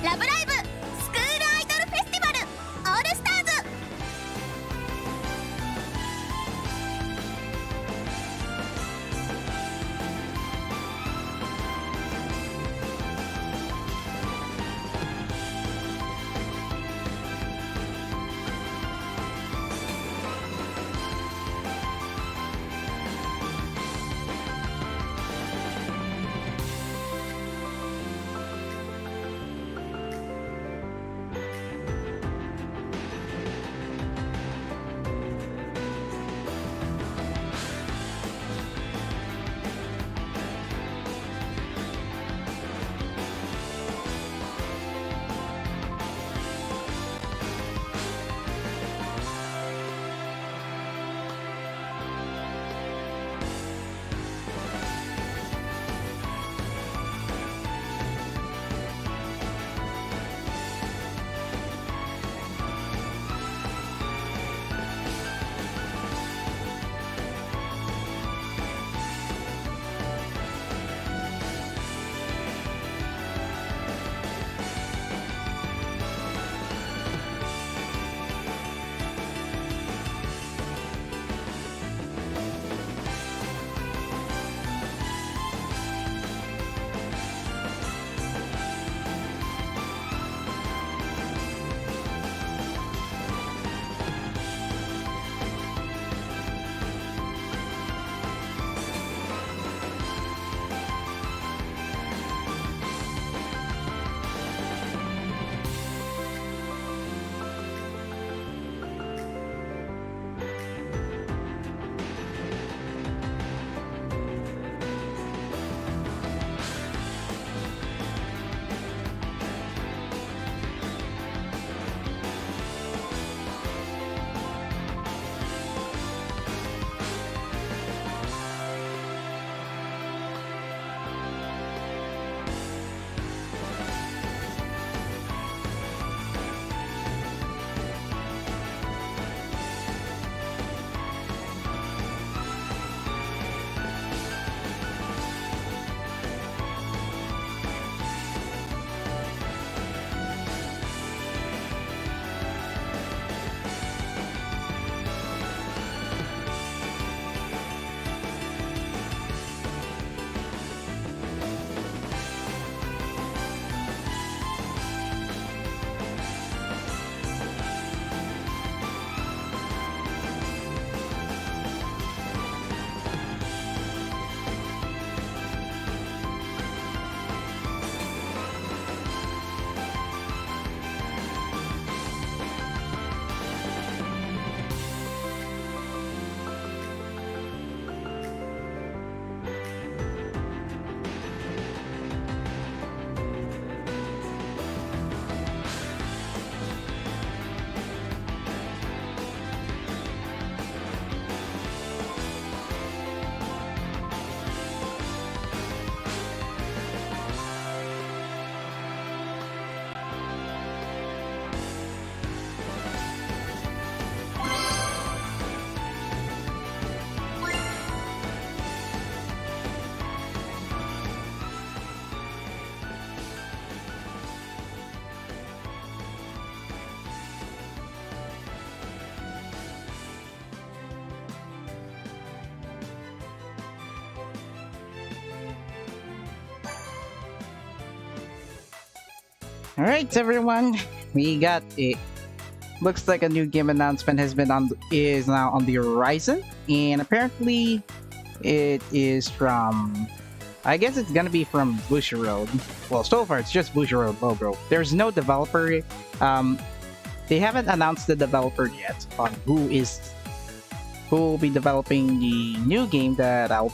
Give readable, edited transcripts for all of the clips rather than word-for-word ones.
ラブライブスクールアイドルフェスティバルオールスターズ。Alright, everyone, we got it. Looks like a new game announcement is now on the horizon, and apparently it is from, I guess it's gonna be from Bushiroad. Well, so far it's just Bushiroad logo. There's no developer. They haven't announced the developer yet on who will be developing the new game that I will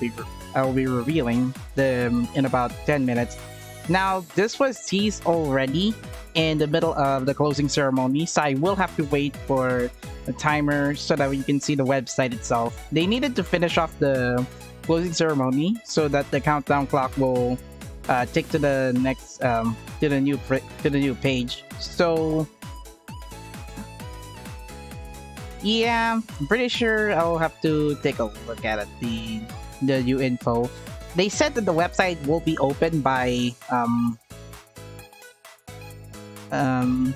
be revealing in about 10 minutes. Now, this was teased already in the middle of the closing ceremony, so I will have to wait for a timer so that we can see the website itself. They needed to finish off the closing ceremony so that the countdown clock will tick to the next to the new page. So yeah, I'm pretty sure I'll have to take a look at it, the new info. They said that the website will be open by Um,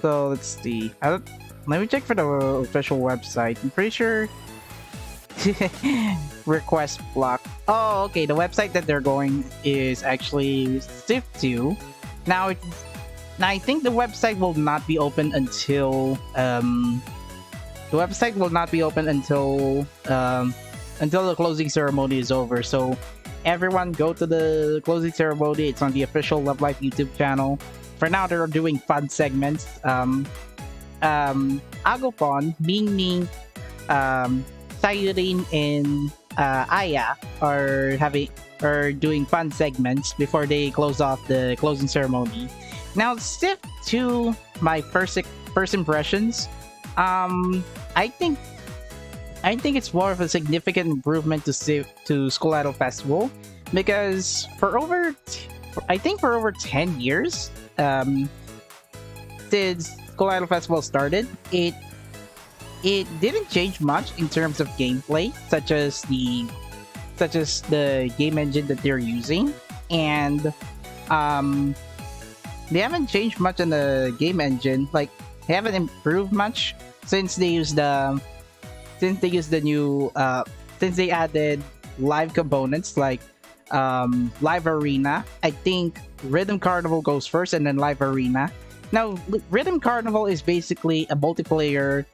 so let's see. Let me check for the official website. I'm pretty sure request block. Oh, okay. The website that they're going is actually SIF 2. Now, now I think the website will not be open until until the closing ceremony is over. So everyone go to the closing ceremony. It's on the official Love Life YouTube channel. For now, they're doing fun segments. Agopon, Ming, Sayurin, and Aya are doing fun segments before they close off the closing ceremony. Now, SIF 2, my first impressions. I think it's more of a significant improvement to School Idol Festival, because for over 10 years, since School Idol Festival started, it didn't change much in terms of gameplay, such as the game engine that they're using, and they haven't changed much in the game engine. Like, they haven't improved much since they added live components like live arena. I think Rhythm Carnival goes first and then live arena. Now, Rhythm Carnival is basically a multiplayer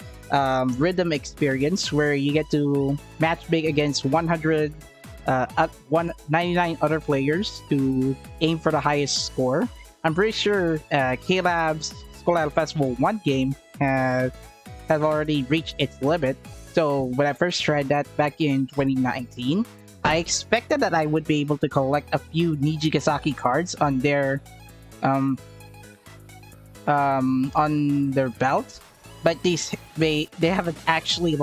rhythm experience where you get to match big against 99 other players to aim for the highest score. I'm pretty sure K-Lab's School Idol Festival 1 game has already reached its limit. So when I first tried that back in 2019, I expected that I would be able to collect a few Nijigasaki cards on their belt, but they haven't actually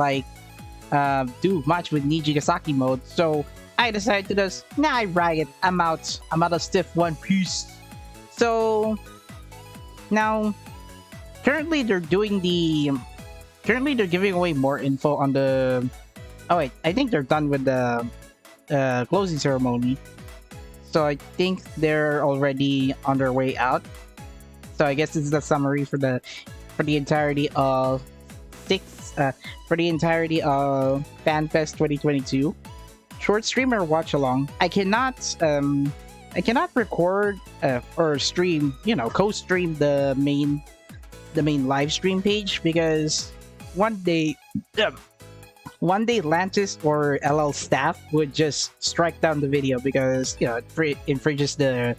do much with Nijigasaki mode. So I decided to just, nah, Riot, I'm out of stiff One Piece. So now currently they're giving away more info on the. Oh wait, I think they're done with the closing ceremony. So I think they're already on their way out. So I guess this is the summary for the entirety of FanFest 2022. Short stream or watch along. I cannot record or stream, co-stream the main live stream page, because one day Lantis or LL staff would just strike down the video because it infringes the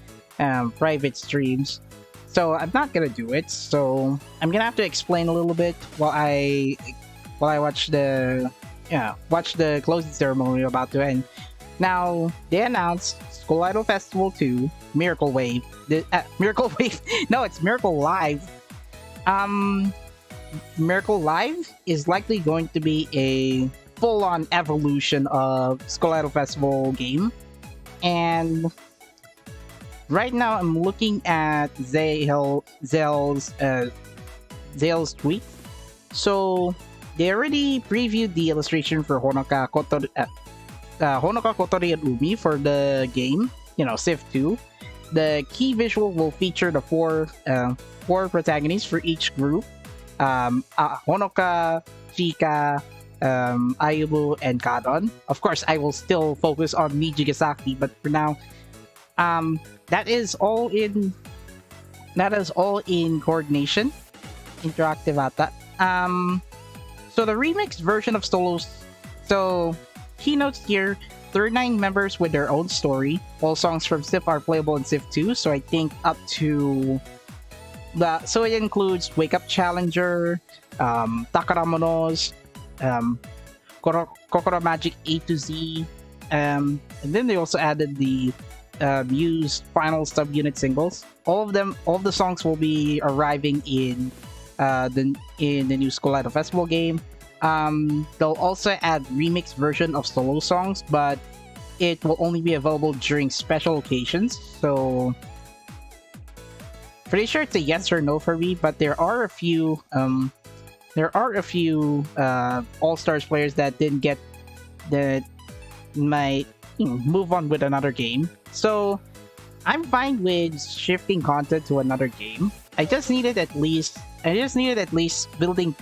private streams. So I'm not gonna do it. So I'm gonna have to explain a little bit while I watch the closing ceremony about to end. Now they announced School Idol Festival 2 Miracle Wave. Miracle Wave? No, it's Miracle Live. Miracle Live is likely going to be a full-on evolution of School Idol Festival game, and right now I'm looking at Zell's tweet. So they already previewed the illustration for Honoka Kotori and Umi for the game, SIF 2. The key visual will feature the four protagonists for each group: Honoka, Chika, Ayubu, and Kadon. Of course, I will still focus on Nijigasaki, but for now, that is all in coordination. Interactive ata. So the remixed version of Solos. So he notes here, there are 9 members with their own story. All songs from SIF are playable in SIF 2. So I think up to so it includes Wake Up Challenger, Takaramonos, Kokoro Magic A to Z, and then they also added the used final subunit singles. All of the songs will be arriving in the new School Idol Festival game. They'll also add remix version of solo songs, but it will only be available during special occasions. So pretty sure it's a yes or no for me, but there are a few All Stars players that didn't get that might move on with another game. So I'm fine with shifting content to another game. I just needed at least building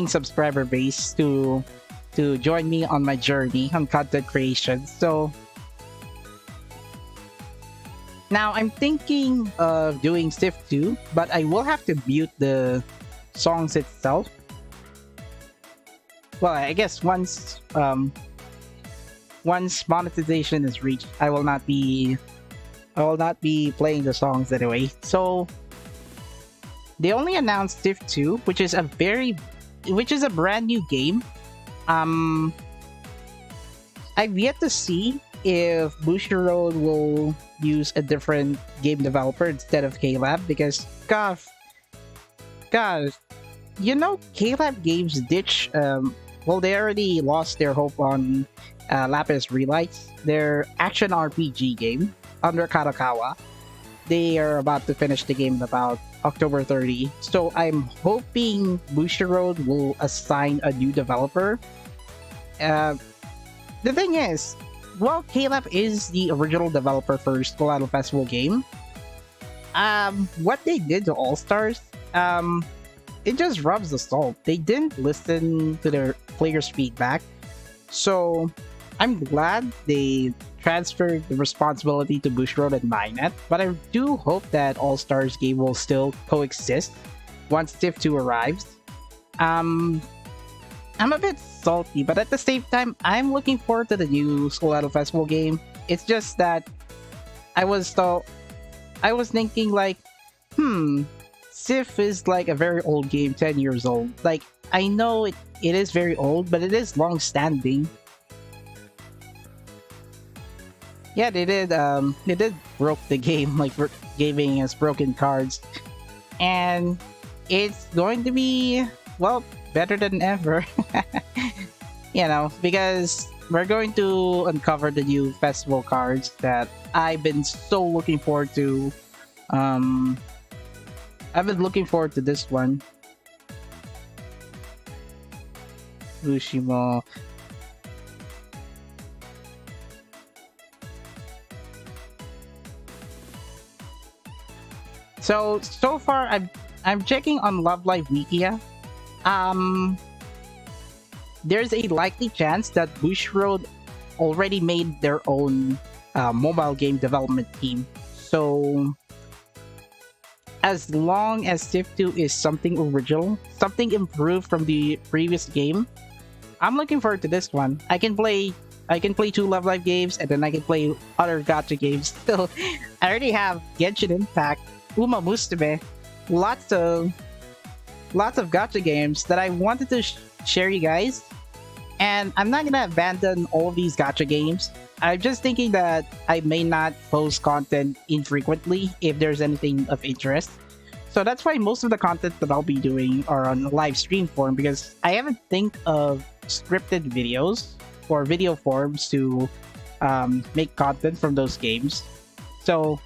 subscriber base to join me on my journey on content creation. So now I'm thinking of doing SIF 2, but I will have to mute the songs itself. Well, I guess once monetization is reached, I will not be playing the songs anyway. So they only announced SIF 2, which is a brand new game. I've yet to see if Bushiroad will use a different game developer instead of KLab because gosh, you know, KLab Games ditch well, they already lost their hope on Lapis Relights, their action RPG game under Kadokawa. They are about to finish the game in about October 30. So I'm hoping Bushiroad will assign a new developer. The thing is, well, Caleb is the original developer for Skull Festival game. What they did to All Stars, it just rubs the salt. They didn't listen to their players' feedback. So I'm glad they transferred the responsibility to Bushiroad and Minet, but I do hope that All Stars game will still coexist once SIF 2 arrives. I'm a bit salty, but at the same time, I'm looking forward to the new Skull Festival game. It's just that I was thinking like, SIF is like a very old game, 10 years old. Like, I know it is very old, but it is long standing. Yeah, they did broke the game, like gaming as broken cards. And it's going to be, well, better than ever. You know, because we're going to uncover the new festival cards that I've been so looking forward to. I've been looking forward to this one. Bushimo. So far I'm checking on Love Live Wikia. There's a likely chance that Bushiroad already made their own mobile game development team. So as long as SIF 2 is something original, something improved from the previous game, I'm looking forward to this one. I can play 2 Love Live games and then I can play other gacha games. So I already have Genshin Impact, Uma Musume, lots of gacha games that I wanted to share you guys. And I'm not gonna abandon all of these gacha games. I'm just thinking that I may not post content infrequently if there's anything of interest. So that's why most of the content that I'll be doing are on live stream form, because I haven't think of scripted videos or video forms to make content from those games. So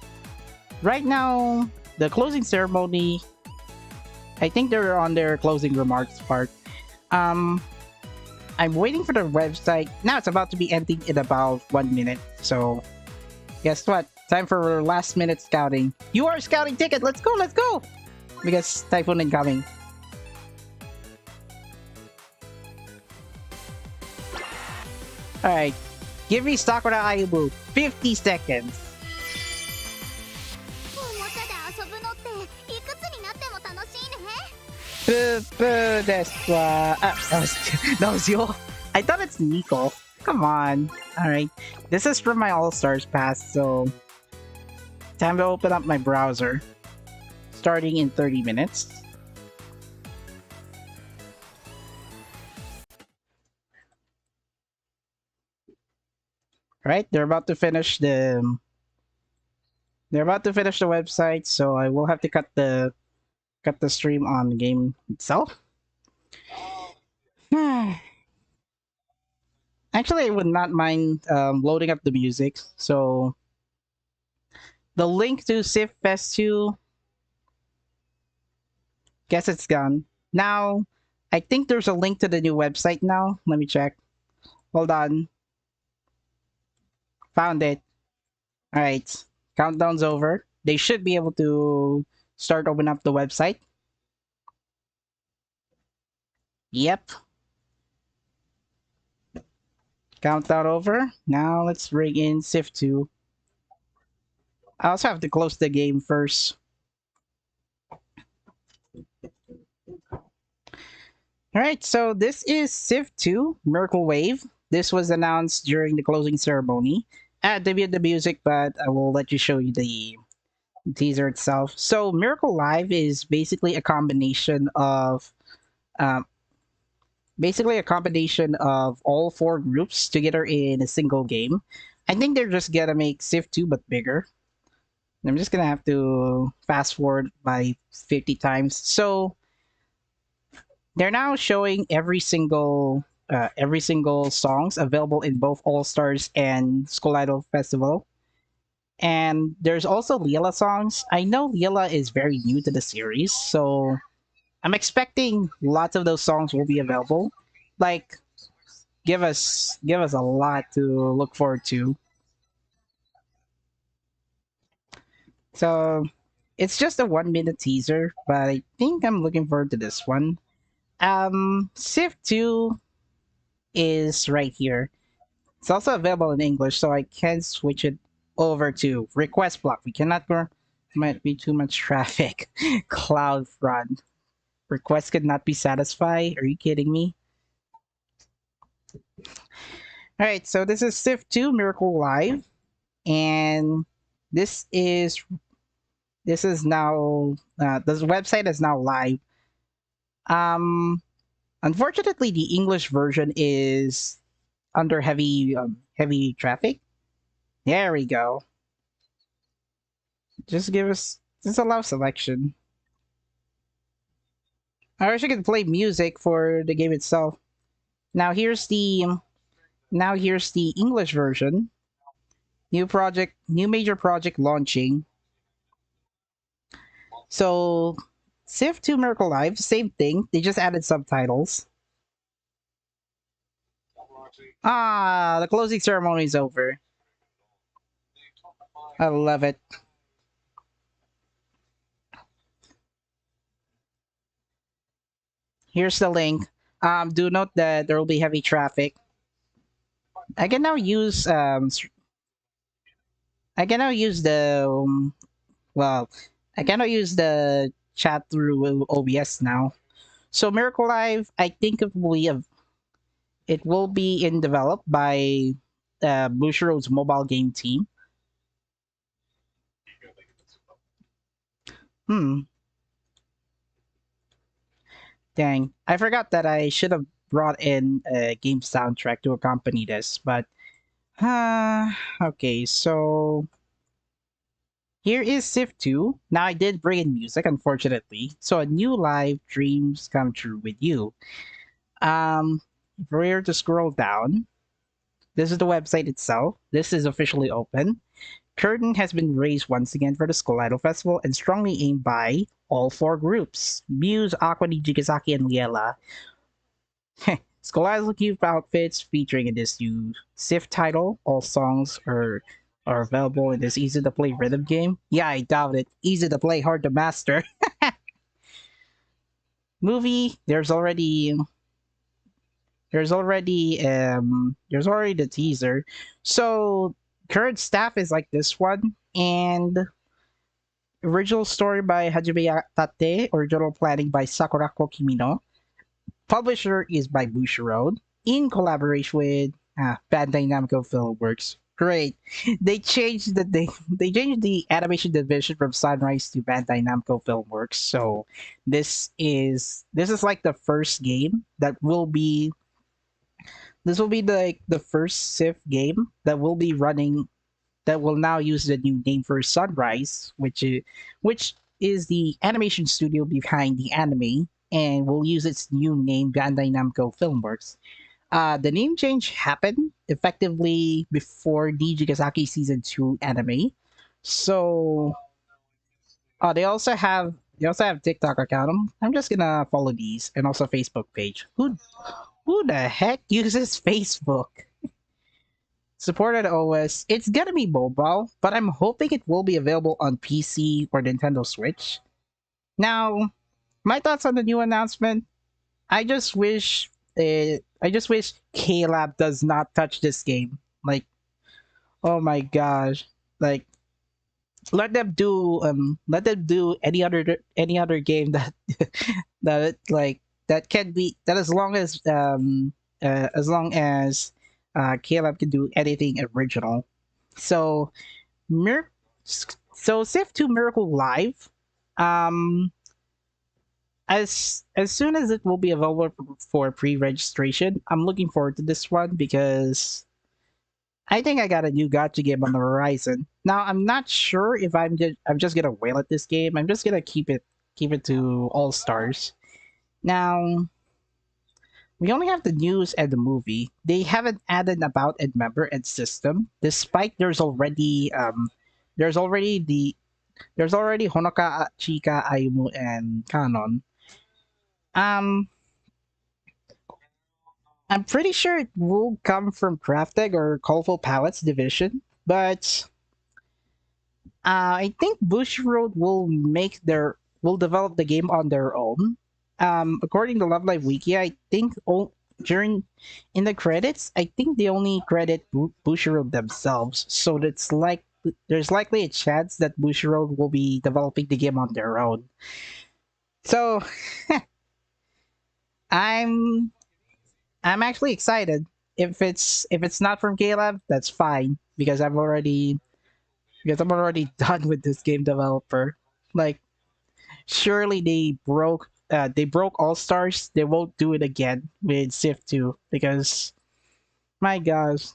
right now, the closing ceremony, I think they're on their closing remarks part. I'm waiting for the website. Now it's about to be ending in about 1 minute. So guess what? Time for last minute scouting. You are scouting ticket. Let's go. Let's go. Because Typhoon incoming. All right. Give me Sakura Ayumu. 50 seconds. おもちゃで遊ぶのっていくつになっても楽しいね。Boo desu wa. That was you. I thought it's Nico. Come on. Alright. This is from my All-Stars pass, so time to open up my browser. Starting in 30 minutes. Alright, they're about to finish the website, so I will have to cut the stream on the game itself. Actually, I would not mind loading up the music. So the link to SIF Fest 2, guess it's gone. Now, I think there's a link to the new website now. Let me check. Hold on. Found it. Alright. Countdown's over. They should be able to start open up the website. Yep. Countdown over. Now let's bring in SIF 2. I also have to close the game first. Alright, so this is SIF 2 Miracle Wave. This was announced during the closing ceremony. I debuted the music, but I will let you show you the teaser itself. So Miracle Live is um, basically a combination of all four groups together in a single game. I think they're just gonna make SIF 2 but bigger. I'm just gonna have to fast forward by 50 times. So they're now showing every single songs available in both All Stars and School Idol Festival. And there's also Leela songs. I know Leela is very new to the series, so I'm expecting lots of those songs will be available. Like, give us a lot to look forward to. So it's just a 1 minute teaser, but I think I'm looking forward to this one. Civ 2 is right here. It's also available in English, so I can switch it over to request block. We cannot go. Might be too much traffic. Cloud front. Requests could not be satisfied. Are you kidding me? All right, so this is Civ 2 Miracle Live, and this is this is now the website is now live. Um, Unfortunately, the English version is under heavy traffic. There we go. Just allow selection. I wish I could play music for the game itself. Now here's the English version. New major project launching. So Civ 2 Miracle Live, same thing. They just added subtitles. Ah, the closing ceremony is over. I love it. Here's the link. Do note that there will be heavy traffic. I can now use I can now use the well, I can now use the chat through OBS now. So Miracle Live, I think it will be in developed by Bushiroad's mobile game team. Hmm, dang. I forgot that I should have brought in a game soundtrack to accompany this, but okay, so here is Civ 2. Now I did bring in music, unfortunately. So a new live dreams come true with you. If we're to scroll down, this is the website itself. This is officially open. Curtain has been raised once again for the Skull Idol Festival and strongly aimed by all four groups. Muse, Aquani, Jigasaki, and Liela. Skull Idol cute outfits featuring in this new SIF title. All songs are available in this easy to play rhythm game. Yeah, I doubt it. Easy to play, hard to master. Movie, there's already the teaser. So current staff is like this one, and original story by Hajime Tate, original planning by Sakurako Kimino. Publisher is by Bushiroad in collaboration with Bandai Namco Filmworks. Great. They changed the animation division from Sunrise to Bandai Namco Filmworks. So this is like the first game that will be this will be the first Civ game that will be running that will now use the new name for Sunrise, which is the animation studio behind the anime, and will use its new name Bandai Namco Filmworks. The name change happened effectively before the Jigasaki Season 2 anime. So they also have TikTok account. I'm just gonna follow these and also Facebook page. Who the heck uses Facebook? supported OS. It's gonna be mobile, but I'm hoping it will be available on PC or Nintendo Switch. Now, my thoughts on the new announcement. I just wish K-Lab does not touch this game. Like, oh my gosh. Like, let them do any other game that that can be that as long as Caleb can do anything original. So Mir- so Civ 2 Miracle Live, um as soon as it will be available for pre-registration, I'm looking forward to this one because I think I got a new gotcha game on the horizon. Now I'm not sure if I'm just gonna whale at this game. I'm just gonna keep it to all stars. Now we only have the news and the movie. They haven't added about and member and system, despite there's already there's already Honoka, Chika, Ayumu, and Kanon. Um I'm pretty sure it will come from Crafteg or Colorful Palettes division, but I think Bushiroad will develop the game on their own. According to Love Live Wiki, I think during in the credits, I think they only credit Bushiroad themselves. So there's likely a chance that Bushiroad will be developing the game on their own. So I'm I'm actually excited. If it's not from Caleb, that's fine because I'm already done with this game developer. Like, surely they broke All Stars. They won't do it again with Civ 2 because my gosh,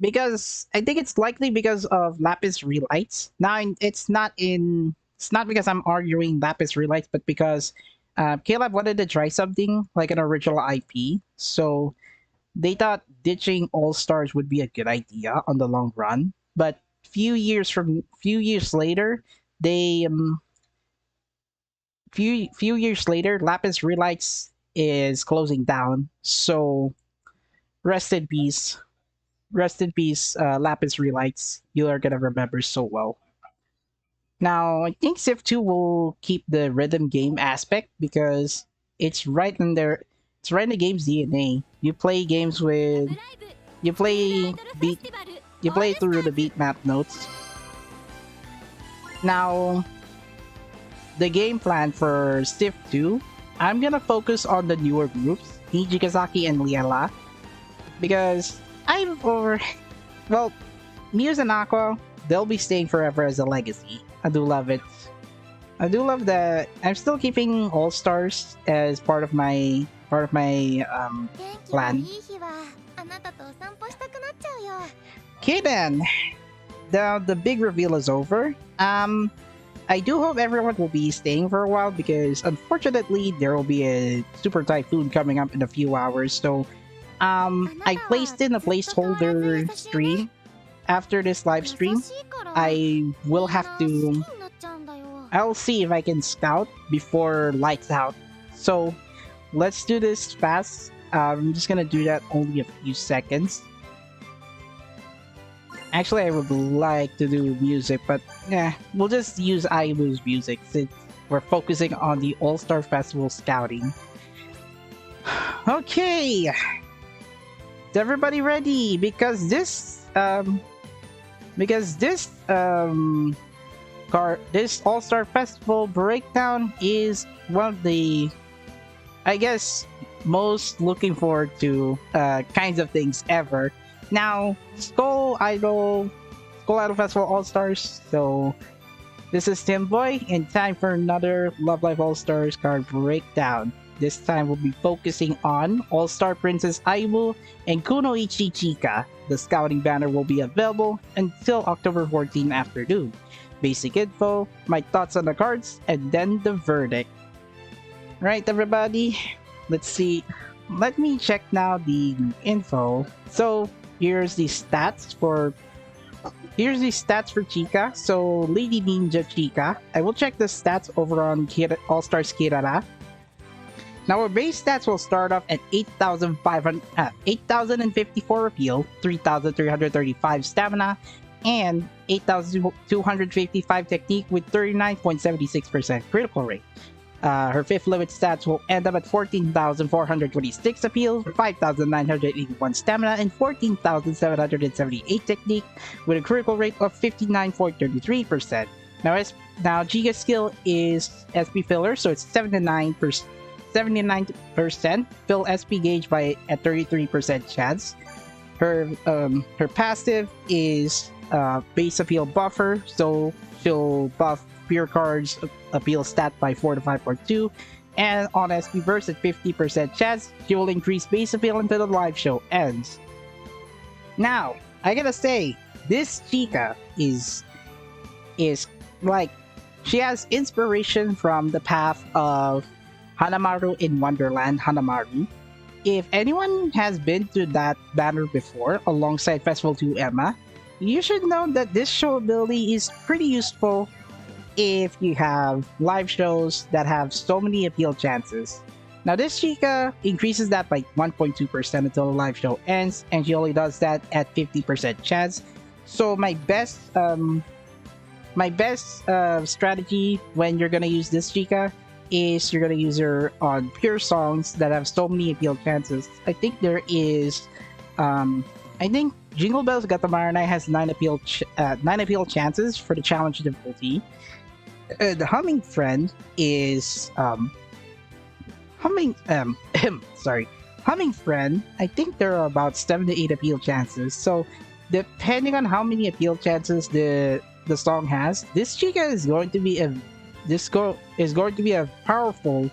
because I think it's likely because of Lapis Relights. Now it's not because I'm arguing Lapis Relights, but because Caleb wanted to try something like an original IP. So they thought ditching All Stars would be a good idea on the long run. But few years later, they few years later, Lapis Relights is closing down. So rest in peace, Lapis Relights. You are gonna remember so well. Now, I think Civ 2 will keep the rhythm game aspect because it's right in there. It's right in the game's DNA. You play games with you play beat you play through the beat map notes. Now, the game plan for Civ 2, I'm gonna focus on the newer groups, Nijikazaki and Liela, because I've over well, Muse and Aqua, they'll be staying forever as a legacy. I do love it. I do love that I'm still keeping All Stars as part of my plan. Okay then, the big reveal is over. I do hope everyone will be staying for a while because unfortunately there will be a super typhoon coming up in a few hours. So I placed in a placeholder stream after this live stream. I'll see if I can scout before lights out. So let's do this fast. I'm just gonna do that only a few seconds. Actually, I would like to do music, but yeah, we'll just use Aimu's music since we're focusing on the All-Star Festival scouting. Okay, is everybody ready? Because this this All-Star Festival breakdown is one of the, I guess, most looking forward to kinds of things ever. Now, Skull Idol Festival All-Stars. So this is Tim Boy, and time for another Love Live All-Stars card breakdown. This time we'll be focusing on All-Star Princess Aimu and Kunoichi Chika. The scouting banner will be available until October 14 afternoon. Basic info, my thoughts on the cards, and then the verdict. Right, everybody? Let's see. Let me check now the info. So here's the stats for Chika. So Lady Ninja Chika. I will check the stats over on All Stars Kirara. Now our base stats will start off at 8,054 appeal, 3,335 stamina, and 8,255 technique with 39.76% critical rate. Her 5th limit stats will end up at 14,426 appeal, 5,981 stamina, and 14,778 technique with a critical rate of 59.33%. Now Giga's skill is SP filler, so it's 79% fill SP gauge by a 33% chance. Her passive is base appeal buffer, so she'll buff pure cards appeal stat by 4 to 5.2, and on SP burst at 50% chance, she will increase base appeal until the live show ends. Now, I gotta say, this Chica is like, she has inspiration from the path of Hanamaru in Wonderland Hanamaru. If anyone has been to that banner before alongside Festival 2 Emma, you should know that this show ability is pretty useful if you have live shows that have so many appeal chances. Now this Chica increases that by 1.2% until the live show ends, and she only does that at 50% chance. So my best strategy when you're gonna use this Chica is you're gonna use her on pure songs that have so many appeal chances. I think there is, I think Jingle Bells Gatamarana has 9 appeal chances for the challenge difficulty. The Humming Friend is Humming Friend. I think there are about 7 to 8 appeal chances. So depending on how many appeal chances the song has, this Chica is going to be a powerful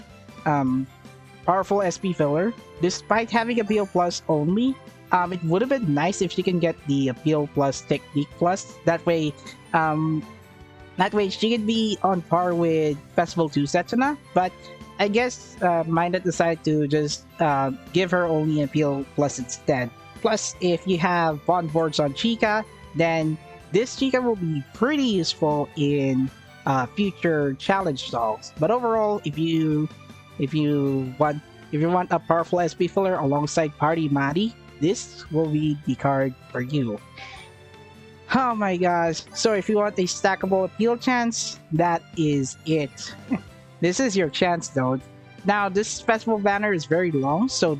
SP filler. Despite having appeal plus only, it would have been nice if she can get the appeal plus technique plus. That way she could be on par with Festival 2 Setsuna. But I guess Mindet decided to just give her only appeal plus instead. Plus, if you have bond boards on Chica, then this Chica will be pretty useful in future challenge songs. But overall, if you want a powerful SP filler alongside Party Mari, this will be the card for you. Oh my gosh. So if you want a stackable appeal chance, that is it. This is your chance though. Now this festival banner is very long, so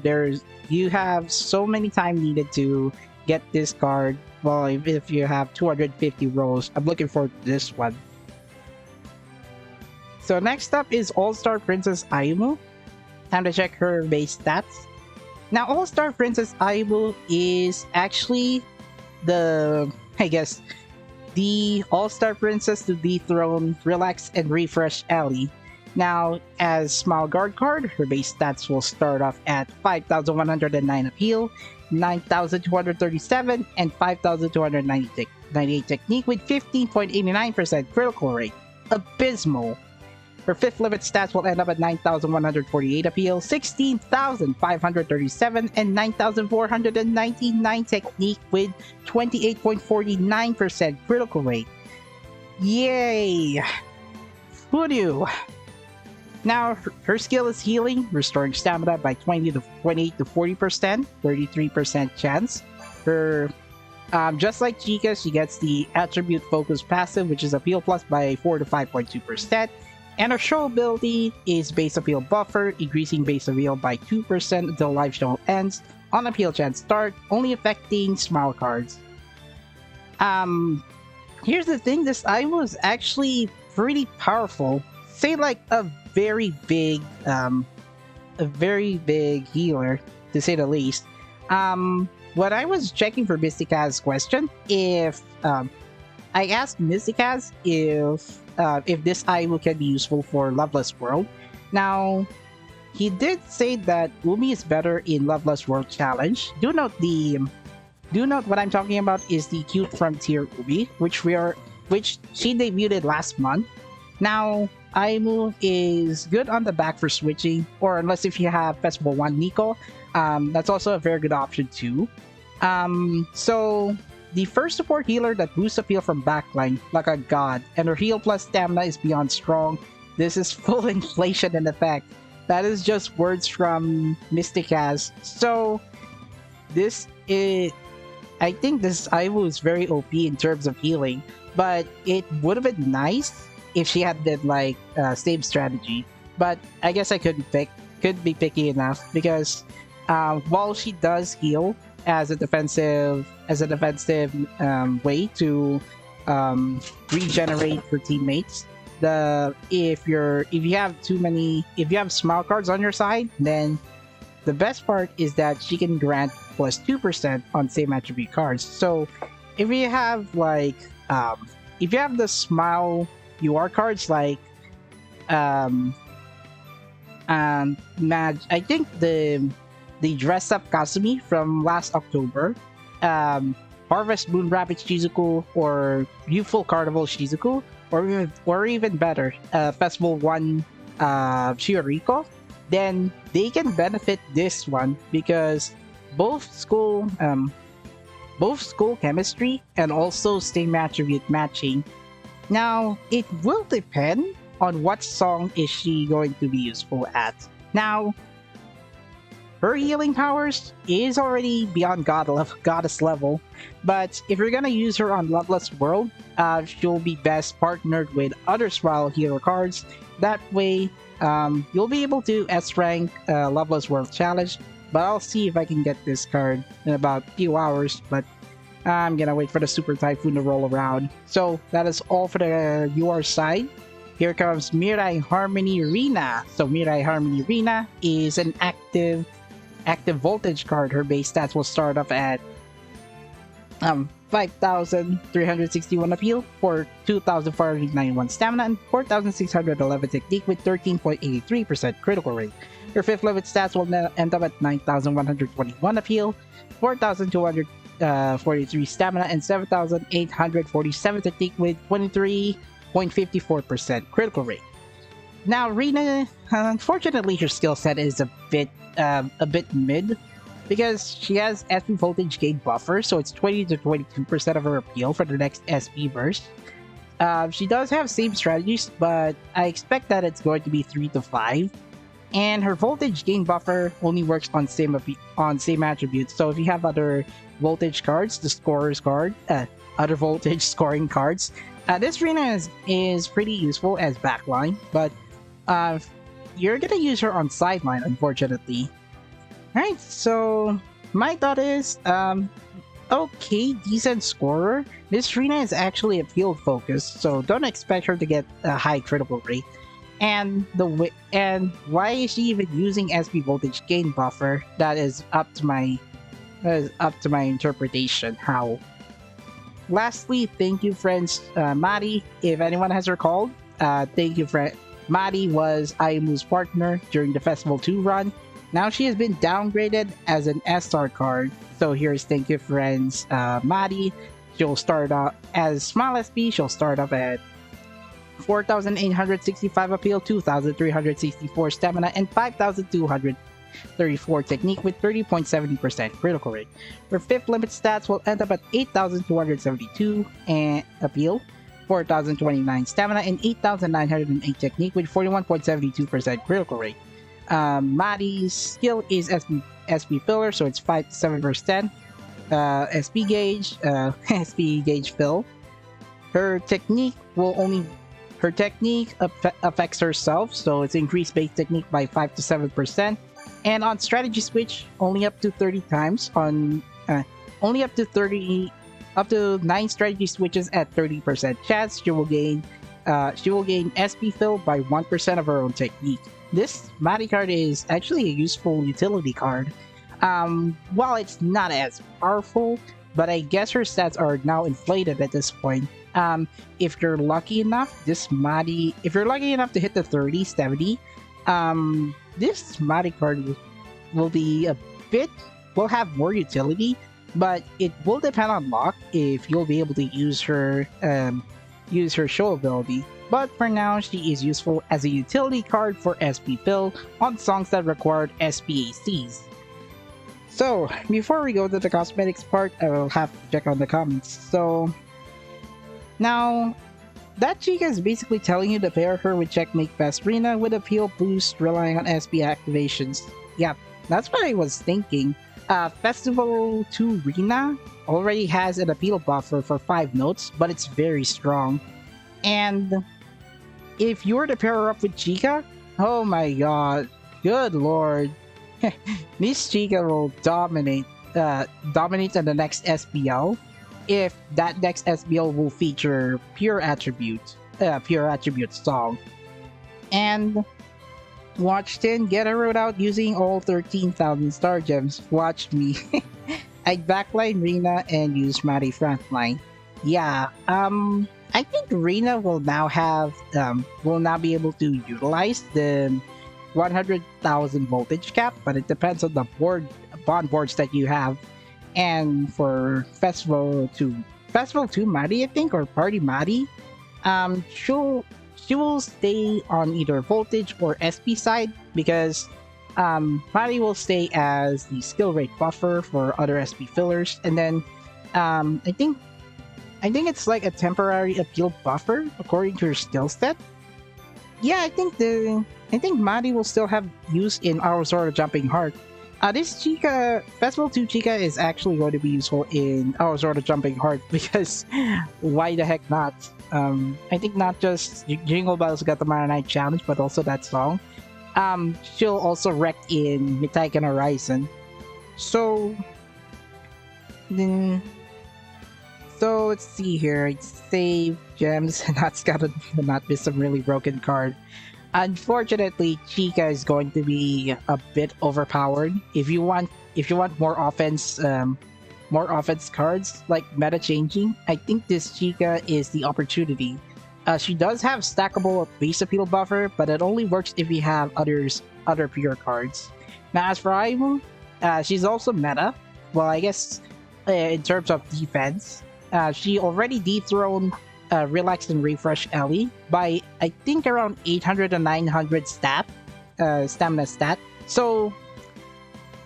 you have so many time needed to get this card. Well, if you have 250 rolls, I'm looking forward to this one. So next up is All-Star Princess Ayumu. Time to check her base stats. Now All-Star Princess Ayumu is actually the All-Star Princess to dethrone Relax and Refresh Ellie. Now, as Smile Guard card, her base stats will start off at 5,109 appeal, 9,237, and 5,298 technique with 15.89% critical rate. Abysmal. Her 5th limit stats will end up at 9,148 appeal, 16,537, and 9,499 technique with 28.49% critical rate. Yay! Who knew? Now, her skill is healing, restoring stamina by 28 to 40%, 33% chance. Her, just like Chica, she gets the attribute focus passive, which is appeal plus by 4 to 5.2%. And her show ability is base appeal buffer, increasing base appeal by 2% until live show ends. On appeal chance start, only affecting smile cards. Here's the thing, this item was actually pretty powerful. Say like a very big healer, to say the least. When I was checking for Mysticaz's question, if I asked Mysticaz if this item can be useful for Loveless World. Now, he did say that Umi is better in Loveless World Challenge. Do note what I'm talking about is the Cute Frontier Umi, which she debuted last month. Now, Aimu is good on the back for switching, or unless if you have Festival 1 Nico, that's also a very good option too. So the first support healer that boosts appeal from backline like a god, and her heal plus stamina is beyond strong. This is full inflation in effect. that is just words from Mysticaz. So this is, I think this Aiwu is very OP in terms of healing, but it would have been nice if she had that like same strategy. But I guess I couldn't be picky enough because while she does heal as a defensive way to regenerate her teammates, if you have smile cards on your side, then the best part is that she can grant plus 2% on same attribute cards. So if you have the smile UR cards like I think the dress up Kasumi from last October, Harvest Moon Rapid Shizuku, or Youthful Carnival Shizuku, or even better, Festival 1 Shioriko, then they can benefit this one because both school chemistry and also same attribute matching. Now it will depend on what song is she going to be useful at. Now her healing powers is already beyond goddess level, but if you're gonna use her on Loveless World, she'll be best partnered with other smile healer cards. That way, you'll be able to S-rank Loveless World Challenge, but I'll see if I can get this card in about a few hours, but I'm gonna wait for the Super Typhoon to roll around. So that is all for the UR side. Here comes Mirai Harmony Rina. So Mirai Harmony Rina is an active voltage card. Her base stats will start off at 5,361 appeal for 2,491 stamina and 4,611 technique with 13.83% critical rate. Your 5th level stats will end up at 9,121 appeal, 4,243 stamina and 7,847 technique with 23.54% critical rate. Now Rina, unfortunately her skill set is a bit mid because she has SP voltage gain buffer, so it's 20 to 22% of her appeal for the next SP burst. She does have same strategies, but I expect that it's going to be 3 to 5. And her voltage gain buffer only works on same attributes. So if you have other voltage cards, the scorer's card, other voltage scoring cards, this Rina is pretty useful as backline, but you're gonna use her on sideline, unfortunately. Alright, so my thought is, okay, decent scorer. This Rina is actually a field focus, so don't expect her to get a high critical rate. And why is she even using SP voltage gain buffer? That is up to my interpretation. How? Lastly, thank you, friends. Mari, if anyone has recalled, thank you, friend. Mari was Ayumu's partner during the Festival 2 run. Now she has been downgraded as an S-Star card. So here's thank you, friends. Mari, she'll start out as Smile SP. She'll start up at 4,865 appeal, 2,364 stamina, and 5,234 technique with 30.70% critical rate. Her 5th limit stats will end up at 8,272 appeal, 4,029 stamina, and 8,908 technique with 41.72% critical rate. Mari's skill is SP filler, so it's 5 to 7%. SP gauge, SP gauge fill. Her technique affects herself, so it's increased base technique by 5 to 7%. And on strategy switch, only up to 30 times on up to 9 strategy switches at 30% chance. She will gain SP fill by 1% of her own technique. This Mari card is actually a useful utility card. While it's not as powerful, but I guess her stats are now inflated at this point. If you're lucky enough, if you're lucky enough to hit the 30, 70, this Mari card will have more utility, but it will depend on luck if you'll be able to use her show ability. But for now, she is useful as a utility card for SP fill on songs that required SPACs. So, before we go to the cosmetics part, I will have to check on the comments. So, now, that Chica is basically telling you to pair her with Checkmate Fest Rina with a peel boost relying on SP activations. Yeah, that's what I was thinking. Festival 2 Rina already has an appeal buffer for 5 notes, but it's very strong. And if you were to pair her up with Chica, oh my god, good lord. Miss Chica will dominate in the next SBL if that next SBL will feature pure attribute song. And watch 10 get a road out using all 13,000 star gems. Watch me. I'd backline Rina and use Maddie frontline. Yeah, I think Rina will now be able to utilize the 100,000 voltage cap, but it depends on the bond boards that you have. And for Festival 2 Maddie, I think, or Party Maddie, she will stay on either voltage or SP side because Maddie will stay as the skill rate buffer for other SP fillers, and then I think it's like a temporary appeal buffer according to her skill set. Yeah, I think Maddie will still have use in our sort of jumping heart. This Chica Festival 2 Chica is actually going to be useful in our sort of jumping heart because why the heck not? I think not just Jingle Bells got the Mana Night challenge, but also that song. She'll also wreck in Mitaiken Ryzen. So let's see here. I'd save gems, and that's gotta not be some really broken card. Unfortunately, Chica is going to be a bit overpowered. If you want more offense cards like meta changing, I think this Chica is the opportunity. She does have stackable base appeal buffer, but it only works if you have other pure cards. Now, as for Aimu, she's also meta. Well, I guess in terms of defense, she already dethroned Relax and Refresh Ellie by I think around 800 to 900 stamina stat. So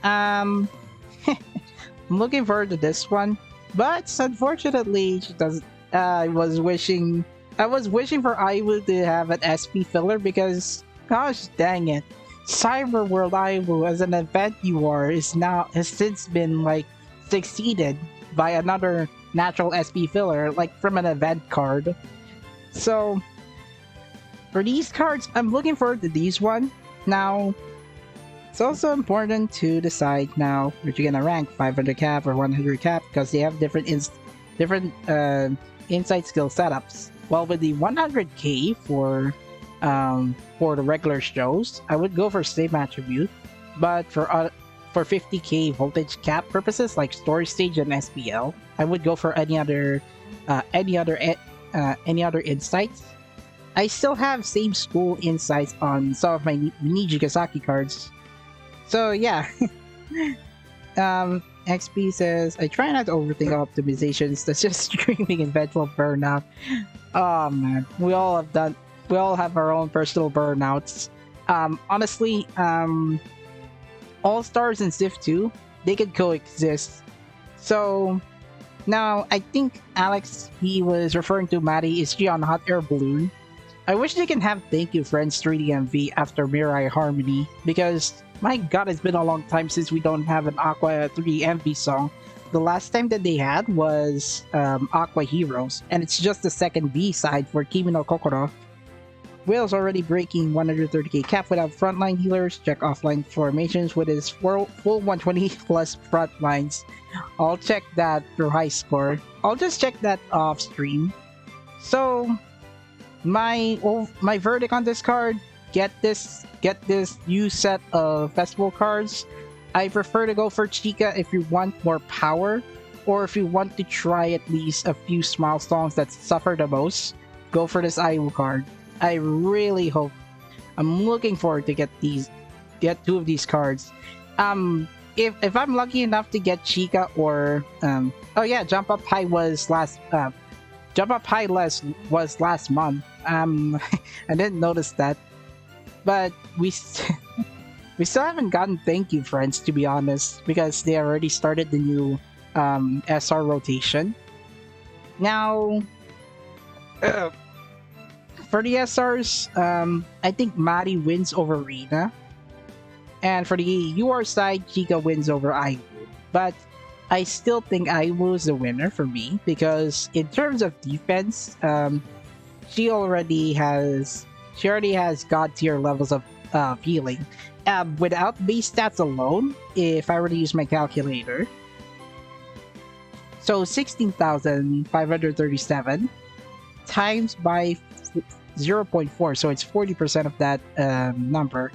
I'm looking forward to this one, but unfortunately she doesn't. I was wishing for Aiwu to have an SP filler because gosh dang it, Cyber World Aiwu as an event has since been like succeeded by another natural SP filler, like from an event card. So for these cards, I'm looking forward to these one. Now, it's also important to decide now which you're gonna rank 500 cap or 100 cap because they have different insight skill setups. Well, with the 100k for the regular shows, I would go for same attribute, but for 50k voltage cap purposes like story stage and SPL, I would go for any other insights. I still have same school insights on some of my Nijigasaki cards. So yeah. XP says, I try not to overthink optimizations, that's just screaming eventual burnout. Oh man, we all have our own personal burnouts. Honestly, All-Stars and SIF 2, they could coexist. So now I think Alex, he was referring to Maddie, is she on Hot Air Balloon? I wish they can have Thank You Friends 3DMV after Mirai Harmony, because my god, it's been a long time since we don't have an Aqua 3DMV song. The last time that they had was Aqua Heroes, and it's just the second B-side for Kimi no Kokoro. Will's already breaking 130k cap without frontline healers. Check offline formations with his full 120 plus frontlines. I'll check that for high score. I'll just check that off stream. So my verdict on this card: get this new set of festival cards. I prefer to go for Chica if you want more power, or if you want to try at least a few small songs that suffer the most. Go for this IU card. I really hope. I'm looking forward to get two of these cards. If I'm lucky enough to get Chica or oh yeah, Jump Up High was last month. I didn't notice that, but we still haven't gotten Thank You Friends, to be honest, because they already started the new SR rotation. Now For the SRs, I think Mari wins over Rina. And for the UR side, Chica wins over Aiwu. But I still think Aiwu is the winner for me because in terms of defense, she already has god tier levels of healing. Without base stats alone, if I were to use my calculator, so 16,537 times by 0.4, so it's 40% of that number.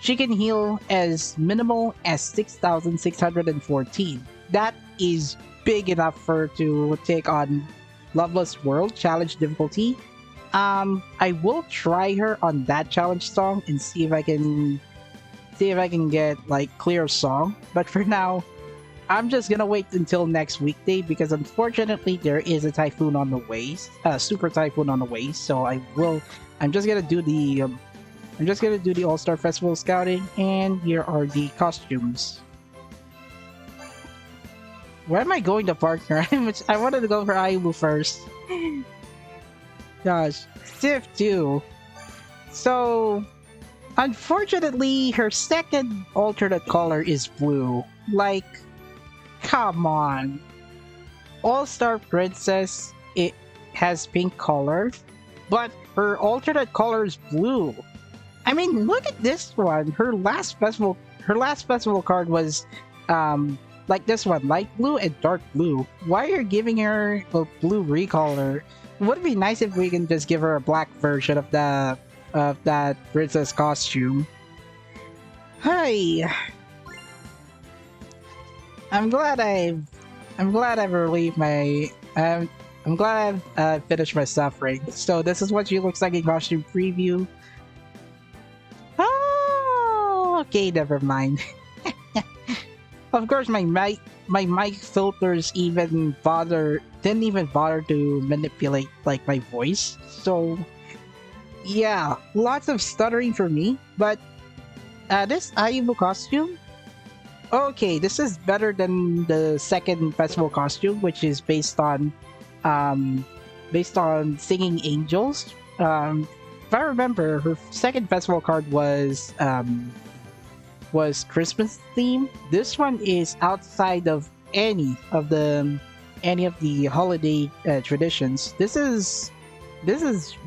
She can heal as minimal as 6,614. That is big enough for her to take on Loveless World challenge difficulty. I will try her on that challenge song and see if I can get like clear song. But for now, I'm just gonna wait until next weekday because unfortunately there is a typhoon on the way, super typhoon on the way. So I'm just gonna do the All-Star Festival scouting, and here are the costumes. Where am I going to partner? I wanted to go for Aiwu first. Gosh, SIF 2. So, unfortunately, her second alternate color is blue. Like, come on. All-Star Princess, it has pink color, but her alternate color is blue. I mean, look at this one. Her last festival card was like this one, light blue and dark blue. Why are you giving her a blue recolor? Would it be nice if we can just give her a black version of that princess costume? Hi. I'm glad I've relieved my I'm glad I've finished my suffering. So this is what she looks like in costume preview. Oh, okay, never mind. Of course, my mic filters didn't even bother to manipulate like my voice. So yeah, lots of stuttering for me. But this Aiwu costume, okay, this is better than the second festival costume, which is based on singing angels. If I remember, her second festival card was Christmas theme. This one is outside of any of the holiday traditions. This is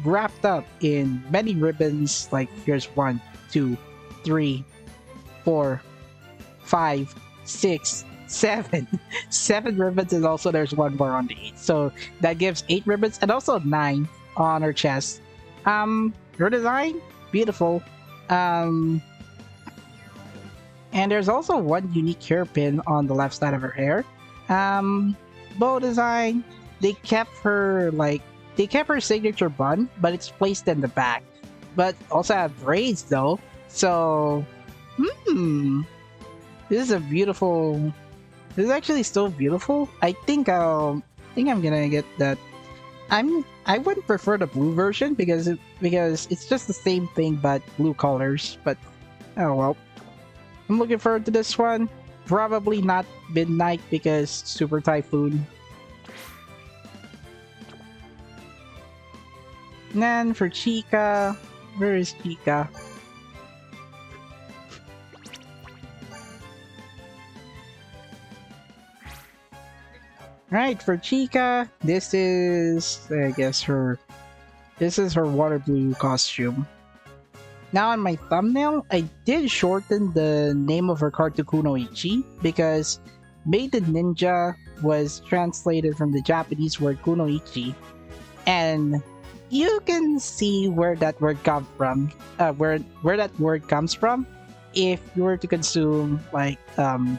wrapped up in many ribbons. Like here's 1, 2, 3, 4, 5, 6, 7. 7 ribbons, and also there's one more on the 8. So that gives 8 ribbons, and also 9 on her chest. Her design, beautiful. And there's also one unique hairpin on the left side of her hair. Bow design, they kept her signature bun, but it's placed in the back. But also have braids though. So, this is actually still beautiful. I think I'm gonna get that. I wouldn't prefer the blue version because it's just the same thing but blue colors. But oh well. I'm looking forward to this one. Probably not midnight because super typhoon. And then for Chica, where is Chica? Right, for Chica, this is her water blue costume. Now on my thumbnail, I did shorten the name of her card to Kunoichi because Maiden Ninja was translated from the Japanese word Kunoichi, and you can see where that word comes from. Where that word comes from, if you were to consume like fan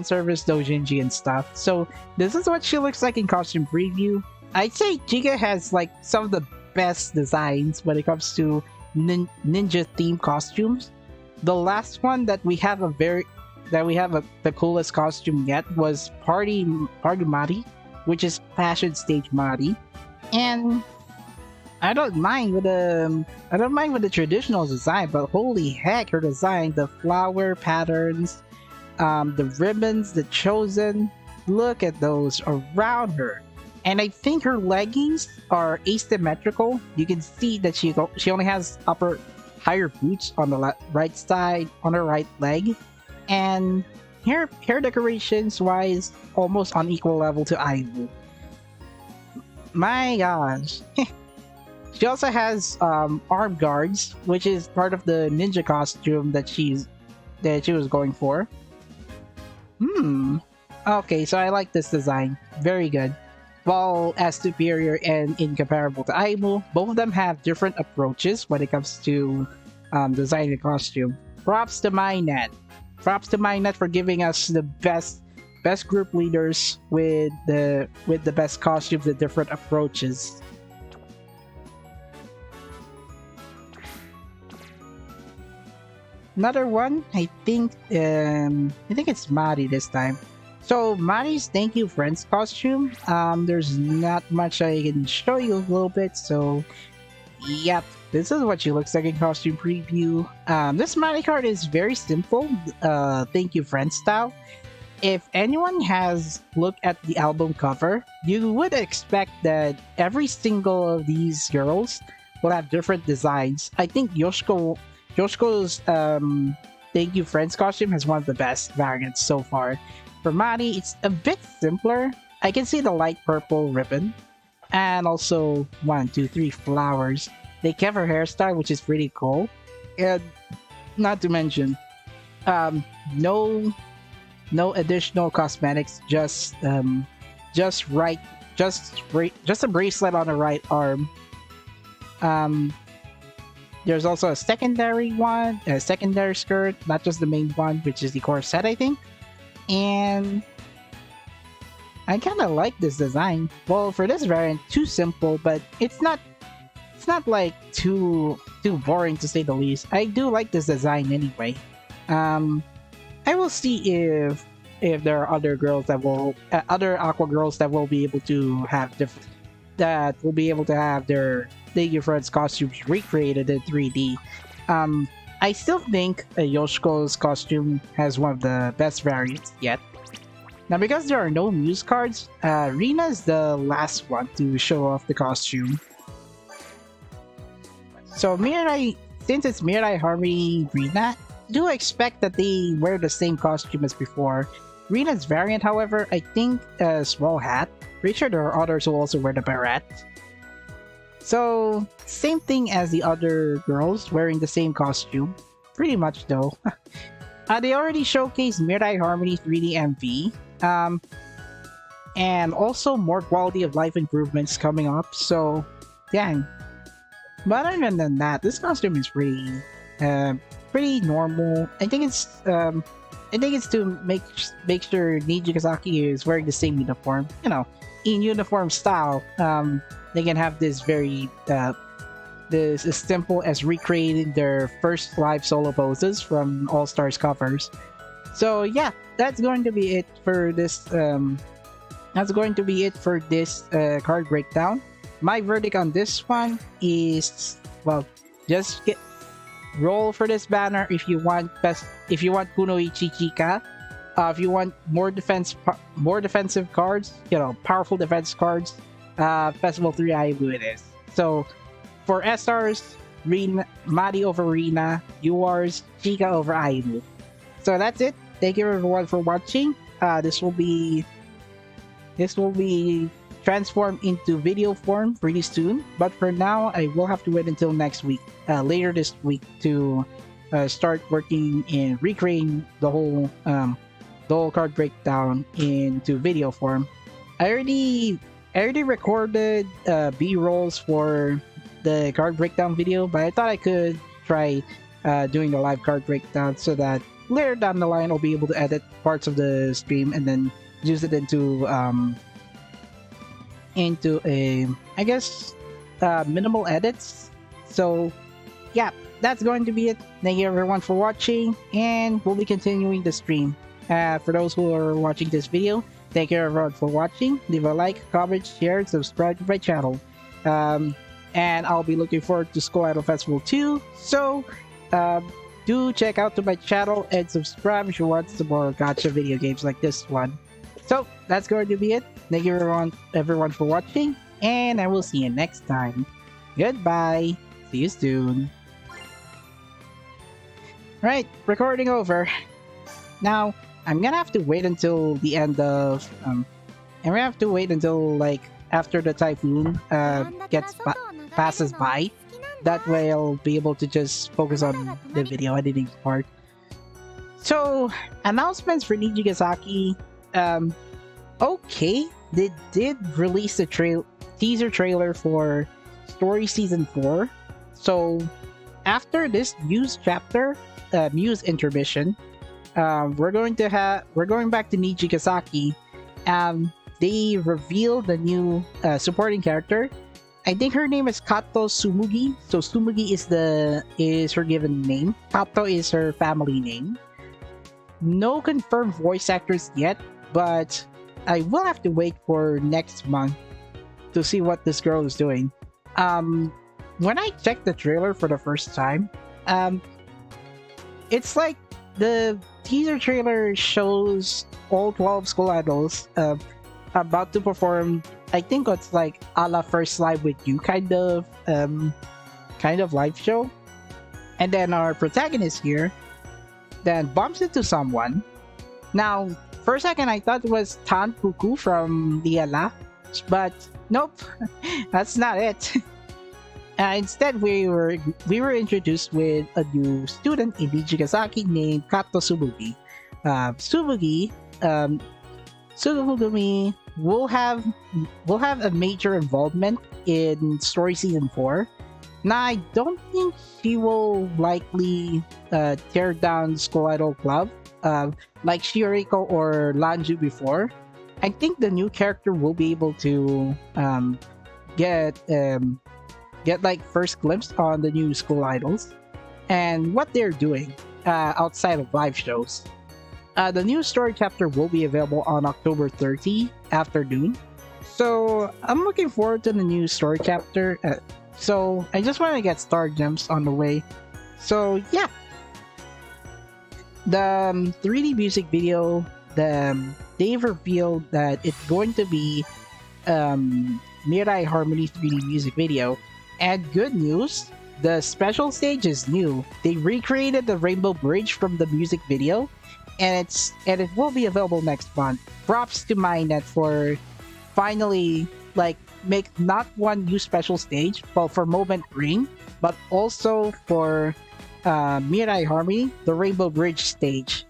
service doujinshi and stuff. So this is what she looks like in costume preview. I'd say Chica has like some of the best designs when it comes to ninja themed costumes. The last one that we have the coolest costume yet was Party Mari, which is Passion Stage Mari, and I don't mind with the traditional design, but holy heck, her design, the flower patterns, the ribbons, the chosen, look at those around her. And I think her leggings are asymmetrical. You can see that she only has higher boots on the right side on her right leg, and hair decorations wise almost on equal level to Aibu. My gosh. She also has arm guards, which is part of the ninja costume that she was going for. Okay, so I like this design. Very good. While as superior and incomparable to Aimu, both of them have different approaches when it comes to designing a costume. Props to Mynet. Props to Mynet for giving us the best group leaders with the best costumes and different approaches. Another one, I think it's Mari this time. So Mari's Thank You Friends costume, there's not much I can show you a little bit, so yep, this is what she looks like in costume preview. This Mari card is very simple, Thank You Friends style. If anyone has looked at the album cover, you would expect that every single of these girls will have different designs. I think Yoshiko's Thank You Friends costume has one of the best variants so far. For Mari, it's a bit simpler. I can see the light purple ribbon and also 1, 2, 3 flowers. They kept her hairstyle, which is pretty cool. And not to mention, no additional cosmetics, just a bracelet on the right arm. There's also a secondary one, a secondary skirt, not just the main one, which is the corset, I think. And I kind of like this design. Well, for this variant, too simple, but it's not like too boring to say the least. I do like this design anyway. I will see if there are other girls that will other Aqua girls that will be able to have their Thank You Friends costumes recreated in 3D. I still think Yoshiko's costume has one of the best variants yet. Now, because there are no Muse cards, Rina is the last one to show off the costume. So since it's Mirai, Harmony, Rina, do expect that they wear the same costume as before. Rina's variant, however, I think a small hat. Pretty sure there are others who also wear the beret. So, same thing as the other girls, wearing the same costume. Pretty much though. They already showcased Mirai Harmony 3D MV. And also more quality of life improvements coming up, so dang. But other than that, this costume is pretty normal. I think it's to make sure Nijikazaki is wearing the same uniform. You know, in uniform style. They can have this very this as simple as recreating their first live solo poses from All Stars covers. So yeah, that's going to be it for this. That's going to be it for this card breakdown. My verdict on this one is, well, just roll for this banner if you want Kunoichi Chika. If you want more defensive cards, you know, powerful defense cards. Festival 3 Aibu it is. So for SRs, Mari over Rina, URs, Chika over Aibu. So that's it. Thank you everyone for watching. This will be transformed into video form pretty soon. But for now, I will have to wait until next week, later this week, to start working in recreating the whole card breakdown into video form. I already recorded B-rolls for the card breakdown video, but I thought I could try doing the live card breakdown so that later down the line I'll be able to edit parts of the stream and then use it into a, I guess, minimal edits. So yeah, that's going to be it. Thank you everyone for watching, and we'll be continuing the stream. For those who are watching this video, thank you everyone for watching. Leave a like, comment, share, and subscribe to my channel. And I'll be looking forward to School Idol Festival 2. So do check out to my channel and subscribe if you want some more gacha video games like this one. So that's going to be it. Thank you everyone for watching, and I will see you next time. Goodbye. See you soon. Right, recording over. Now, I'm gonna have to wait until the end of I'm gonna have to wait until like after the typhoon passes by. That way I'll be able to just focus on the video editing part. So, announcements for Nijigasaki. Okay, they did release a teaser trailer for Story Season 4. So, after this news chapter, news intermission, we're going back to Nijigasaki. They revealed the new supporting character. I think her name is Kato Sumugi. So Sumugi is her given name. Kato is her family name. No confirmed voice actors yet, but I will have to wait for next month to see what this girl is doing. When I checked the trailer for the first time, it's like the teaser trailer shows all 12 school idols about to perform. I think it's like a la First Live with You kind of live show. And then our protagonist here then bumps into someone. Now, for a second I thought it was Tan Puku from Liala, but nope, that's not it. Instead, we were introduced with a new student in Nijigasaki named Kato Sumugi. Sugumi will have a major involvement in Story Season 4. Now, I don't think she will likely tear down School Idol Club like Shioriko or Lanju before. I think the new character will be able to get like first glimpse on the new school idols and what they're doing outside of live shows. The new story chapter will be available on October 30 afternoon. So I'm looking forward to the new story chapter. So I just want to get star gems on the way. So yeah, the 3D music video, they've revealed that it's going to be Mirai Harmony 3D music video. And good news, the special stage is new. They recreated the Rainbow Bridge from the music video, and it will be available next month. Props to Mainnet for finally like make not one new special stage, but for Moment Ring, but also for Mirai Harmony, the Rainbow Bridge stage.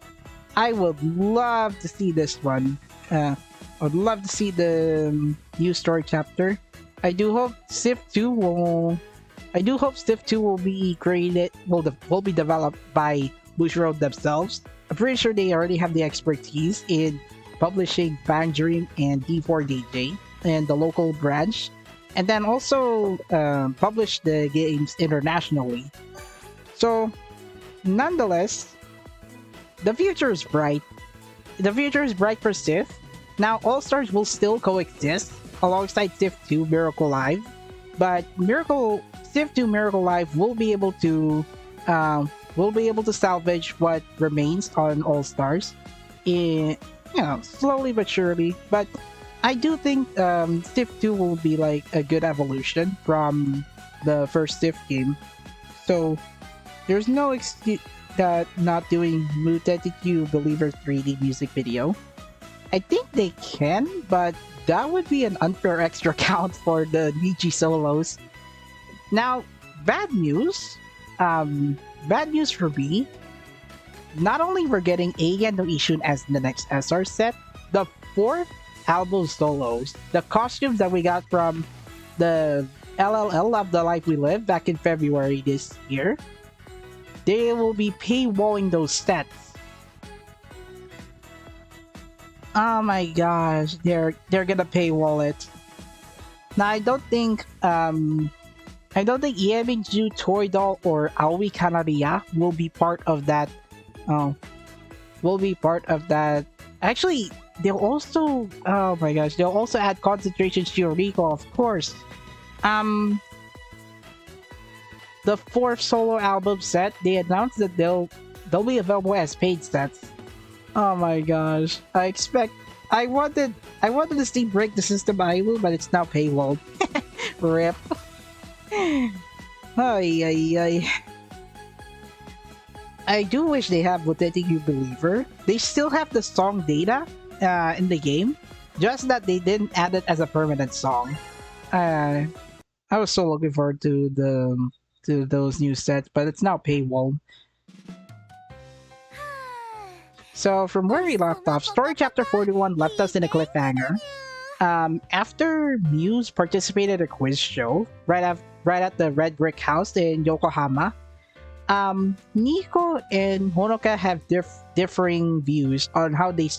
I would love to see this one. I would love to see the new story chapter. I do hope SIF 2 will be created, will be developed by Bushiroad themselves. I'm pretty sure they already have the expertise in publishing Bang Dream and D4DJ and the local branch, and then also publish the games internationally. So, nonetheless, the future is bright. The future is bright for SIF. Now, All Stars will still coexist alongside SIF 2 Miracle Live, but SIF 2 Miracle Live will be able to salvage what remains on All Stars, slowly but surely. But I do think SIF 2 will be like a good evolution from the first SIF game. So there's no excuse that not doing Mutetsu Believer 3D music video. I think they can, but that would be an unfair extra count for the Niji solos. Now, bad news. Bad news for me. Not only we're getting Eigen no Ishun as the next SR set, the 4th album solos, the costumes that we got from the LLL Love the Life We Live back in February this year, they will be paywalling those sets. Oh my gosh, they're gonna paywall it. Now I don't think Ieminju Toy Doll or Aoi Kanariya will be part of that. Actually, they'll also add Concentration Shioriko, of course. The 4th solo album set, they announced that they'll be available as paid sets. Oh my gosh. I expect I wanted to Steam break the system ILU, but it's now paywalled. Rip. Ay, ay, ay. I do wish they have Butetic You Believer. They still have the song data in the game, just that they didn't add it as a permanent song. I was so looking forward to those new sets, but it's now paywalled. So from where we left off, story chapter 41 left us in a cliffhanger. After Muse participated in a quiz show right at the Red Brick House in Yokohama, Nico and Honoka have differing views on how they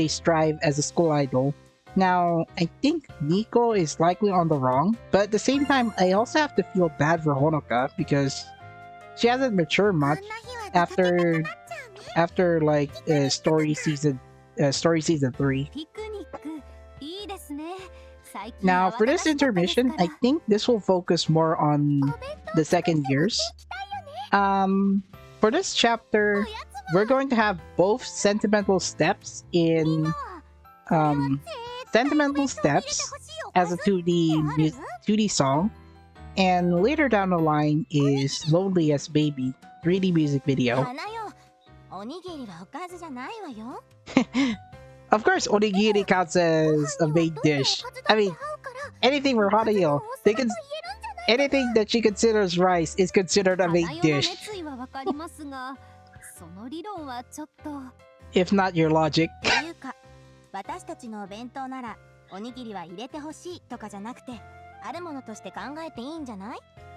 strive as a school idol. Now, I think Nico is likely on the wrong, but at the same time, I also have to feel bad for Honoka because she hasn't matured much after like story season 3. Now, for this intermission, I think this will focus more on the second years. For this chapter, we're going to have both sentimental steps as a 2D song, and later down the line is Lonely as Baby 3D music video. Of course, onigiri counts as a main dish. I mean, anything for Hanayo, anything that she considers rice is considered a main dish. If not your logic.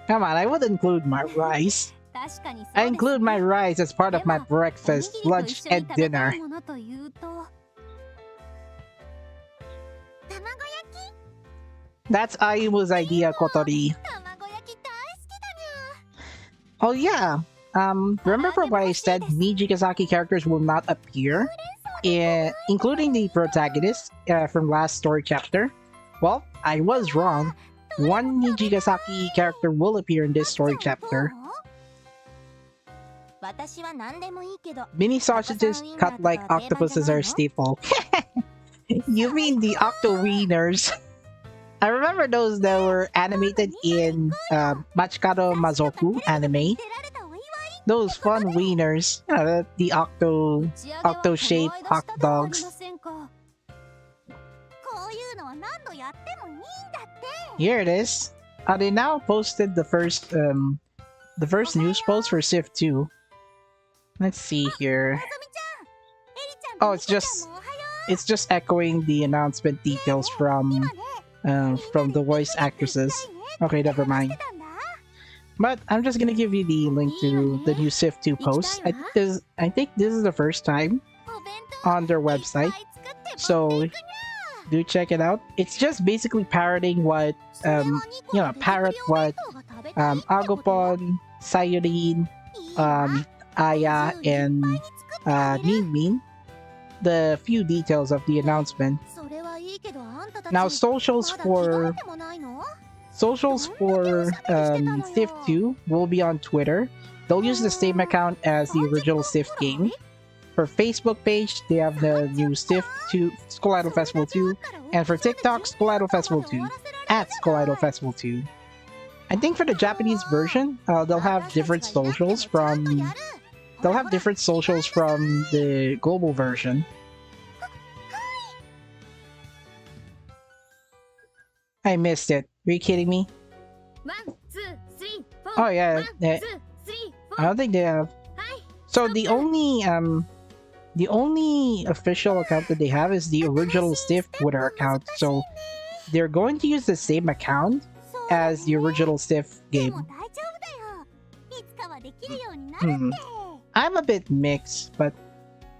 Come on, I would include my rice. I include my rice as part of my breakfast, lunch, and dinner. That's Ayumu's idea, Kotori. Oh yeah, remember what I said Mijikazaki characters will not appear, including the protagonist from last story chapter? Well, I was wrong. One Mijikazaki character will appear in this story chapter. Mini sausages cut like octopuses are staple. You mean the octo wieners? I remember those that were animated in Machikado Mazoku anime. Those fun wieners, the octo-shaped hot dogs. Here it is. They now posted the first news post for SIF 2. Let's see here. Oh, it's just echoing the announcement details from the voice actresses. Okay, never mind. But I'm just gonna give you the link to the new SIF 2 post. I think this is the first time on their website, so do check it out. It's just basically parroting what Agopon, Sayurin, Aya, and Min, the few details of the announcement. Now socials for SIF 2 will be on Twitter. They'll use the same account as the original SIF game. For Facebook page, they have the new SIF 2 School Idol Festival 2, and for TikTok, School Idol Festival 2 at School Idol Festival 2. I think for the Japanese version, they'll have different socials from the global version. I missed it. Are you kidding me? Oh yeah, I don't think they have. So the only official account that they have is the original SIF Twitter account. So they're going to use the same account as the original SIF game. I'm a bit mixed, but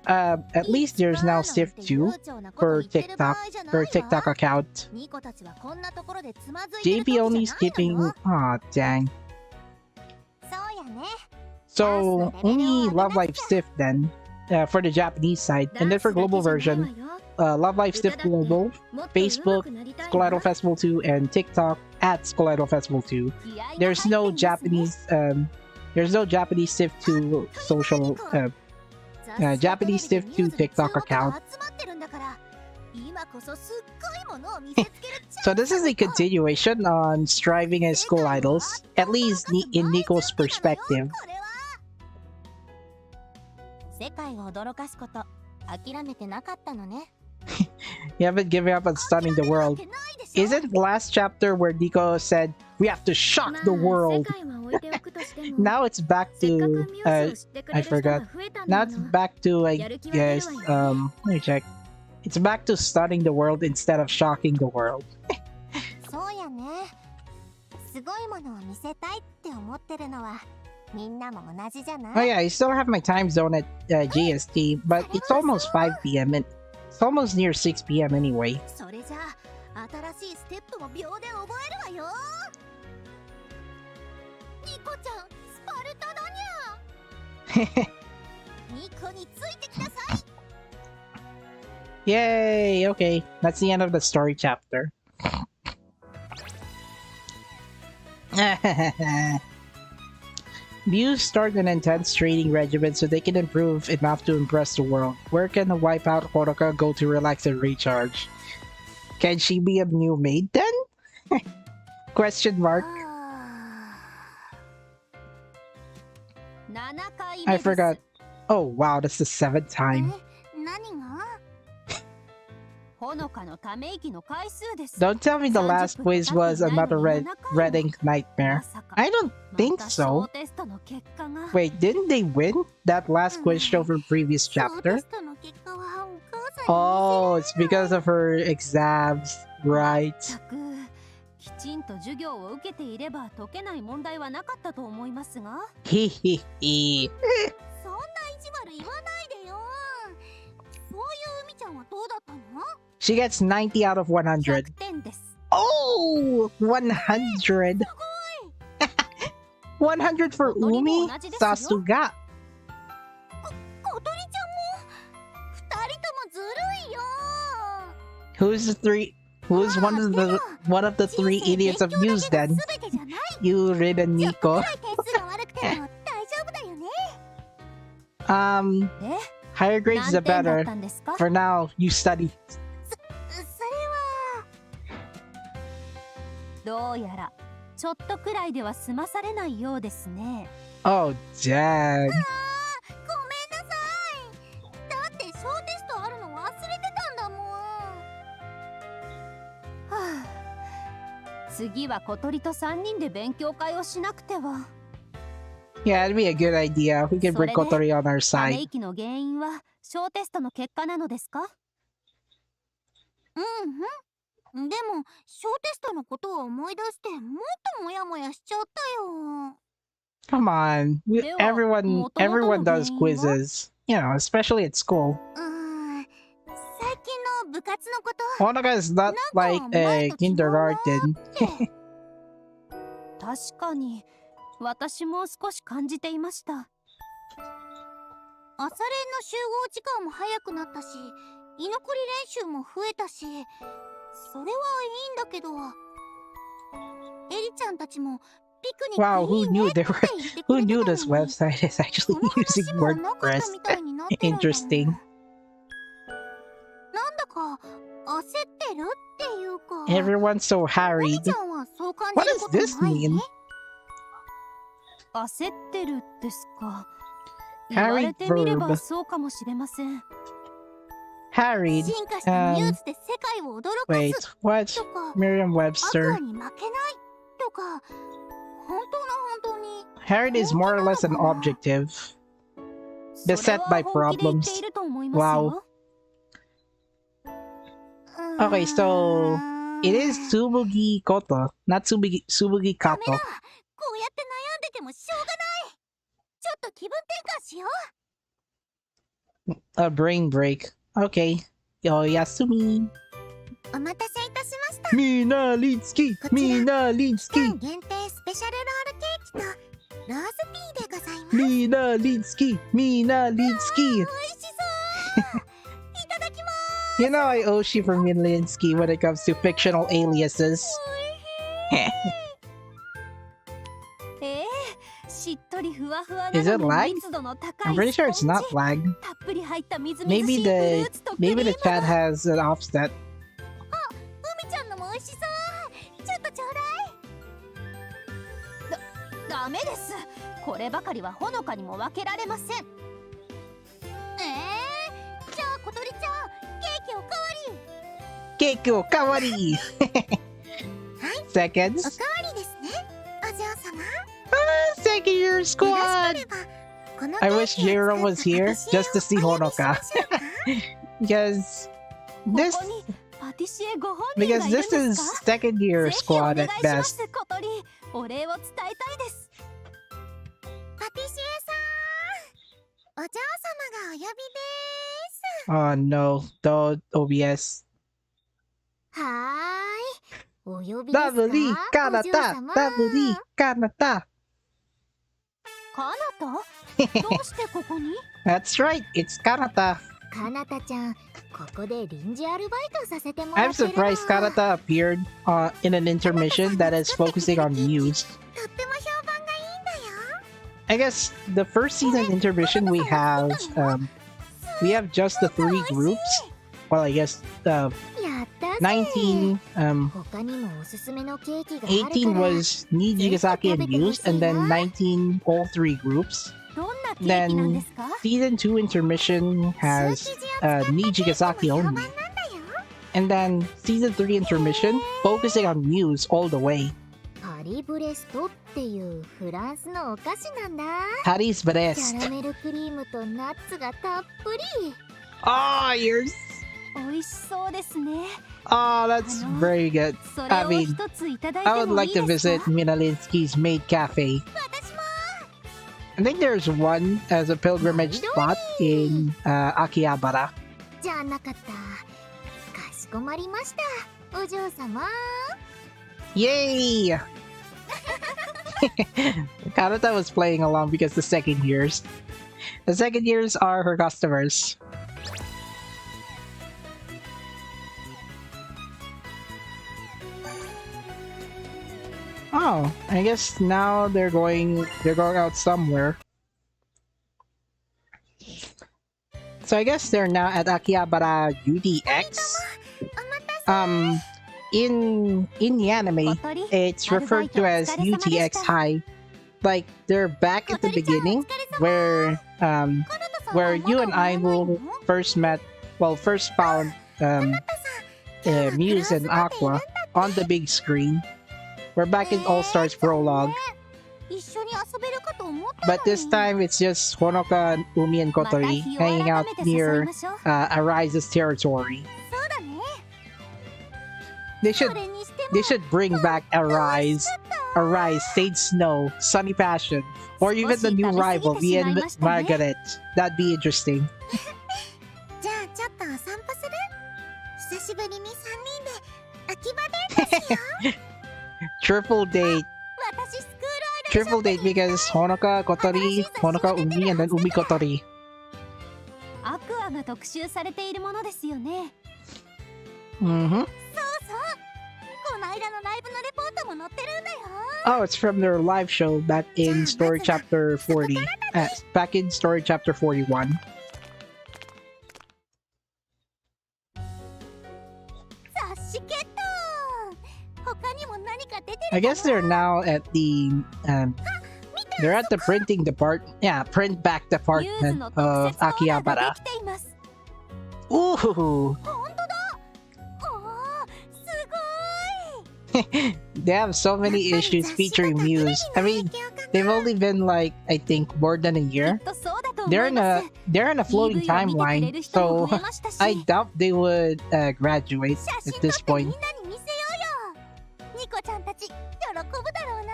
at least there's now SIF 2 for TikTok account. JB only skipping. Aw, dang. So only Love Live SIF then for the Japanese side, and then for global version, Love Live SIF Global, Facebook, School Idol Festival 2, and TikTok at School Idol Festival 2. There's no Japanese SIF 2 social Japanese SIF 2 TikTok account. So this is a continuation on striving as school idols, at least in Nico's perspective. 世界を驚かすこと諦めてなかったのね。 You haven't given up on stunning the world. Isn't the last chapter where Nico said, we have to shock the world? Now it's back to, I forgot. Now it's back to, I guess, let me check. It's back to stunning the world instead of shocking the world. そうやね。すごいものを見せたいって思ってるのはみんなも同じじゃない？ Oh yeah, I still have my time zone at GST, but it's almost 5 p.m. and it's almost near 6 p.m. anyway. それじゃあ新しいステップも秒で覚えるわよ。ニコちゃん、スパルタだにゃ。ニコについてきなさい。 Yay! Okay, that's the end of the story chapter. Views start an intense training regimen so they can improve enough to impress the world. Where can the wipeout Hodoka go to relax and recharge? Can she be a new maid then? Question mark. I forgot. Oh wow, that's the 7th time. Don't tell me the last quiz was another red ink nightmare. I don't think so. Wait, didn't they win that last quiz show from previous chapter? Oh, it's because of her exams, right? きちんと授業を受けていれば解けない問題はなかったと思いますが。ひひひ。そんな意地悪言わないでよ。そういう海ちゃんはどうだったの？ She gets 90 out of 100. 100点です。Oh, 100. 100 for Umi? Sasuga. 小鳥ちゃんも2人ともずるいよ。 Who's one of the 3 idiots of news then? You Rin and Nico. Higher grades the better. For now, you study. どうやらちょっとくらいでは済まされないようですね。 Oh, dang. ごめんなさい。だって小テストあるの忘れてたんだもん。はあ、次は小鳥と3人で勉強会をしなくては。 Yeah, it'd be a good idea. We can bring Kotori on our ため side. 息の原因は小テストの結果なのですか？うん。でも小テストのことを思い出してもっとモヤモヤしちゃったよ。 Come on. Everyone does quizzes. You know, especially at school. 最近の部活のこと。 Honoka is not like a kindergarten. 確かに私も少し感じていました。朝練の集合時間も早くなったし、居残り練習も増えたし、それはいいんだけど、エリちゃんたちもピクニック Wow, いいねって言ってくれてたのに。 who knew this website is actually using WordPress? Interesting. なんだか焦ってるっていうか。 Everyone's so harried. ちゃんはそう感 What じる does こと this ない？ mean? 焦ってるですか。 Harried 言われてみれば verb. そうかもしれません。 Harried. 進化したニュースで世界を驚か Wait, す what? とか、悪 Merriam-Webster. 魔に負けないとか、本当に Harried is more or less an objective. Beset by problems. Wow. Okay, so it is Tsubugi Koto, not Tsubugi ダメだ。 Kato. こうやって悩んでてもしょうがない。ちょっと気分転換しよう。 A brain break. Okay. Yasumi. お待たせいたしました。 Mina Litsky! こちら Mina 期 Litsky! 間限定スペシャルロールケーキとローズピーでございます。 Mina Litsky! Mina Litsky! 美味しそう。いただきます。 You know I owe she for Minlinsky when it comes to fictional aliases. しっとり Is it lag? I'm pretty sure it's not lag. Maybe the chat has an offset. 海ちゃんのも美味しそう。ちょっとちょうだい。ダメです。こればかりはほのかにも分けられません。じゃあ小鳥ちゃん、ケーキおかわり。ケーキおかわり。Seconds. おかわりですね、お嬢様。Second year squad. I wish Jiro was here just to see Honoka. because this is second year squad at best. お礼を伝えたいです。パティシエさん、お嬢様がお呼びです。 Oh no, don't OBS. はーい、お呼びですか？ Lovely Kanata, lovely Kanata. カナタ？どうしてここに？ That's right, it's Kanata. カナタちゃん、ここで臨時アルバイトさせてもら I'm ってるの。 surprised Kanata appeared in an intermission that is focusing on news. とっても評判がいいんだよ。 I guess the first season intermission we have just the 3 groups. Well, I guess やったぜ。 19 他にもおすすめのケーキがあるから。 18 was Nijigasaki and News, and then 19 all 3 groups. どんなケーキなんで Then すか？ season 2 intermission has Nijigasaki only. And then season 3 intermission focusing on news all the way. パリブレストっていうフランスのお菓子なんだ。 Paris キャ Brest. ラメルクリームとナッツがたっぷり。 Oh, yours. 美味しそうですね。 Oh, that's very good. そ I れを mean, 一ついただい I て would もい like い to です visit か？ Minalinsky's maid cafe. 私も。 I think there's one as a pilgrimage spot in Akihabara. じゃなかった。かしこまりました、お嬢様。 Yay! Kanata was playing along because the second years are her customers. Oh, I guess now they're going out somewhere. So I guess they're now at Akihabara UDX. In the anime, it's referred to as UTX High. Like they're back at the beginning where you and I will first found Muse and Aqua on the big screen. We're back in All Stars Prologue. But this time it's just Honoka, Umi, and Kotori hanging out near Arise's territory. They should bring back Arise, Sage Snow, Sunny Passion, or even the new rival, V and Margaret. That'd be interesting. じゃあちょっとお散歩する？久しぶりに3人で秋葉デートしよう。 Triple date. 私スクールアイドル Triple date because Honoka, Kotori, Honoka, Umi, and then Umi, Kotori. アクアが特集されているものですよね。 Mm-hmm. そうそう。この間のライブのレポートも載ってるんだよ。 Oh, it's from their live show back in Story Chapter 40. Back in Story Chapter 41. 雑誌ゲット。他にも何か出てるかな？ I guess they're now at the they're at the printing department. Yeah, print back department of Akihabara. Ooh. 本当だ。おー、すごい。 They have so many issues featuring Muse. I mean, they've only been like I think more than a year. They're in a floating timeline, so I doubt they would graduate at this point. ニコちゃんたち喜ぶだろうな。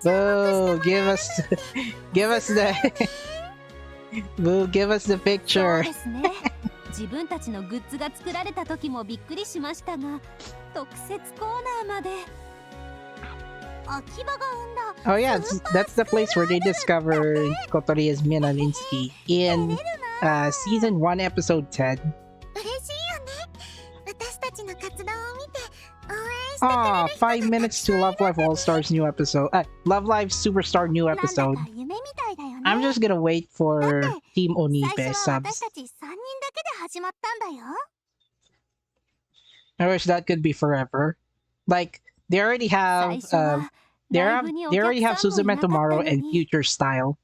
Boo! Give us the Boo! Give us the picture. そうですね。自分たちのグッズが作られた時もびっくりしましたが、特設コーナーまで。秋葉が生んだ。 Oh yeah, that's the place where they discover Kotori as Minalinsky in season 1 episode 10. 嬉しいよね。私たちの活動を見て応援し Ah, 5 minutes to Love Live All Stars new episode. Love Live Superstar new なんだ episode. か夢みたいだよね。 I'm just gonna wait for Team 最 Onipe 初は私 subs. たち3人だけで始まったんだよ。 I wish that could be forever. Like they already 最 have 初は they ライ have ブにお they 客 already have さんもい Suzume なかった Tomorrow の and に。 Future Style.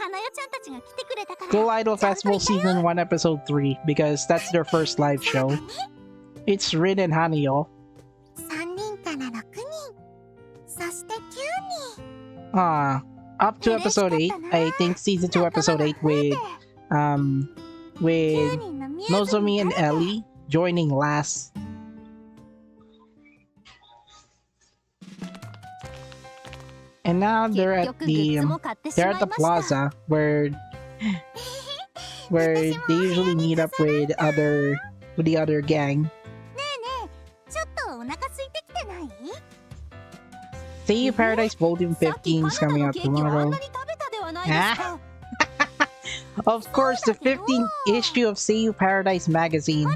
花代ちゃんたちが来てくれたから。 Go Idol Festival Season 1 Episode 3 because that's their first live show. It's Rin and Hanayo. 3人から6人。そして9人。 Up to episode 8. I think season 2 episode 8 with 9 with 人のミューズ Nozomi and Ellie joining last. And now they're at 結局グッズ the も買ってし they're ま at い the ました。 plaza where they usually meet up with the other gang. ねえねえ、ちょっとお腹空いてきてない？ Say Paradise Volume さっき 15 カ is ナダ coming の out ケーキをあん tomorrow. なに食べたではないですか。 Of course, the 15th issue of Seiyu Paradise magazine.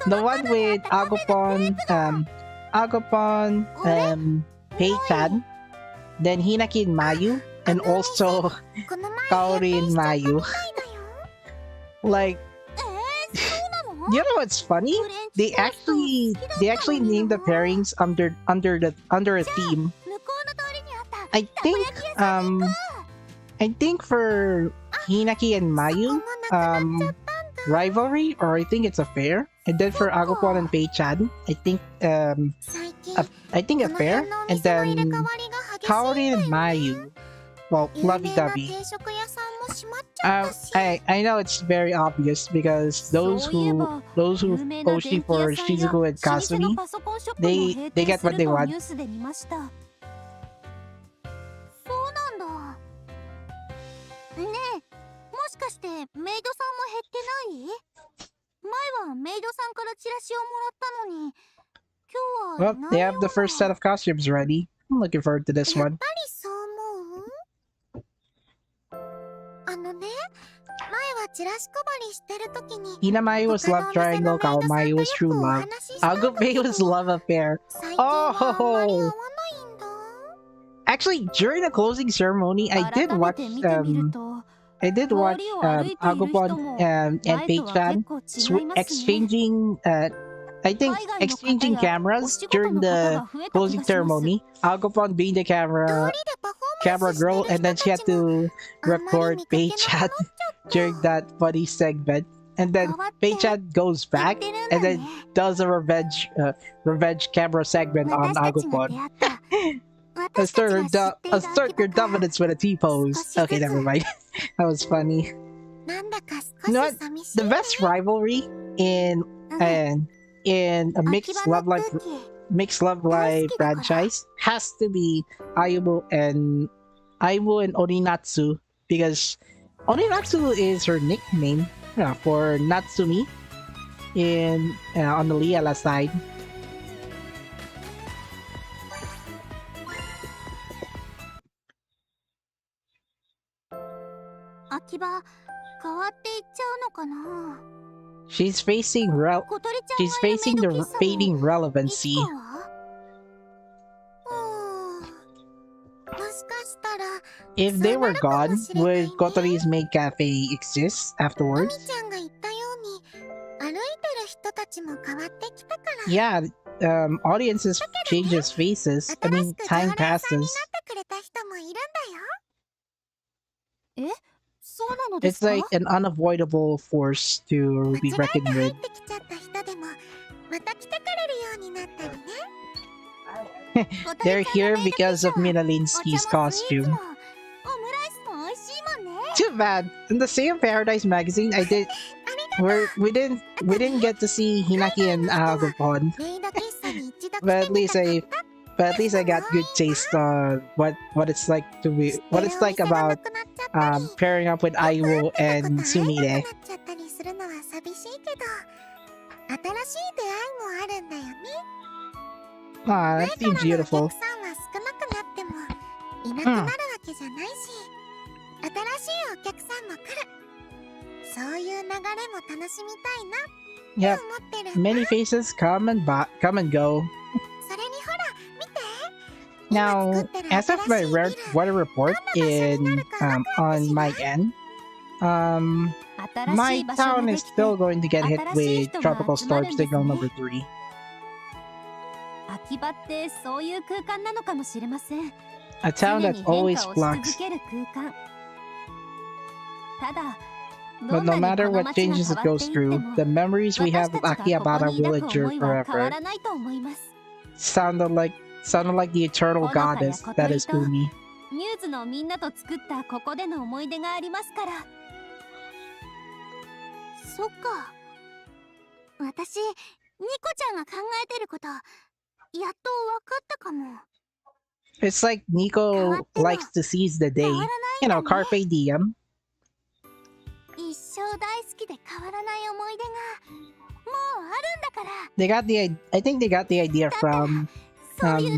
The one with Agopon, Pei-chan, then Hinaki and Mayu, and also この前 Kaori and Mayu. みたいだよ。 Like, そうなの？ you know what's funny? フレンチ They トースト actually 好きだった they の actually に named the な。 pairings under a theme. 向こうの通りにあった I たこ think 焼き屋さんに行こ I think for Hinaki and う。 Mayu, そこもなくなっちゃったんだ。 rivalry, or I think it's a fair. And then for Agopon and Pei-chan, I think 最近 I think a この fair. 辺のお And 店の入れ then 替わりが激しい Kaori んだ and よね。 Mayu, well, 有名な lovey-dovey. 定食屋さんも閉まっちゃったし。 I know it's very obvious because そういえば those who 有名な posting 電気 for 屋さんや Shizuku and 老舗の Kasumi, パソコンショップも they 閉 they 店 get す what る they と want. ニュースで見ました。そうなんだ。ねえ、もしかしてメイドさんも減ってない？前はメイドさんからチラシをもらったのに、今日は Well, ない they よ have the first set of costumes ready. I'm looking forward to this やっ one. ぱりそう思う？あのね、前はチラシ配りしてるときに Hinamayu was 他 love のお店の triangle, メイドさんと Kaomayu よ was く true お love. 話ししたんだけ Agopei ど、 was love affair. 最近はあんまり合わ Oh! ないんだ。 Actually, during the closing ceremony, I 改 did め watch て見てみると、 I did 通 watch りを歩いている人 Agopon も and 前とは Pei-chan 結構違いますね。 exchanging I think 海外の方 exchanging やお cameras 仕事 during の方 the が増えた気 closing がします。 ceremony. Agopon being the 通 camera りでパフォーマン camera スして girl, る and then 人 she た had ちも to あんまり record 見かけなくな Pei-chan っちゃった。 during that funny segment. And 変 then わって Pei-chan goes 言っ back てるんだ and ね。 then does a revenge camera segment on 私たちが Agopon. 出会った私たちが知っている Assert your 秋葉が dominance with a T-pose. 少しず Okay, つ never mind. That was funny. なんだか You know 少 what? し寂しい The ね。 best rivalry in うん、 and in a 秋葉の空気 mixed love 大 life 好きだから。 franchise has to be Ayumu and Oninatsu because Oninatsu is her nickname for Natsumi in on the Liala side. 秋葉変わっていっちゃうのかな。 She's facing 小鳥ちゃん she's がいるメイ facing ド the 喫茶も fading い relevancy. つかはもしかしたら If they were そうなるか gone, もしれないね。 would Kotori's maid cafe exist おみ afterwards? ちゃんが言ったように歩いてる人たちも変わってきたから。 Yeah, audiences changes faces. I 新 mean, しく time 常連さんに passes. なってくれた人もいるんだよ。え、そうなので It's すか？ like an unavoidable force to 間違 be えて reckoned 入 with. ってきちゃった人でもまた来てくれるようになったりね。小鳥 They're ちゃん here のメイド because of 喫茶はお茶 Minalinsky's もスイーツ costume. もオムライスも美味しいもんね。 Too bad. In the same Paradise magazine, I did. ありがとう。 We didn't get to see Hinaki and Agopon, メイド喫茶に一度 but 来てみたかった。 at least I got good taste on what it's like to be 知って what る it's お like 店がな about くなっちゃったり、 pairing up with よく会っ Aiwo てた and こと会えな Sumire. くなっちゃったりするのは寂しいけど、新しい出会いもあるんだよね。 Ah, 前 that から seems のお beautiful. 客さんは少なくなってもいなくなるわけじゃないし、新しいお客さんも来る。そういう流れも楽しみたいな。Yep, 思ってるんだ。 many faces come and go. それにほら見て。 Now, as of my weather report in on my end, my town is still going to get hit with tropical storm signal number 3. 秋葉ってそういう空間なのかもしれません。 A town that's always 常に変化をし flux. 続ける空間。ただ、 But no matter what changes it goes through, the memories we have of Akihabara will endure 変わ forever. らないと思います。 Sounded like the eternal goddess that is Umi. ミューズのみんなと作ったここでの思い出がありますから。そっか。私、ニコちゃんが考えてること、やっとわかったかも。 It's like Nico likes to seize the day. You know, carpe diem. 一生大好きで変わらない思い出がもうあるんだから。 I think they got the idea from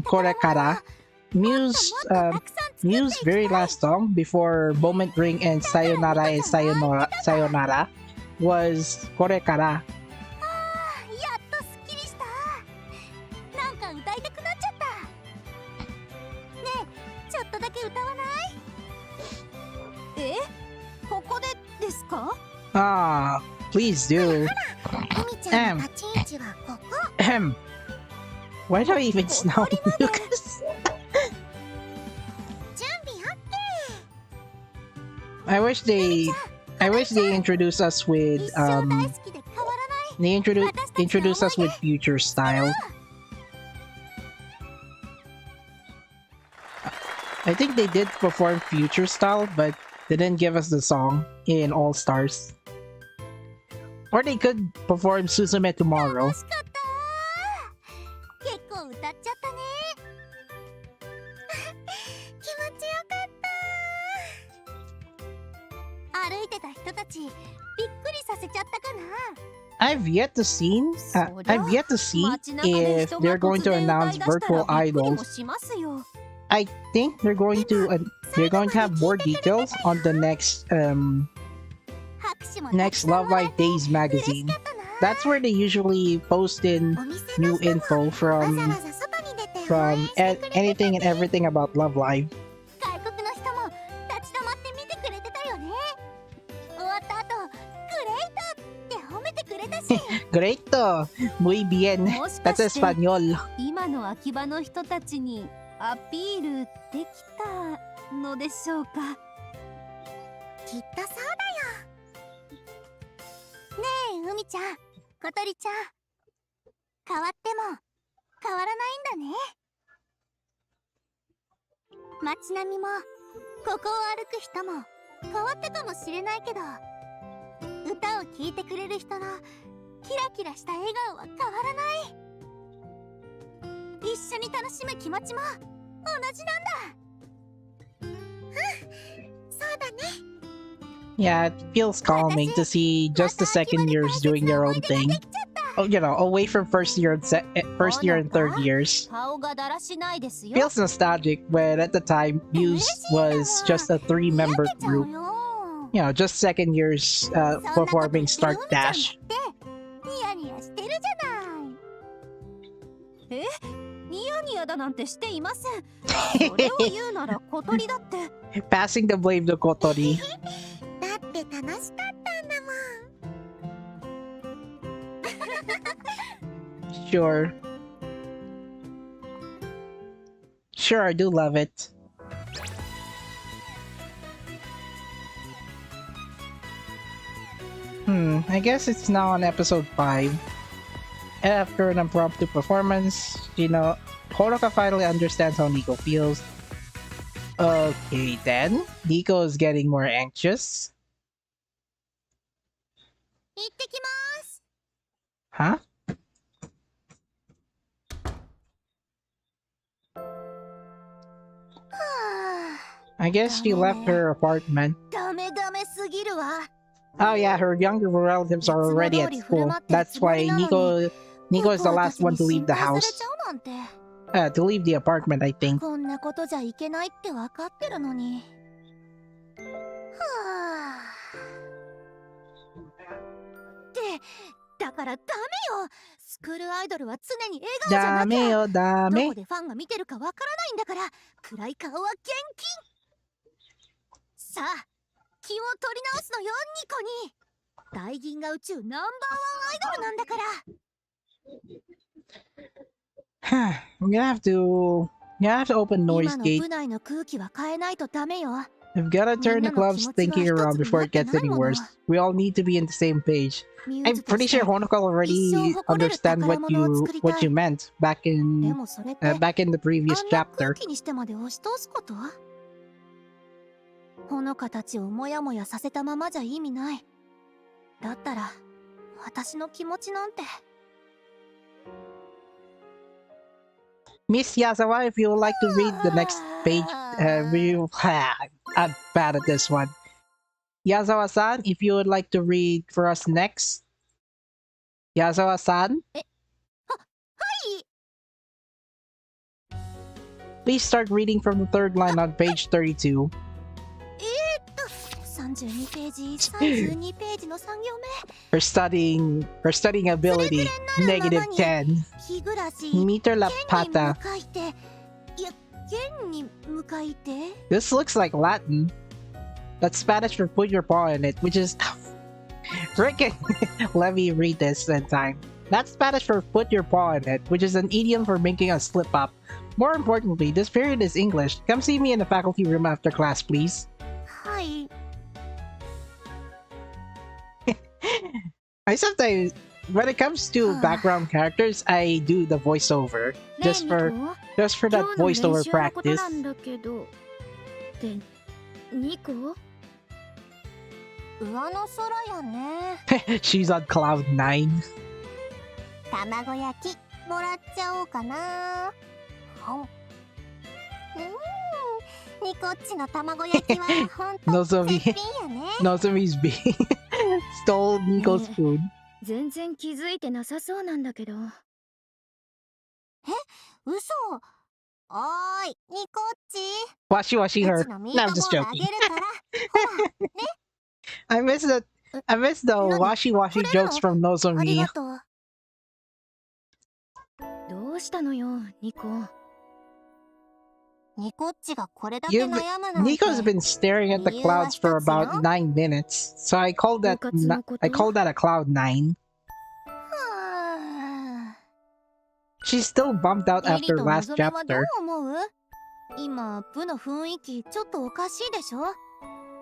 Korekara. Muse very last song before Moment Ring and Sayonara and Sayonara was Korekara. やっとすっきりした。なんか歌いたくなっちゃった。ねえ、ちょっとだけ歌わない？え？ここでですか？ Ah, please do. みちゃんの立ち位置はここ。Why do I even know Lucas? 準備オッケ I wish they introduce us ー。 with 一生大好きで変わらない。 they introduce us with future style. I think they did perform future style, but they didn't give us the song in All Stars. Or they could perform Suzume tomorrow. 楽しかった。結構歌っちゃったね。気持ちよかった。歩いてた人たちびっくりさせちゃったかな。 I've yet to see if they're going to announce virtual idols. I think they're going to have more details on the next Love Live Days magazine. That's where they usually post in new info from anything and everything about Love Live. 外国の人も立ち止まって見てくれてたよね。終わった後、グレイトって褒めてくれたし。 Great! Muy bien! That's Espanol. 今の秋葉の人たちにアピールできたのでしょうか。きっとそうだよ。ねえ、海ちゃん、小鳥ちゃん、変わっても変わらないんだね。街並みもここを歩く人も変わったかもしれないけど、歌を聴いてくれる人のキラキラした笑顔は変わらない。一緒に楽しむ気持ちも同じなんだ。そうだね。 Yeah, it feels calming to see just the second years doing their own thing. Oh, you know, away from first year and third years. Feels nostalgic, but at the time, Muse was just a 3-member group. You know, just second years performing Start Dash. ニヤニヤしてるじゃない。え？ニヤニヤだなんてしていません。それを言うなら小鳥だって。 Passing the blame to Kotori. だって楽しかったんだもん。 Sure. Sure, I do love it. I guess it's now on episode 5. After an impromptu performance, Horoka finally understands how Nico feels. Okay then, Nico is getting more anxious. 行ってきます。 Huh? I guess she left her apartment. ダメダメすぎるわ。 Oh yeah, her younger relatives are already at school. That's why Nico is the last one to leave the house. To leave the apartment, I think. こんなことじゃいけないってわかってるのに。はあ。ってだからダメよ。スクールアイドルは常に笑顔じゃなきゃ。ダメよ、ダメ。どこでファンが見てるかわからないんだから、暗い顔は厳禁。さあ、気を取り直すのよ、ニコに。大銀河宇宙ナンバーワンアイドルなんだから。I'm gonna have to open 今 noise の gate. 部内の空気は変えないとダメよ。 We've gotta turn the club's thinking around before it gets any worse. We all need to be on the same page. I'm pretty sure Honoka already understand what you meant back in the previous あんな空 chapter. 気にしてまで押し通すこと？ほのかたちをモヤモヤさせたままじゃ意味ない。だったら私の気持ちなんて。 Miss Yazawa, if you would like to read the next page, I'm bad at this one. Yazawa-san, if you would like to read for us next. Yazawa-san? はい。 Please start reading from the third line on page 32. 32ページ、32ページの3行目。 Her studying ability, -10. 日暮らし、 Meter la 剣に pata. 向かいて。いや、剣に向かいて。 This looks like Latin. That's Spanish for put your paw in it, which is... Frickin' let me read this in time. That's Spanish for put your paw in it, which is an idiom for making a slip up. More importantly, this period is English. Come see me in the faculty room after class, please. はい。 I sometimes, when it comes to background characters, I do the voiceover just for that voiceover practice. ニコ？上の空やね。 She's on cloud 9. 卵焼きもらっちゃおうかな。ニコっちの卵焼きはほんと絶品やね。 Nozomi's being stole Nico's food. 全然気づいてなさそうなんだけど。え、嘘。おーい、ニコっち。 Washi her. うちのミー No, ト I'm just ボールあ joking. げるから。ほら、ね。 I miss the washi jokes from あり Nozomi. がとう。どうしたのよ、ニコ。ニコっちがこれだけ悩むなんて。 Nico's been staring at the clouds for about 9 minutes, so I called that a cloud 9. She's still bummed out after last chapter. 今、部の雰囲気ちょっとおかしいでしょ。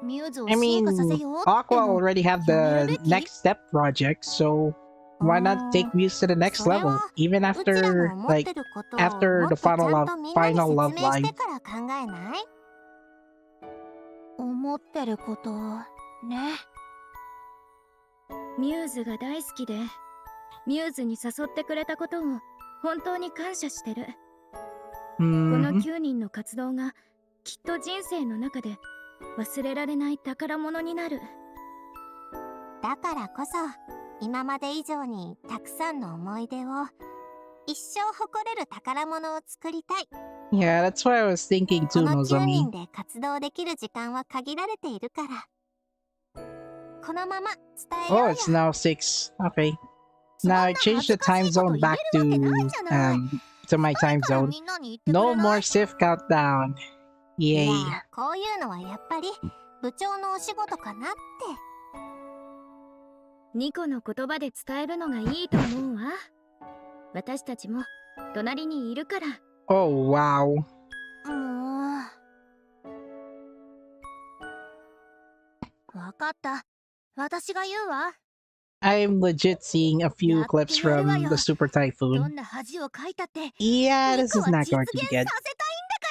ミューズを I 進 mean, 化させようって Aqua の。 already have the next step project, so why not take Muse to the next level, even うちらが after 思ってることを after もっ the とちゃんとみんなに final love 説明し line. てから考えない？思ってることね。ミューズが大好きで、ミューズに誘ってくれたことを本当に感謝してる。この Mhm. 9人の活動がきっと人生の中で忘れられない宝物になる。だからこそ今まで以上にたくさんの思い出を一生誇れる宝物を作りたい。 Yeah, that's what I was thinking こ too, の9 Nozomi. 人で活動できる時間は限られているから。このまま伝えよ Oh, うよ。 it's now 6. Okay. Now I changed the time zone back to my time zone. みんなに言ってくれ No ない？ more SIF countdown. い Yay. や、こういうのはやっぱり部長のお仕事かなって。ニコの言葉で伝えるのがいいと思うわ。私たちも隣にいるから。 Oh, wow. もう。わかった。私が言うわ。 I'm legit seeing a few clips from the Super ど Typhoon. んな恥をかいたって。 Yeah, ニ this コ is は not 実 going 現 to さ be せたいん good. だか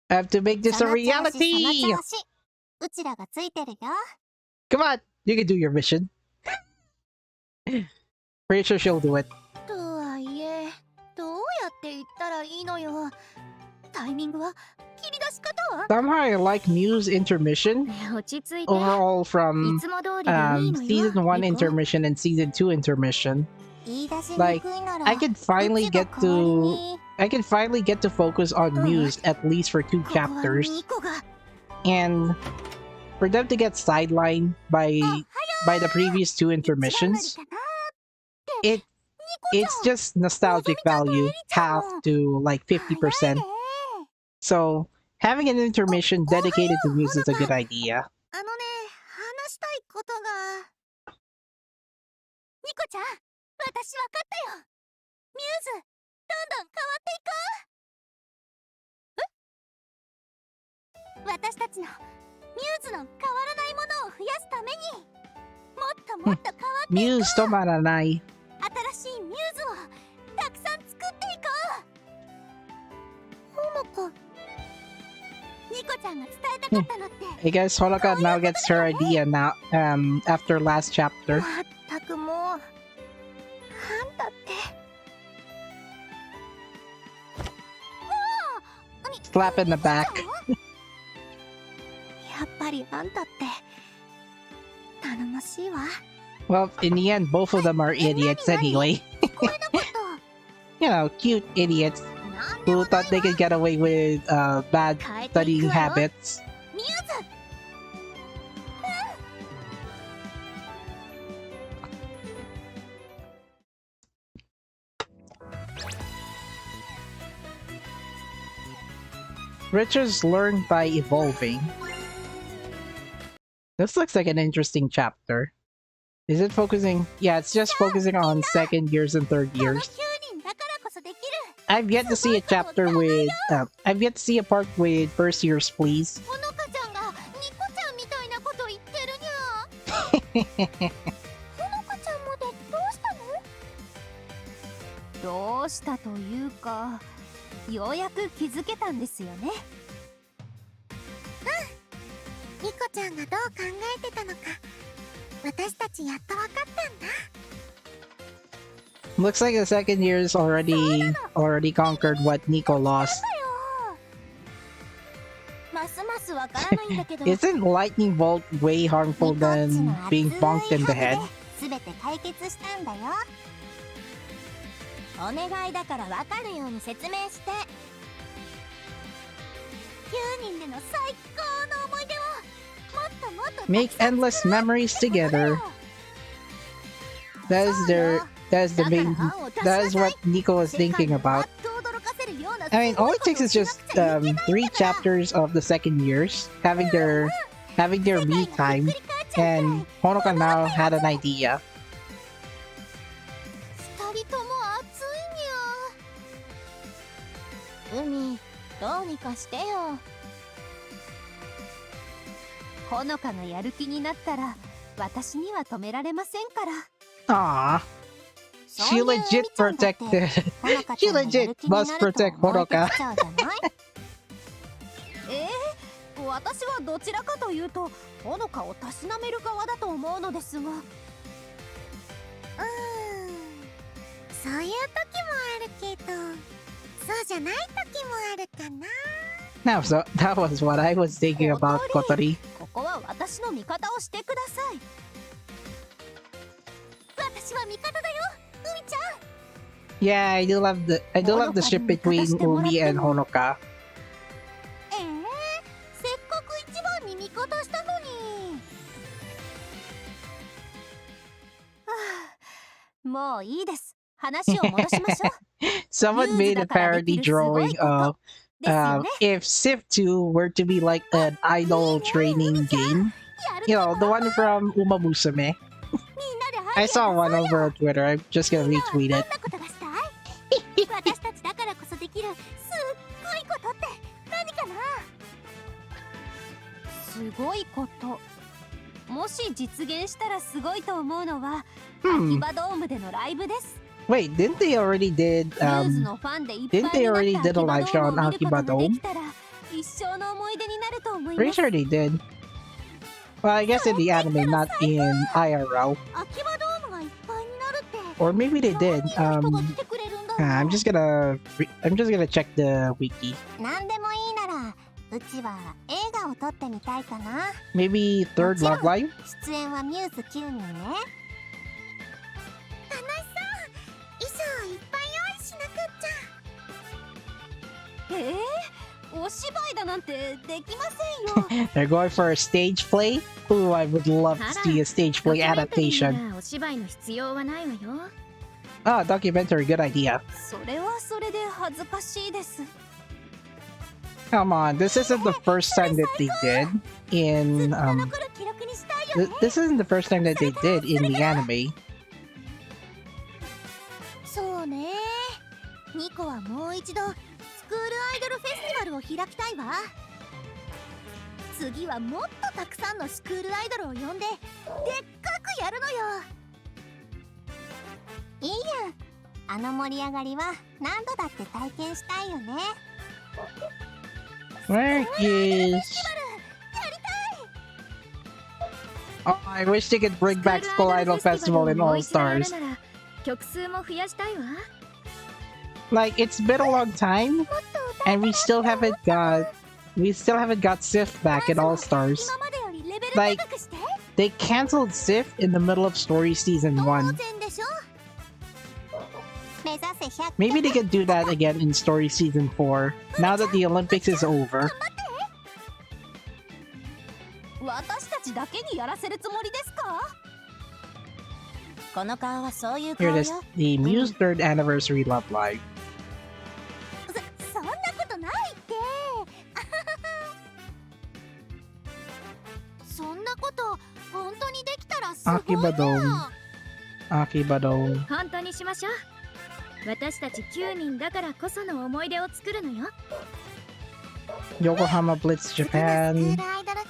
ら。 I have to make this a その調子、 reality. その調子。うちらがついてるよ。 Come on, you can do your mission. Pretty sure she'll do it. とはいえ、どうやって言ったらいいのよ。タイミングは、切り出し方は。 Somehow I like Muse intermission 落ち着いて。 overall い from つも通りでいいのよ。 season 1ニコ。 intermission and season 2 intermission. 言い出しに Like, くいなら、 I could finally うちが get 代わり to に。 I could finally get to focus on Muse at least for 2ここは chapters. ニコが。 And for them to get sidelined by by the previous two intermissions, it it's just nostalgic value, half to like 50%. So having an intermission dedicated to Muse is a good idea. あのね、話したいことが。ニコちゃん、私わかったよ。ミューズ、どんどん変わっていこう。私たちのミューズの変わらないものを増やすために、もっともっと変わっていこう。Muse 止まらない。新しいミューズをたくさん作っていこう。ほのか。ニコちゃんが伝えたかったのって。I guess Honoka now gets her idea now. After last chapter. まったくもう。あんたって。Slap in the back. やっぱりあんたって頼もしいわ。Well, in the end, both of them are idiots anyway. You know, cute idiots who thought they could get away with bad studying habits. Riches learned by evolving. This looks like an interesting chapter. Is it focusing? Yeah, it's just focusing on second years and third years. I've yet to see a chapter with, I've yet to see a part with first years, please. どうしたというか、ようやく気づけたんですよね。ニコちゃんがどう考えてたのか、私たちやっと分かったんだ。Looks like the second year's already conquered what Nico lost. Isn't lightning bolt way harmful than being bonked in the head? お願いだから分かるように説明して。9人での最高の思い出をもっともっと Make endless memories together. That is what Nico was thinking about. I mean, all it takes is just 3 chapters of the second years having their me time, and Honoka now had an idea. 2人とも熱いにゃ。海、どうにかしてよ。ほのかがやる気になったら、私には止められませんから。Aww. She legit protected. She legit must protect Honoka. 私はどちらかというと、ほのかをたしなめる側だと思うのですが。そういう時もあるけど、そうじゃない時もあるかな。That was what I was thinking about, Kotori. ここは私の味方をしてください。私は味方だよ、海ちゃん。Yeah, I do love the ship between Umi and Honoka. せっかく一番に味方したのに。もういいです。話を戻しましょう。Someone made a parody drawing of if SIF 2 were to be like an idol training game. You know, the one from Uma Musume. I saw one over on Twitter. I'm just gonna retweet it. 私たちだからこそできるすっごいことって何かな。すごいこと。もし実現したらすごいと思うのは、秋葉ドームでのライブです。Wait, didn't they already did a live show on Akiba Dome? Pretty sure they did. Well, I guess in the anime, not in IRL. Or maybe they did. I'm just gonna check the wiki. Maybe third Love Live? お芝居だなんてできませんよ。 They're going for a stage play? Ooh, I would love to see a stage ド play キュメンタリー adaptation. ならお芝居の必要はないわよ。 Oh, documentary, good idea. それはそれで恥ずかしいです。 Come on, this isn't the first time that they did in 残る記録にしたいよね。 this isn't the first time that they did in the anime. そうね。ニコはもう一度スクールアイドルフェスティバルを開きたいわ。次はもっとたくさんのスクールアイドルを呼んででっかくやるのよ。いいやん。あの盛り上がりは何度だって体験したいよね。 Where is... Oh, I wish they could bring back School Idol Festival in All Stars. 曲数も増やしたいわ。 Like, it's been a long time, and we still haven't got SIF back in All Stars. Like, they canceled SIF in the middle of Story Season 1. Maybe they could do that again in Story Season 4, now that the Olympics is over. 私たちだけにやらせるつもりですか？この顔はそういう Here 顔 it よ。 is, the Muse 3rd Anniversary Love Live. そんなことないって。そんなこと本当にできたらすごいな。 Akibado. 本当にしましょう。私たち9人だからこその思い出を作るのよ。 Yokohama Blitz Japan.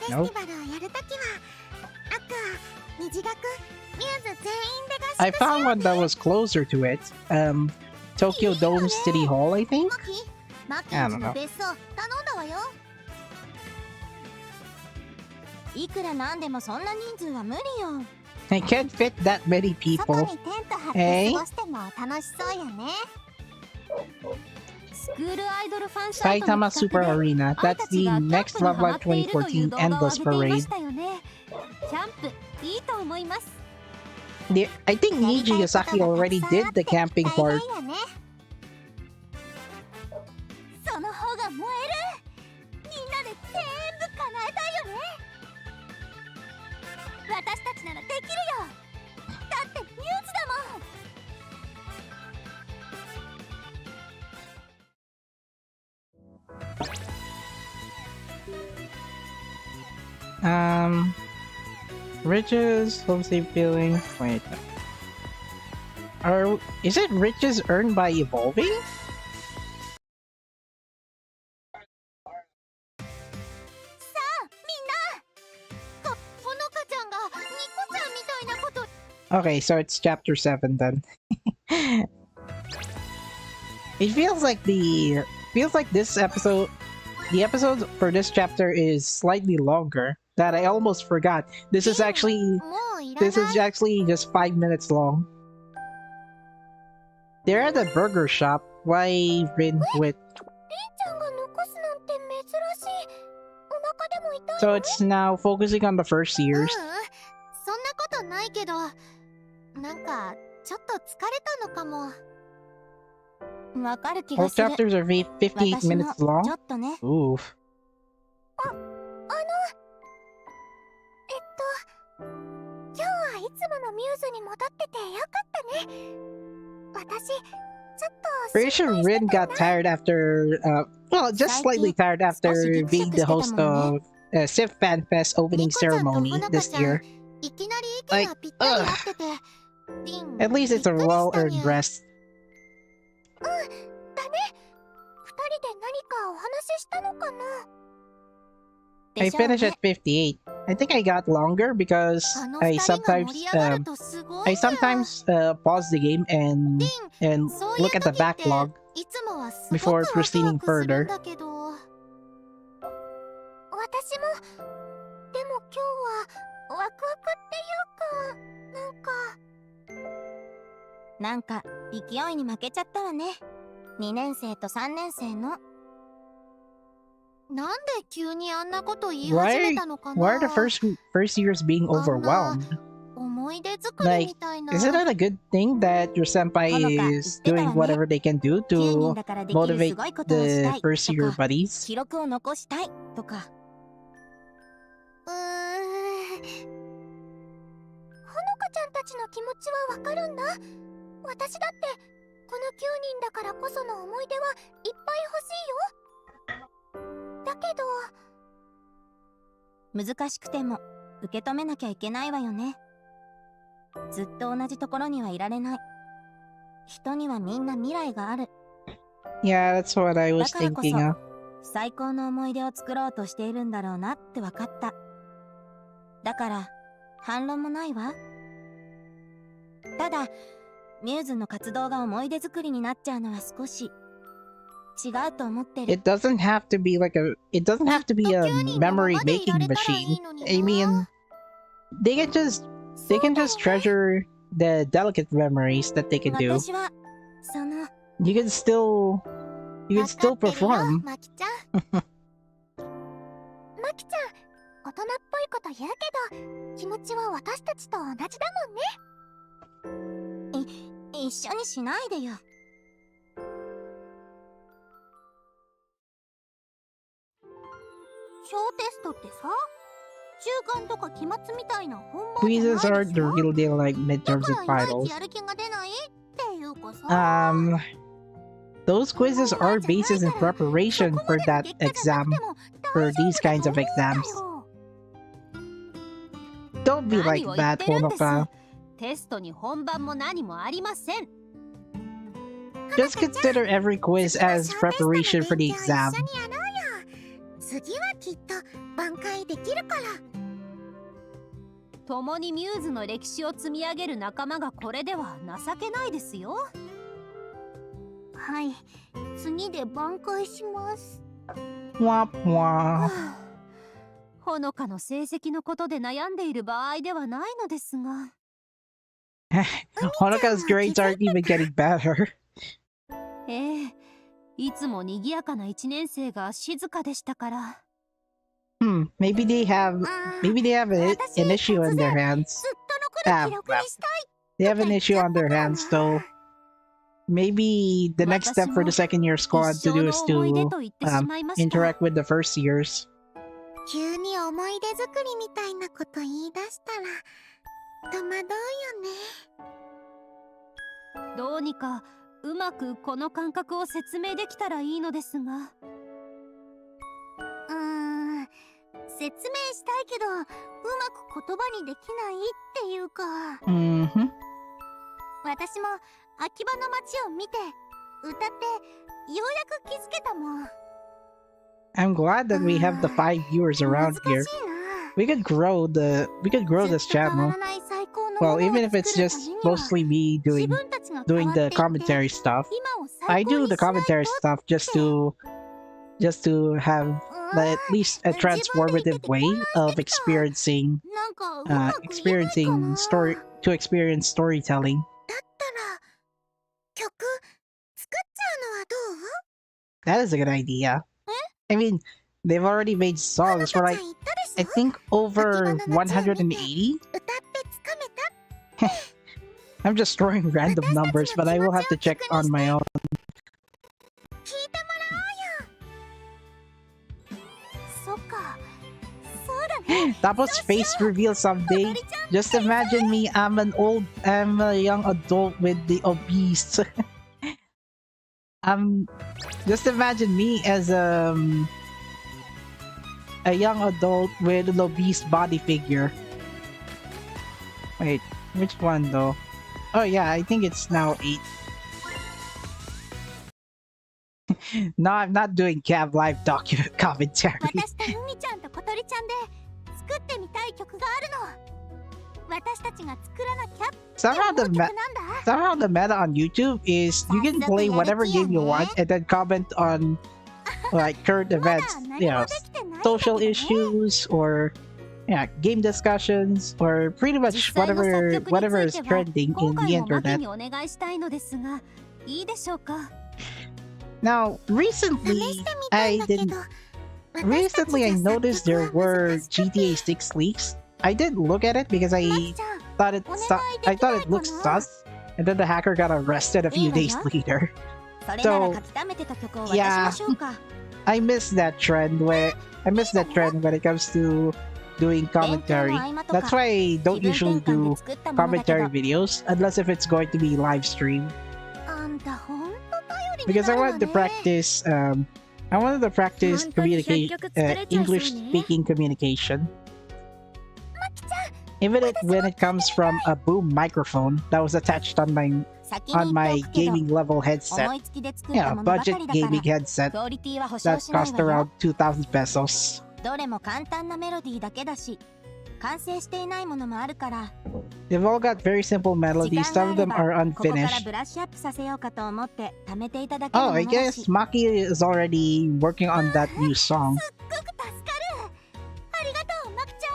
Nope. I found one that was closer to it. Tokyo Dome City Hall, I think? I don't know. いくらなんでもそんな人数は無理よ。 I can't fit that many 外 people. にテント張って Hey? 過ごしても楽しそうやね。スクールアイドルファンサイト Saitama の Super 企画で Arena. あんた That's ち the がキャン next プに Love ハマ Live っているという 2014 動画を上 Endless げていま Parade. したよね。キャンプいいと思います。 I think Niji Yasaki already did the camping part. その方が燃える。みんなで全部叶えたいよね。私たちならできるよ。だってミューズだもん。 Riches, home safe feeling. Wait. Is it riches earned by evolving? さあみんな。ほのかちゃんがニコちゃんみたいなこと。 Okay, so it's chapter 7 then. It feels like this episode, the episode for this chapter is slightly longer. That I almost forgot. This is actually もういらない。 This is actually just 5 minutes long. They're at the burger shop. Why Rin with? レンちゃんが残すなんて珍しい。お腹でも痛い。 So it's now focusing on the first years. そんなことないけど、なんかちょっと疲れたのかも。わかる気 All がする。 chapters are 58 私も minutes long. ちょっとね。 Oof. 今日はいつものミューズに戻っててよかったね。私ちょっと Pretty sure Rin got tired after, well, just slightly tired after being the host of SIF Fan Fest opening ceremony this year. いきなり息がぴったり合ってて、リン At least it's a びっくりした well-earned にゃ rest. だね。二人で何かお話ししたのかな。 I でしょうね。 finished at 58. I think I got longer because あの I 二人が sometimes 盛り上がるとすごい I じゃん。 sometimes pause the game and そういう look at the 時って backlog いつもはすごく before ワクワクす proceeding るん further. だけど、私もでも今日はワクワクっていうか、なんか勢いに負けちゃったわね。2年生と3年生の。なんで急にあんなこと言い始めたのかな。 Why are the first years being overwhelmed? 思思い出作り Like, みたいな。 is it not a good thing that your senpai is doing whatever they can do 9人 to だからできるす motivate ごいことをした the い first と year か buddies? 記録を残したいとか。ほのかちゃんたちの気持ちはわかるんだ。私だってこの9人だからこその思い出はいっぱい欲しいよ。だけど難しくても受け止めなきゃいけないわよね。ずっと同じところにはいられない。人にはみんな未来がある。 Yeah, that's what I was だからこそ thinking of. 最高の思い出を作ろうとしているんだろうなって分かった。だから反論もないわ。ただミューズの活動が思い出作りになっちゃうのは少し違うと思ってる。 It doesn't have to be like it doesn't have to be a memory making machine. I mean, they can just treasure the delicate memories that they can do. 私はその You can still 分かってるよ perform. マキちゃん。マキちゃん大人っぽいこと言うけど気持ちは私たちと同じだもんね。一緒にしないでよ。小テストってさ、中間とか期末みたいな本番じゃない Quizzes で are し the ょ。 real deal like だ midterms か and らいまい finals. ちやる気が出ないっていうかさ。 Those quizzes are basis in preparation for that exam, for these kinds of exams. Don't be like that, Honoka. テストに本番も何もありません。 Just consider every quiz as preparation for the exam. 次はきっと挽回できるから。共にミューズの歴史を積み上げる仲間がこれでは情けないですよ。はい、次で挽回します。 Womp womp. ほのかの成績のことで悩んでいる場合ではないのですが。Honoka's grades aren't even getting better. ええ、いつも賑やかな1年生が静かでしたから。Maybe they have an issue on their hands. ずっと残る記録にしたい。 They have an issue on their hands, though. Maybe the next step for the second year squad to do is to interact with the first years. 急に思い出作りみたいなこと言い出したら戸惑うよね。どうにかうまくこの感覚を説明できたらいいのですが。説明したいけどうまく言葉にできないっていうか。私も秋葉の街を見て歌ってようやく気づけたもん。 I'm glad that we have the 5 viewers around here. We could grow this channel. Well, even if it's just mostly me doing the commentary stuff. I do the commentary stuff just to have at least a transformative way of experiencing storytelling. That is a good idea. I mean, they've already made songs for like, I think over 180? I'm just throwing random numbers, but I will have to check on my own. Tapos face reveal someday. Just imagine me, I'm a young adult with the obese. Just imagine me as a young adult with an obese body figure. Wait, which one though? Oh yeah, I think it's now 8. No, I'm not doing Cav Live commentary. Somehow the meta on YouTube is you can play whatever game you want and then comment on like current events, you know, social issues or game discussions or pretty much whatever is trending in the internet. Now, recently I noticed there were GTA 6 leaks. I didn't look at it because I thought it I thought it looked sus, and then the hacker got arrested a few days later. それなら書き溜めてた曲を渡しましょうか。 I miss that trend when it comes to doing commentary. That's why I don't usually do commentary videos unless if it's going to be live stream. あんたほんと頼りに Because な I るわ wanted to ね。 practice I wanted to practice English speaking communication. Even when it comes from a boom microphone that was attached on my 先に言ってお my くけど gaming level 思 headset. いつきで作っ Yeah, たものばか budget りだから gaming headset クオリティは保証 that しない cost わ around よ。 2,000 pesos. どれも簡単なメロディーだけだし完成していないものもあるから They've all got very simple 時 melodies. 間 Some が of あれ them ば are ここから unfinished. ブラッシュアップさせようかと思って貯めていただけの Oh, も I のだ guess し Maki is already working on that new song. すっごく助かる。ありがとうマキちゃん。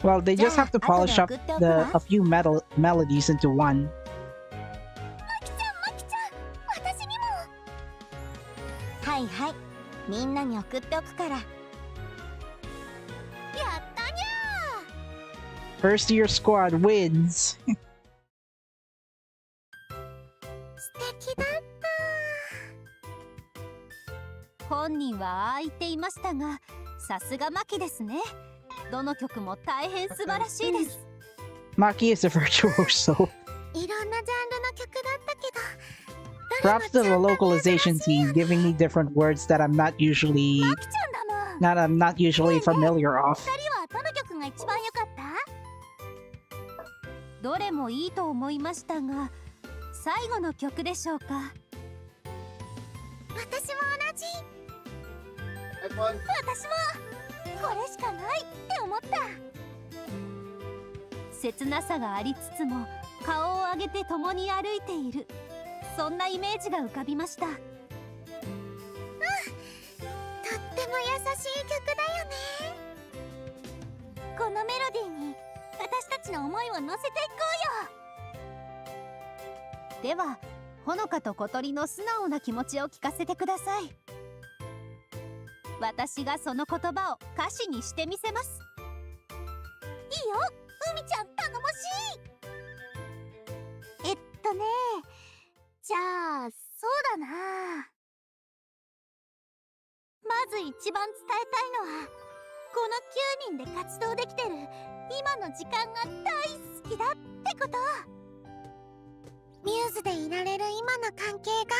Well, they just have to polish up a few melodies into one. マキちゃん私にも。はいはいみんなに送っておくから。やったにゃ First year squad wins. ー。素敵だった。本人はああ言っていましたが、さすがマキですね。どの曲も大変素晴らしいです。 Maki is a virtuoso. いろんなジャンルの曲だったけど。 Props to the localization team giving me different words that I'm not usually マキちゃんだもん。 not usually familiar of. 二人はどの曲が一番良かった？どれもいいと思いましたが、最後の曲でしょうか。私も同じ。私もこれしかないって思った。切なさがありつつも顔を上げて共に歩いている、そんなイメージが浮かびました。とっても優しい曲だよね。このメロディーに私たちの思いを乗せていこうよ。ではほのかと小鳥の素直な気持ちを聞かせてください。私がその言葉を歌詞にしてみせます。いいよ海ちゃん頼もしい。じゃあそうだな。まず一番伝えたいのは、この9人で活動できてる今の時間が大好きだってこと。ミューズでいられる今の関係が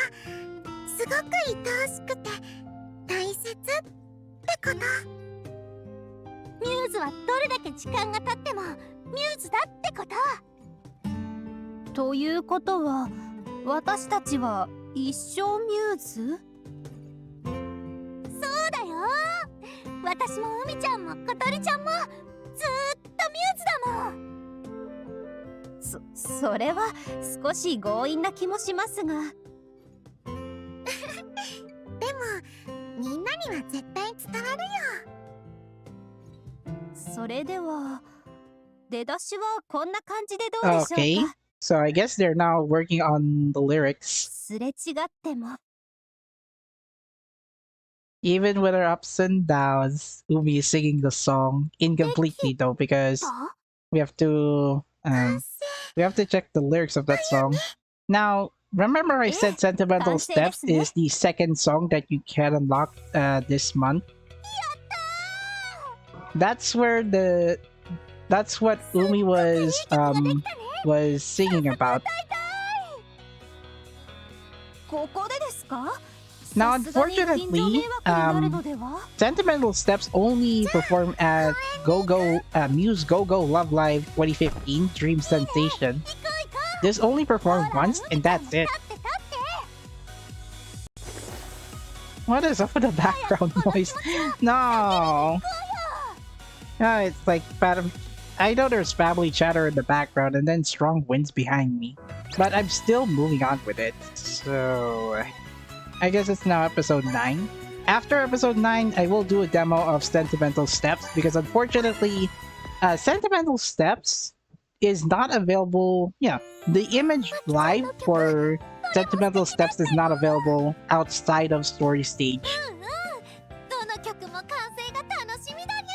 すごく愛おしくて大切ってこと。ミューズはどれだけ時間が経ってもミューズだってこと。ということは私たちは一生ミューズ？そうだよ。私も海ちゃんも小鳥ちゃんもずーっとミューズだもん。それは少し強引な気もしますがでもみんなには絶対伝わるよ。それでは出だしはこんな感じでどうでしょうか。 Okay, so I guess they're now working on the lyrics. すれ違っても Even with her ups and downs, Umi is singing the song incompletely though because we have to check the lyrics of that song. Now, remember I said Sentimental Steps is the second song that you can unlock this month? That's what Umi was singing about. ここでですか？ Now, unfortunately, Sentimental Steps only performed at Muse Go Go Love Live 2015 Dream Sensation. This only performed once, and that's it. What is up with the background noise? No! It's like I know there's family chatter in the background and then strong winds behind me. But I'm still moving on with it, so I guess it's now episode 9. After episode 9, I will do a demo of Sentimental Steps because unfortunately, Sentimental Steps is not available. Yeah, the image live for Sentimental Steps is not available outside of Story Stage. どの曲も完成が楽しみだにゃ。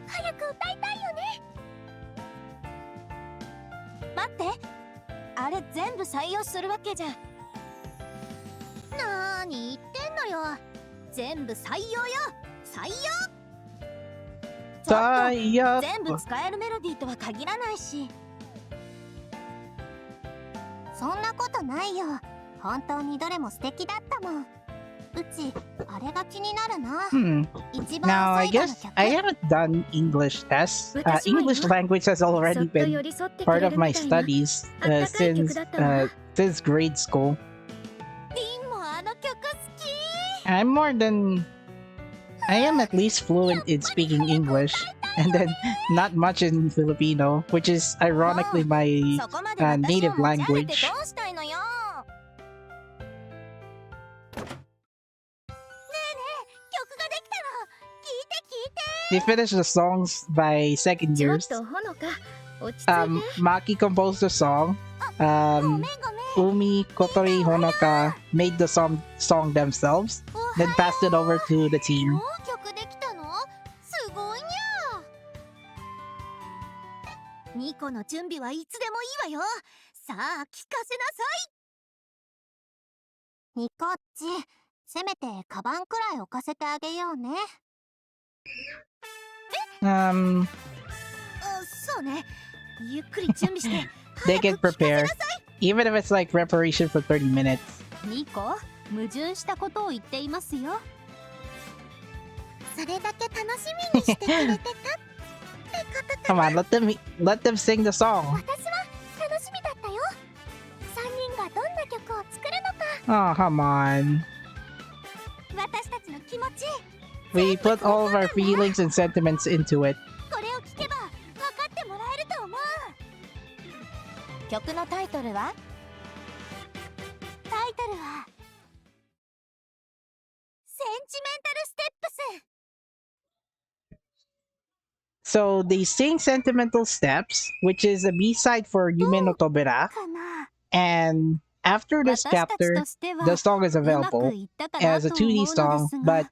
早く歌いたいよ。のよ。全部採用よ。採用。Sayap! 全部使えるメロディーとは限らないし。そんなことないよ。本当にどれも素敵だったもん。うちあれが気になるな。一 Now 番 I 最後の guess 曲。 I haven't done English tests. 私もよ。 English language has そっ already と寄 been り添ってく part れ of る my みたいな studies あったかい曲 since だったわ。 since grade school. リンもあの曲好き。 I'm more than I am at least fluent in speaking English, and then not much in Filipino, which is ironically my そこまで私を native 持ち上げて language. どうしたいのよ。ねえねえ、曲ができたの。聞いて聞いて。 They finished the songs by second ちょっ years. とほのか落ち着いて。 Maki composed the song. ごめ Um, んごめん。 Umi, Kotori, Honoka made the song themselves, then passed it over to the team. もう曲できたの？すごいにゃ。ニコの準備はいつでもいいわよ。さあ聞かせなさい。ニコッチ、せめてカバンくらい置かせてあげようね。そうね。ゆっくり準備して。 They 早 can く聞かせ prepare, なさい。 even if it's like preparation for 30 minutes. ニコ、矛盾したことを言っていますよ。それだけ楽しみにしてくれてたってことか。 Come on, let them sing the song. 私は楽しみだったよ。3人がどんな曲を作るのか。 Oh, come on. 私たちの気持ち、 We put all of our feelings and sentiments into it. これを聞けば分かってもらえると思う。曲のタイトルはセンチメンタルステップス。 So they sing Sentimental Steps, which is a B-side for Yume no Tobera. かな。 And after this 私たち chapter, としては the song is うまく available いったかな as a と思う 2D の song, ですが but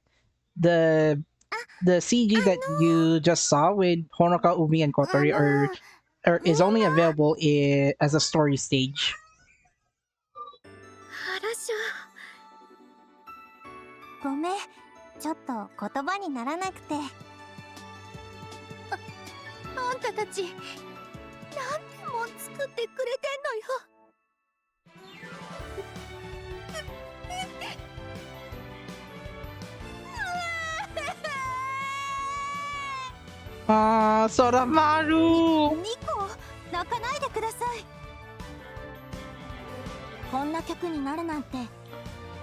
the CG that you just saw with Honoka, Umi, and Kotori is only available as a story stage. 原所。ごめん、ちょっと言葉にならなくて。あんたたち、何も作ってくれてんのよ。 Ah, Soramaru! ニコ、泣かないでください。こんな曲になるなんて、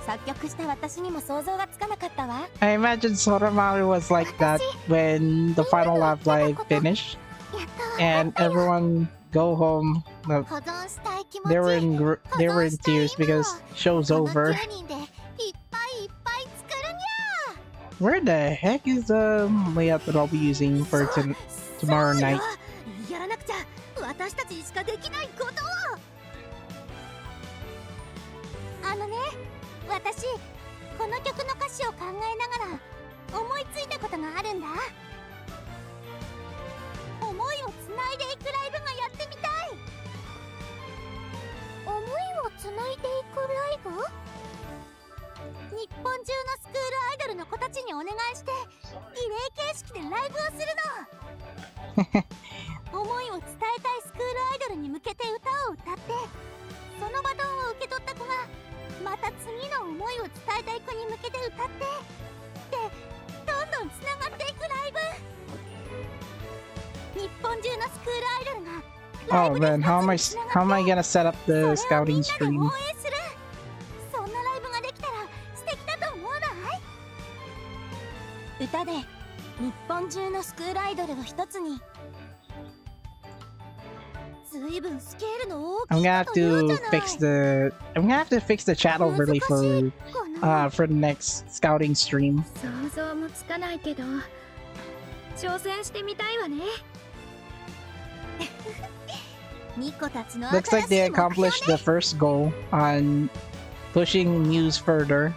作曲した私にも想像がつかなかったわ。 I imagine Soramaru was like that when the final lap live finished やったわ。 and everyone go home. 保存したい気持ち。 They were in tears because show's この over. 9人でいっぱいいっぱい作るにゃ。 Where the heck is the layout that I'll be using for tomorrow そうよ。 night? やらなくちゃ、私たちにしかできないことを。私、この曲の歌詞を考えながら思いついたことがあるんだ。思いをつないでいくライブがやってみたい。思いをつないでいくライブ？日本中のスクールアイドルの子たちにお願いしてリレー形式でライブをするの。思いを伝えたいスクールアイドルに向けて歌を歌って、そのバトンを受け取った子がまた次の思いを伝えたい子に向けて歌って、でどんどんつながっていくライブ。日本中のスクールアイドルがライ Oh ブで man, 一 how つ am I につな how am が I って gonna set up それ the を scouting みんなで stream? 応援する。そんなライブができたら素敵だと思わない？歌で日本中のスクールアイドルを一つに。ずいぶんスケールの大 I'm きい gonna こ have と言うじゃ to ない。 I'm gonna have to fix the chat overlay 難しい for かな。 for the next scouting stream. 想像もつかないけど挑戦してみたいわね。ニコたちの Looks like 新 they しい目標 accomplished the first goal on pushing news further.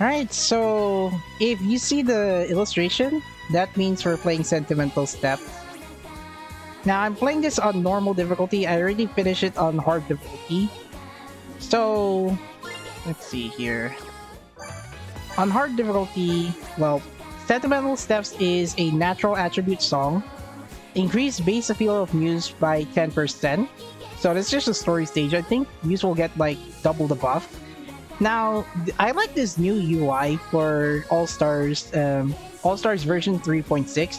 Alright, so if you see the illustration, that means we're playing Sentimental Steps. Now I'm playing this on normal difficulty. I already finished it on hard difficulty. So, let's see here. On hard difficulty, well, Sentimental Steps is a natural attribute song. Increase base appeal of Muse by 10%. So that's just a story stage. I think Muse will get like double the buff. Now, I like this new UI for All Stars version 3.6.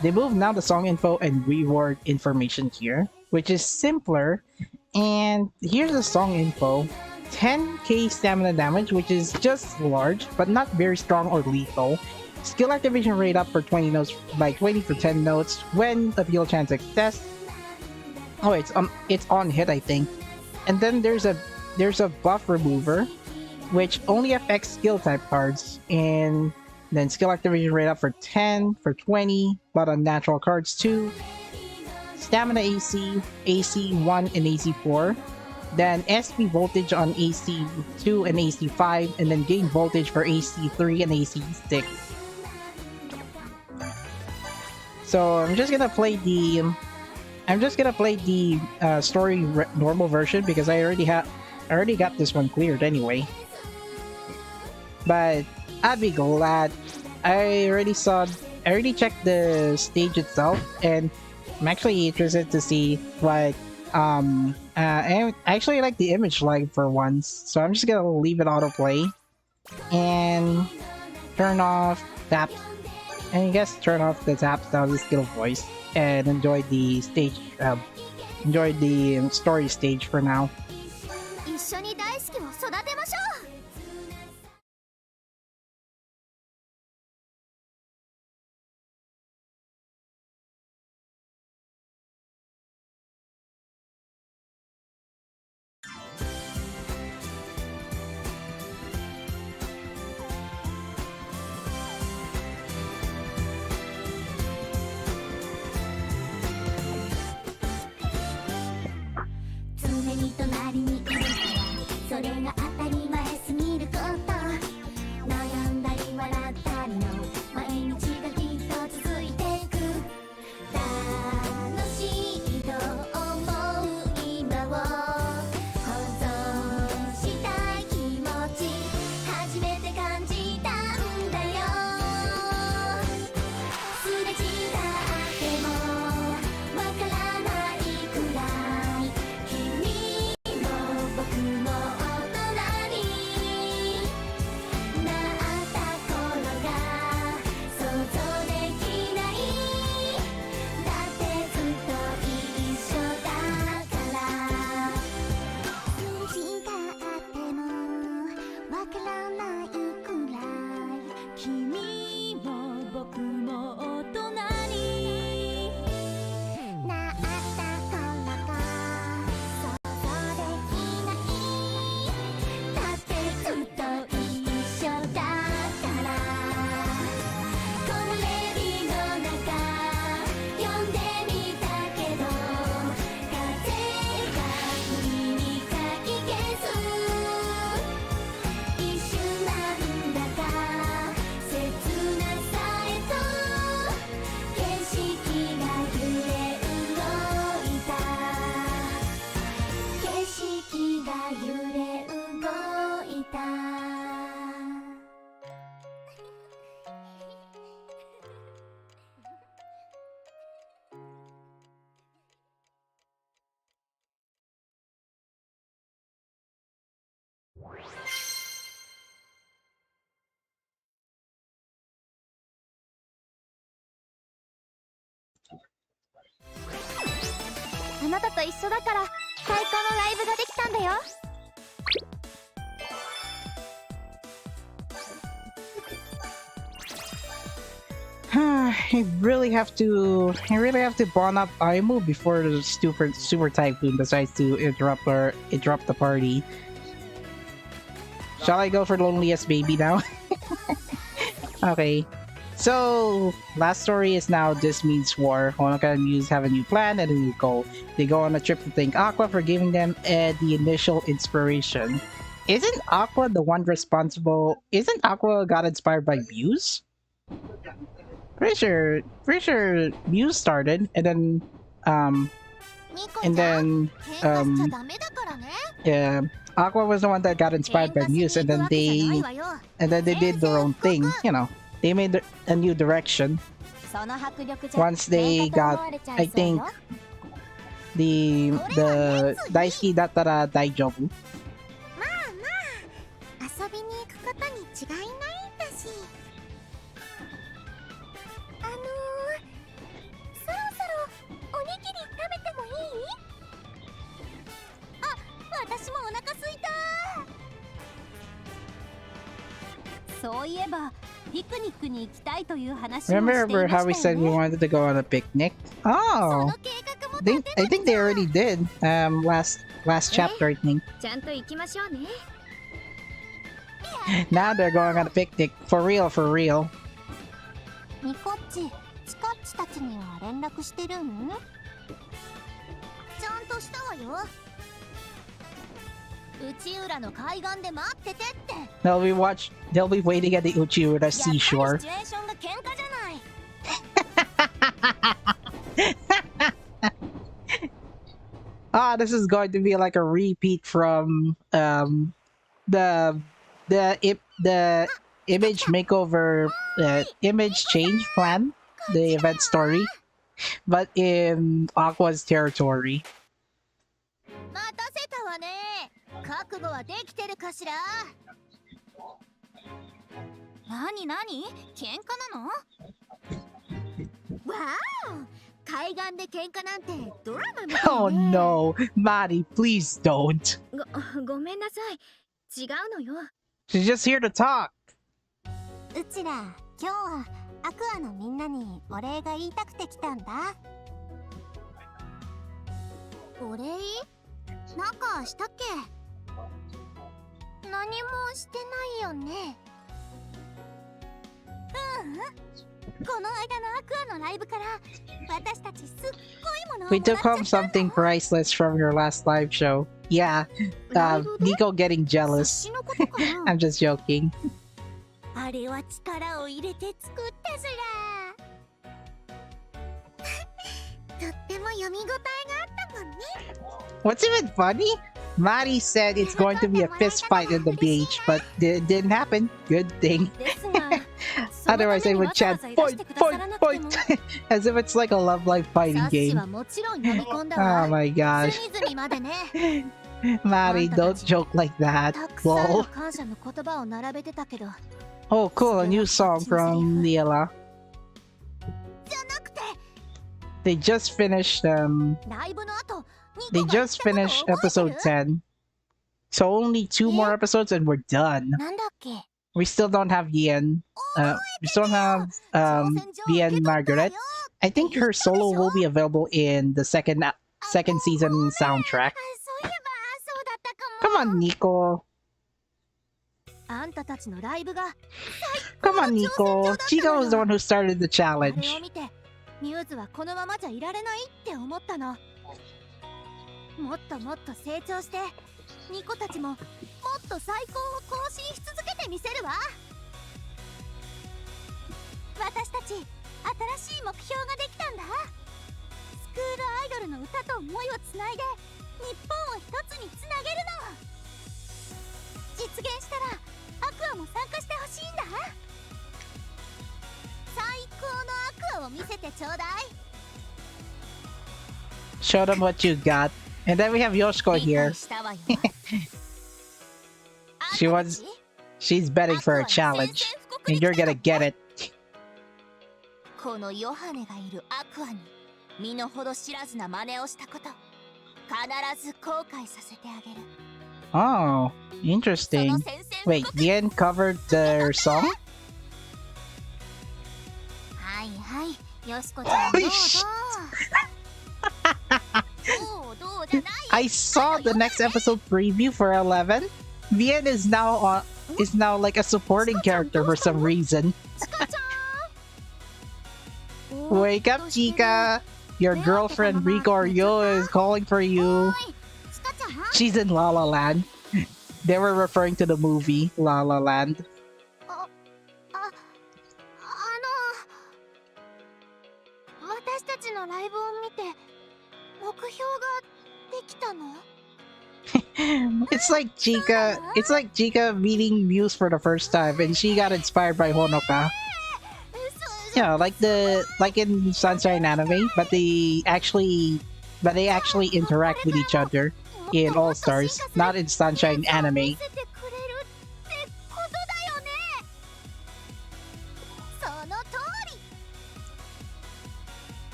They moved now the song info and reward information here, which is simpler. And here's the song info. 10k stamina damage, which is just large, but not very strong or lethal. Skill activation rate up for 20 notes by 20 for 10 notes when appeal chance success. Oh, it's on hit, I think. And then there's a buff remover, which only affects skill type cards, and then skill activation rate up for 10 for 20, but on natural cards too. Stamina AC, AC1 and AC4. Then SP voltage on AC2 and AC5, and then gain voltage for AC3 and AC6. So I'm just gonna play the story normal version because I already got this one cleared anyway. But I'd be glad. I already checked the stage itself, and I'm actually interested to see what I actually like the image lag for once, so I'm just gonna leave it autoplay and turn off taps, and I guess turn off the taps down the skill voice and enjoy the stage, enjoy the story stage for now. 一緒に大好きを育てましょう。常に隣にいるからそれが当たり前すぎること悩んだり笑ったりの毎日がきっと続いていく楽しいと思う今を保存したい気持ち初めて感じたんだよすれ違ってもわからないくらい君も僕も大人になった頃が想像できないだってずっと一緒だからすれ違ってもわからないくらい君も僕も大人になった頃が想像できないだってずっと一緒だからこのレビの中読んでみたけど風が振りにかき消す一瞬なんだか切なさへと景色が揺れ動いた景色が揺れ動いたあなたと一緒だから最高のライブができたんだよI really have to bond up Aimu before the super typhoon decides to interrupt the party. Shall I go for Loneliest Baby now? Okay. So, last story is now This Means War. Honoka and Muse have a new plan and a new goal. They go on a trip to thank Aqua for giving them the initial inspiration. Isn't Aqua the one responsible? Isn't Aqua got inspired by Muse? Pretty sure Muse started, and then ニコちゃん喧嘩しちゃダメだからねyeah, Aqua was the one that got inspired by Muse, and then they did their own thing. You know, they made a new direction. Once they got, I think, the Daisuki Dattara Daijobu. まあまあ遊びに行くことに違いないんだし。そろそろおにぎり食べてもいい？あ、私もお腹すいた。そういえばピクニックに行きたいという話をしていましたよね。 Remember how we said we wanted to go on a picnic? Oh, I think they already did. Last chapter, I think. ちゃんと行きましょうね。 Now they're going on a picnic for real, for real. ニコッチ、チカッチたちには連絡してるん？ちゃんとしたわよ。内浦の海岸で待っててって。They'll be waiting at the Uchiura seashore. シチュエーションが喧嘩じゃない。Ah, this is going to be like a repeat from the image makeover image change plan, the event story, but in Aqua's territory. 待たせたわね。覚悟はできてるかしら。なになに？喧嘩なの？わーお！海岸で喧嘩なんてドラマみたいね。Oh no, Mari, please don't. ごめんなさい。違うのよ。 She's just here to talk. うちら今日はアクアのみんなにお礼が言いたくて来たんだ。お礼？なんかしたっけ？何もしてないよね。この間のアクアのライブから私たちすっごいものを We took home something priceless from your last live show. Yeah, Nico getting jealous. I'm just joking. あれは力を入れて作ったずら。とっても読み応えがあったもんね。 What's even funny? Mari said it's going to be a fist fight in the beach, but it didn't happen. Good thing. Otherwise, I would chant "Fight, fight, fight" as if it's like a Love Life fighting game. Oh my gosh. Mari, don't joke like that. Lol. Oh, cool, a new song from Liela. They just finished episode 10. So only 2 more episodes and we're done. We still don't have Yen. We still don't have Yen Margaret. I think her solo will be available in the second season soundtrack. Come on, Nico. Come on, Nico. Chica was the one who started the challenge. ミューズはこのままじゃいられないって思ったの。もっともっと成長してニコたちももっと最高を更新し続けてみせるわ。私たち新しい目標ができたんだ。スクールアイドルの歌と思いをつないで日本を一つにつなげるの。実現したらアクアも参加してほしいんだ。最高のアクアを見せてちょうだい。 Show them what you got. And then we have Yoshiko here. She's betting for a challenge. And you're gonna get it. このヨハネがいるアクアに身の程知らずな真似をしたこと必ず後悔させてあげる。 Oh, interesting. Wait, Yen covered their song? はいはい、よしこちゃんどうぞ。I saw the next episode preview for 11. Vien is now like a supporting character for some reason. Wake up, Chica! Your girlfriend Rico Ryo is calling for you. She's in La La Land. They were referring to the movie La La Land. 私たちのライブを見て目標ができたの？ It's like Chica meeting Muse for the first time and she got inspired by Honoka. Yeah, like in Sunshine anime, but they actually interact with each other in All Stars, not in Sunshine anime. その通り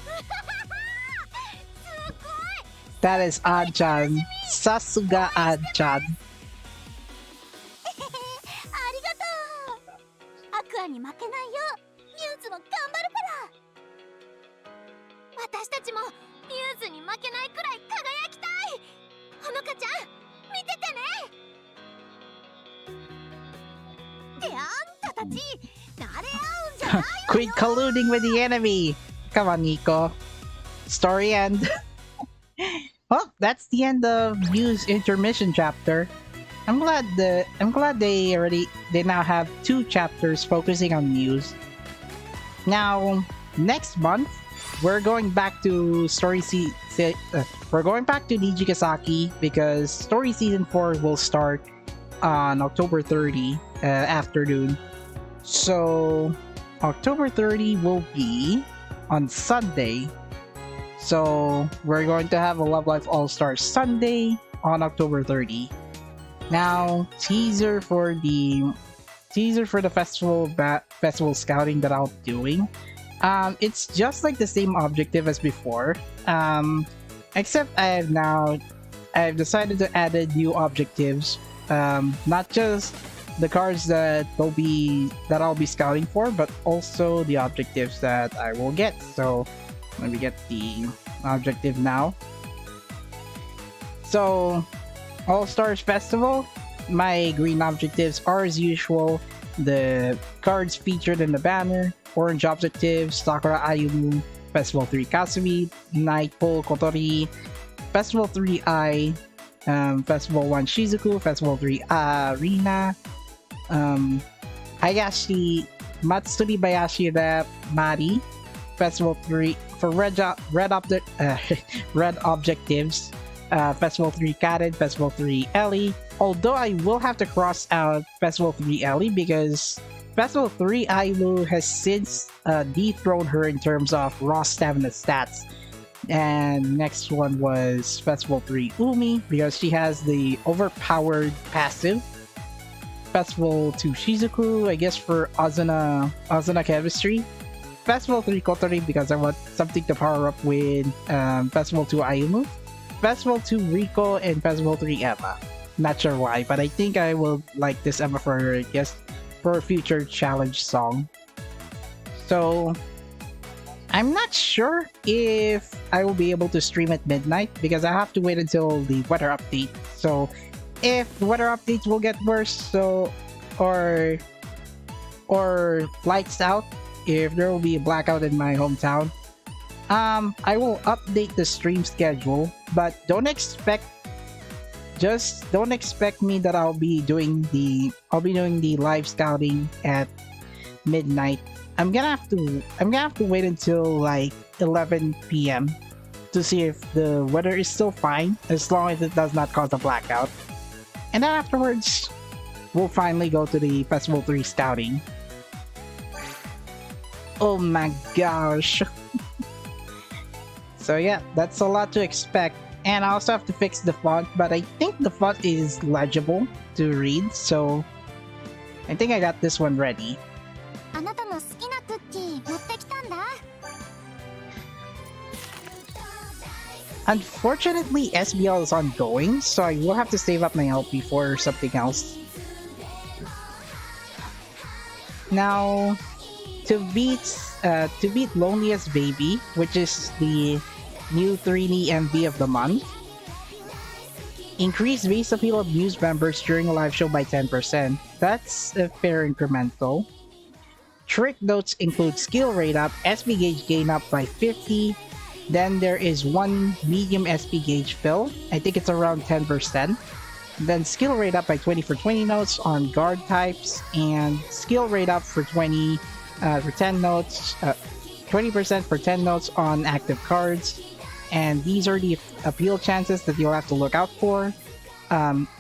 すごい That is An-chan. Sasuga An-chan. ありがとうアクアに負けないよミューズも頑張るから私たちもミューズに負けないくらい輝きたいほのかちゃん見ててねってあんたたち誰合うんじゃない Quit colluding with the enemy. Come on, Nico. Story end. Well, that's the end of Muse intermission chapter. I'm glad they now have 2 chapters focusing on Muse. Now, next month, we're going back to we're going back to Nijigasaki because story season 4 will start on October 30 afternoon. So October 30 will be on Sunday. So we're going to have a Love Live All-Stars Sunday on October 30. Now, teaser for the festival scouting that I'll be doing. It's just like the same objective as before. Except I've decided to add new objectives. Not just the cards that I'll be scouting for, but also the objectives that I will get. So let me get the objective now. So All Stars Festival, my green objectives are as usual the cards featured in the banner. Orange objectives: Sakura Ayumu, Festival 3 Kasumi, Nightfall Kotori, Festival 3 I, Festival 1 Shizuku, Festival 3 Rina, Hayashi, Matsuri Bayashi Rep, Mari, Festival 3 for red objectives, Festival 3 Karen, Festival 3 Ellie. Although I will have to cross out Festival 3 Ellie because Festival 3 Ailu has since dethroned her in terms of raw stamina stats. And next one was Festival 3 Umi because she has the overpowered passive. Festival 2 Shizuku, I guess for Azuna chemistry. Festival 3 Kotori because I want something to power up with Festival 2 Ayumu. Festival 2 Rico and Festival 3 Emma. Not sure why, but I think I will like this Emma for a future challenge song. So I'm not sure if I will be able to stream at midnight because I have to wait until the weather update. So if the weather updates will get worse, or lights out, if there will be a blackout in my hometown, I will update the stream schedule, but don't expect me that I'll be doing the live scouting at midnight. I'm gonna have to wait until like 11 p.m. to see if the weather is still fine, as long as it does not cause a blackout. And then afterwards, we'll finally go to the Festival 3 scouting. Oh my gosh. So yeah, that's a lot to expect. And I also have to fix the font, but I think the font is legible to read, so I think I got this one ready. あなたの好きなクッキー持ってきたんだ Unfortunately, SBL is ongoing, so I will have to save up my LP for something else. Now, to beat Loneliest Baby, which is the new 3D MV of the month, increase base appeal of Muse members during a live show by 10%. That's a fair incremental. Trick notes include skill rate up, SP gauge gain up by 50. Then there is one medium SP gauge fill. I think it's around 10%. Then skill rate up by 20 for 20 notes on guard types, and skill rate up for 20 for 10 notes, 20% for 10 notes on active cards. And these are the appeal chances that you'll have to look out for.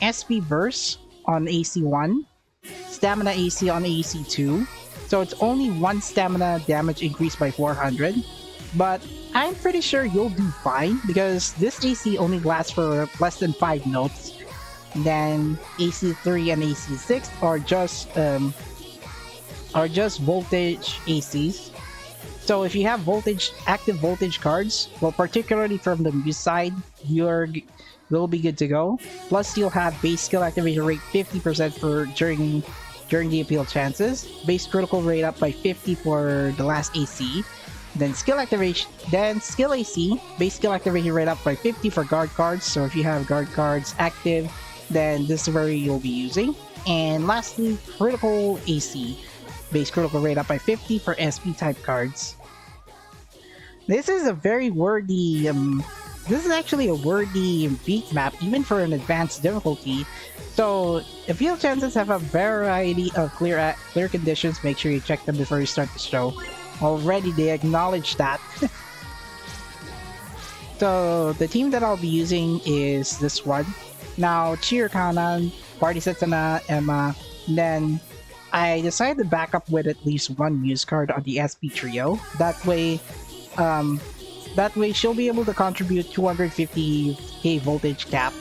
SP Burst on AC1, Stamina AC on AC2. So it's only one stamina damage increase by 400. But I'm pretty sure you'll do fine because this AC only lasts for less than 5 notes. Then AC3 and AC6 are just voltage ACs. So if you have active voltage cards, well, particularly from the Muse side, you'll be good to go. Plus, you'll have base skill activation rate 50% for during the appeal chances, base critical rate up by 50 for the last AC, then skill AC, base skill activation rate up by 50 for guard cards. So if you have guard cards active, then this is where you'll be using. And lastly, critical AC, base critical rate up by 50 for SP type cards. This is a very wordy, this is actually a wordy beat map, even for an advanced difficulty. So, appeal chances have a variety of clear conditions. Make sure you check them before you start the show. Already, they acknowledge that. So, the team that I'll be using is this one. Now, Cheer Kanan, Party Setsuna, Emma, then I decided to back up with at least one Muse card on the SP trio. That way she'll be able to contribute 250k voltage cap.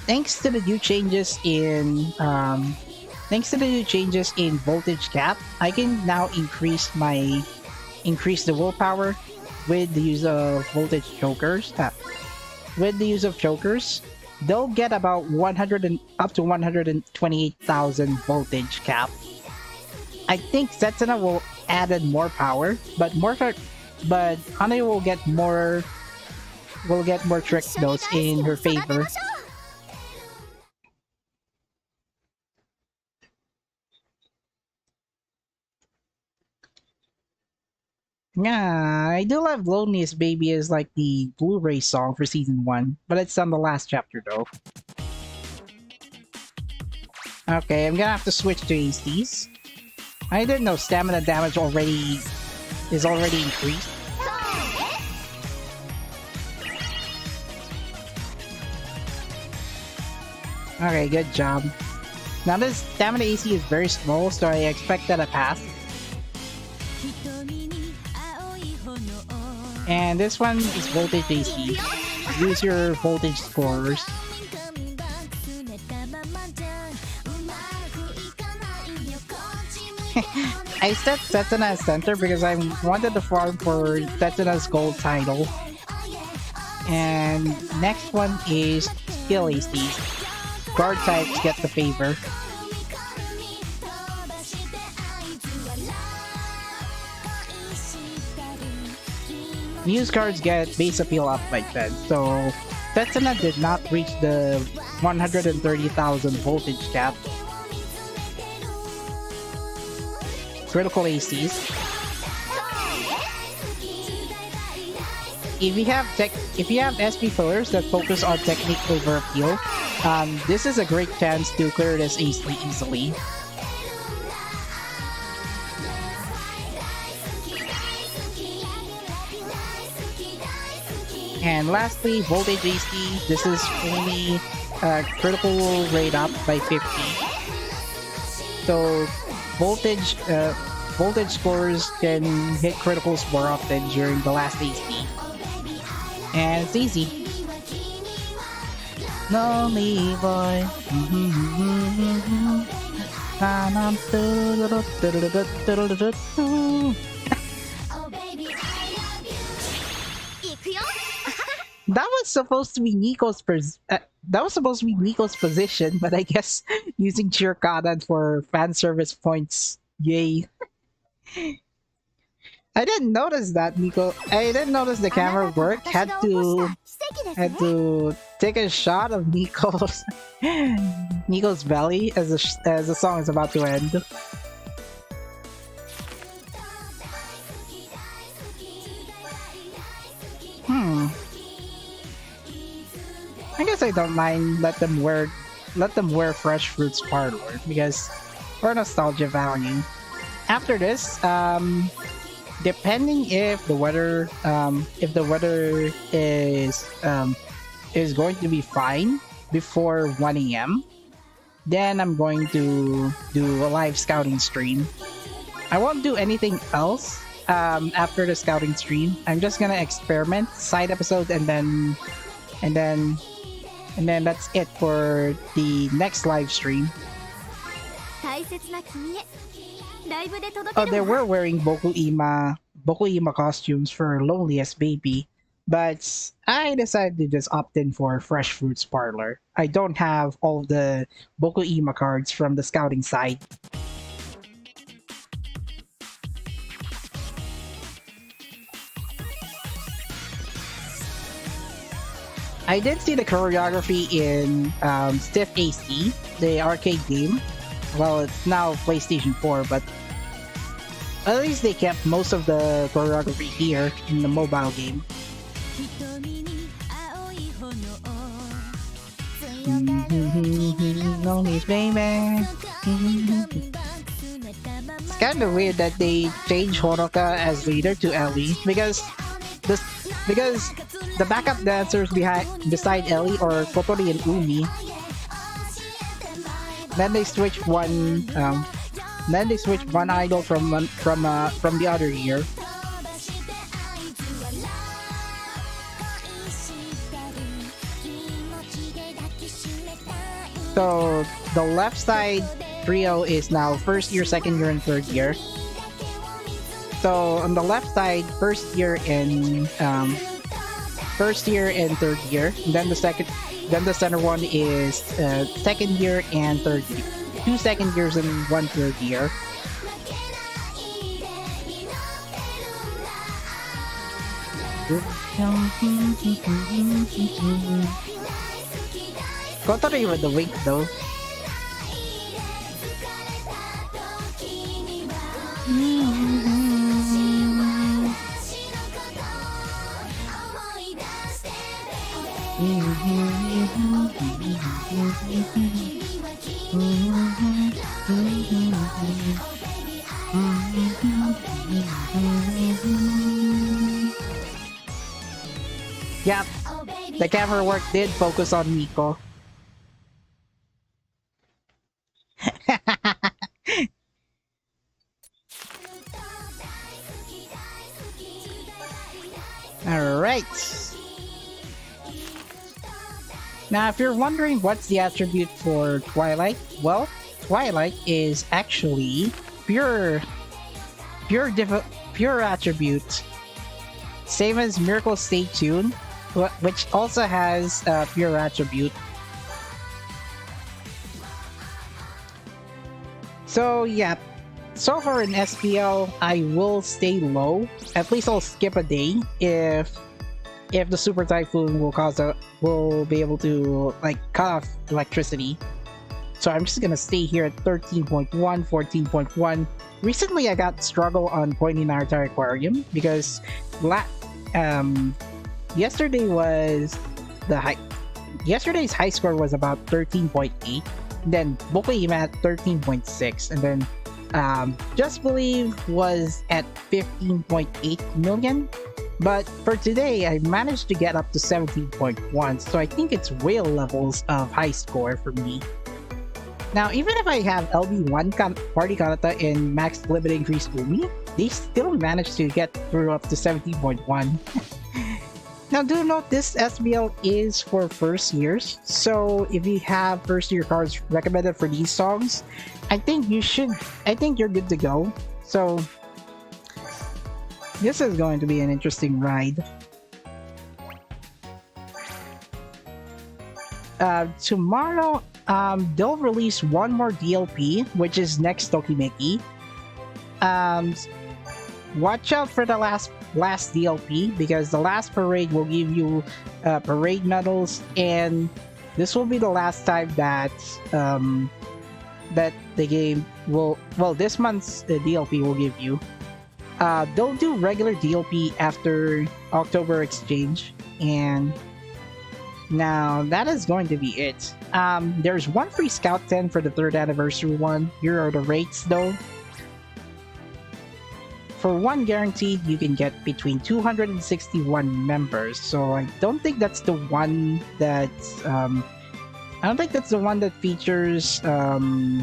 Thanks to the new changes in voltage cap, I can now increase the willpower with the use of voltage chokers. With the use of chokers, they'll get about up to 128,000 voltage cap. I think Setsuna will add more power, but Hane will get more trick notes in her favor. Yeah, I do love Loneliest Baby as like the Blu-ray song for season 1, but it's on the last chapter though. Okay, I'm gonna have to switch to ACs. I didn't know stamina damage is already increased. Okay, good job. Now this stamina AC is very small, so I expect that to pass. And this one is voltage AC. Use your voltage scorers. I set Setsuna as center because I wanted to farm for Setsuna's gold title. And next one is skill AC. Guard types get the favor. Muse cards get base appeal up by 10, so Setsuna did not reach the 130,000 voltage cap. Critical ACs. If you have SP fillers that focus on technique over appeal, this is a great chance to clear this AC easily. And lastly, voltage AC. This is only critical rate up by 50. So voltage scorers can hit criticals more often during the last AC. And it's easy. Lonely boy. That was supposed to be Nico's position, but I guess using Chirkadan for fan service points, yay. I didn't notice that, Nico. I didn't notice the camera work. Had to take a shot of Nico's belly as the song is about to end. I guess I don't mind let them wear Fresh Fruits Parlor because for nostalgia value. After this, depending if the weather is is going to be fine before 1 a.m. Then I'm going to do a live scouting stream. I won't do anything else after the scouting stream. I'm just gonna experiment side episodes and then that's it for the next live stream. 大切な君へライブで届 Oh, け they るわ were wearing Bokuima costumes for Loneliest Baby, but I decided to just opt in for Fresh Fruits Parlor. I don't have all the Bokuima cards from the scouting side. I did see the choreography in SIF AC, the arcade game. Well, it's now PlayStation 4, but at least they kept most of the choreography here in the mobile game. Lonely's baby. It's kind of weird that they changed Honoka as leader to Ellie because the backup dancers beside Ellie are Kotori and Umi. Then they switch one idol from the other year. So the left side trio is now first year, second year, and third year. So on the left side, first year and third year. And then the center one is second year and third year. 2 second years and 1 third year. Kotori with the wink though. Yep, the camera work did focus on Miko. Alright. Now, if you're wondering what's the attribute for Twilight, well, Twilight is actually pure attribute. Same as Miracle Stay Tuned, which also has pure attribute. So yeah, so far in SPL, I will stay low. At least I'll skip a day if the Super Typhoon will be able to like cut off electricity. So I'm just gonna stay here at 13.1, 14.1. Recently, I got struggle on pointing Naruto Aquarium because yesterday's high score was about 13.8. Then Bokuima at 13.6, and then Just Believe was at 15.8 million. But for today, I managed to get up to 17.1, so I think it's whale levels of high score for me. Now, even if I have LB1 Party Kanata in max limit increase Umi, they still managed to get through up to 17.1. Now, do note this SBL is for first years, so if you have first year cards recommended for these songs, I think you're good to go. So this is going to be an interesting ride. Tomorrow, they'll release one more DLP, which is Next Tokimeki. Watch out for the last DLP because the last parade will give you parade medals, and this will be the last time that that the game will, well, this month's DLP will give you. They'll do regular DLP after October exchange, and now that is going to be it. There's one free Scout 10 for the 3rd anniversary one. Here are the rates though. for one guaranteed, you can get between 261 members. So I don't think that's the one that I don't think that's the one that features that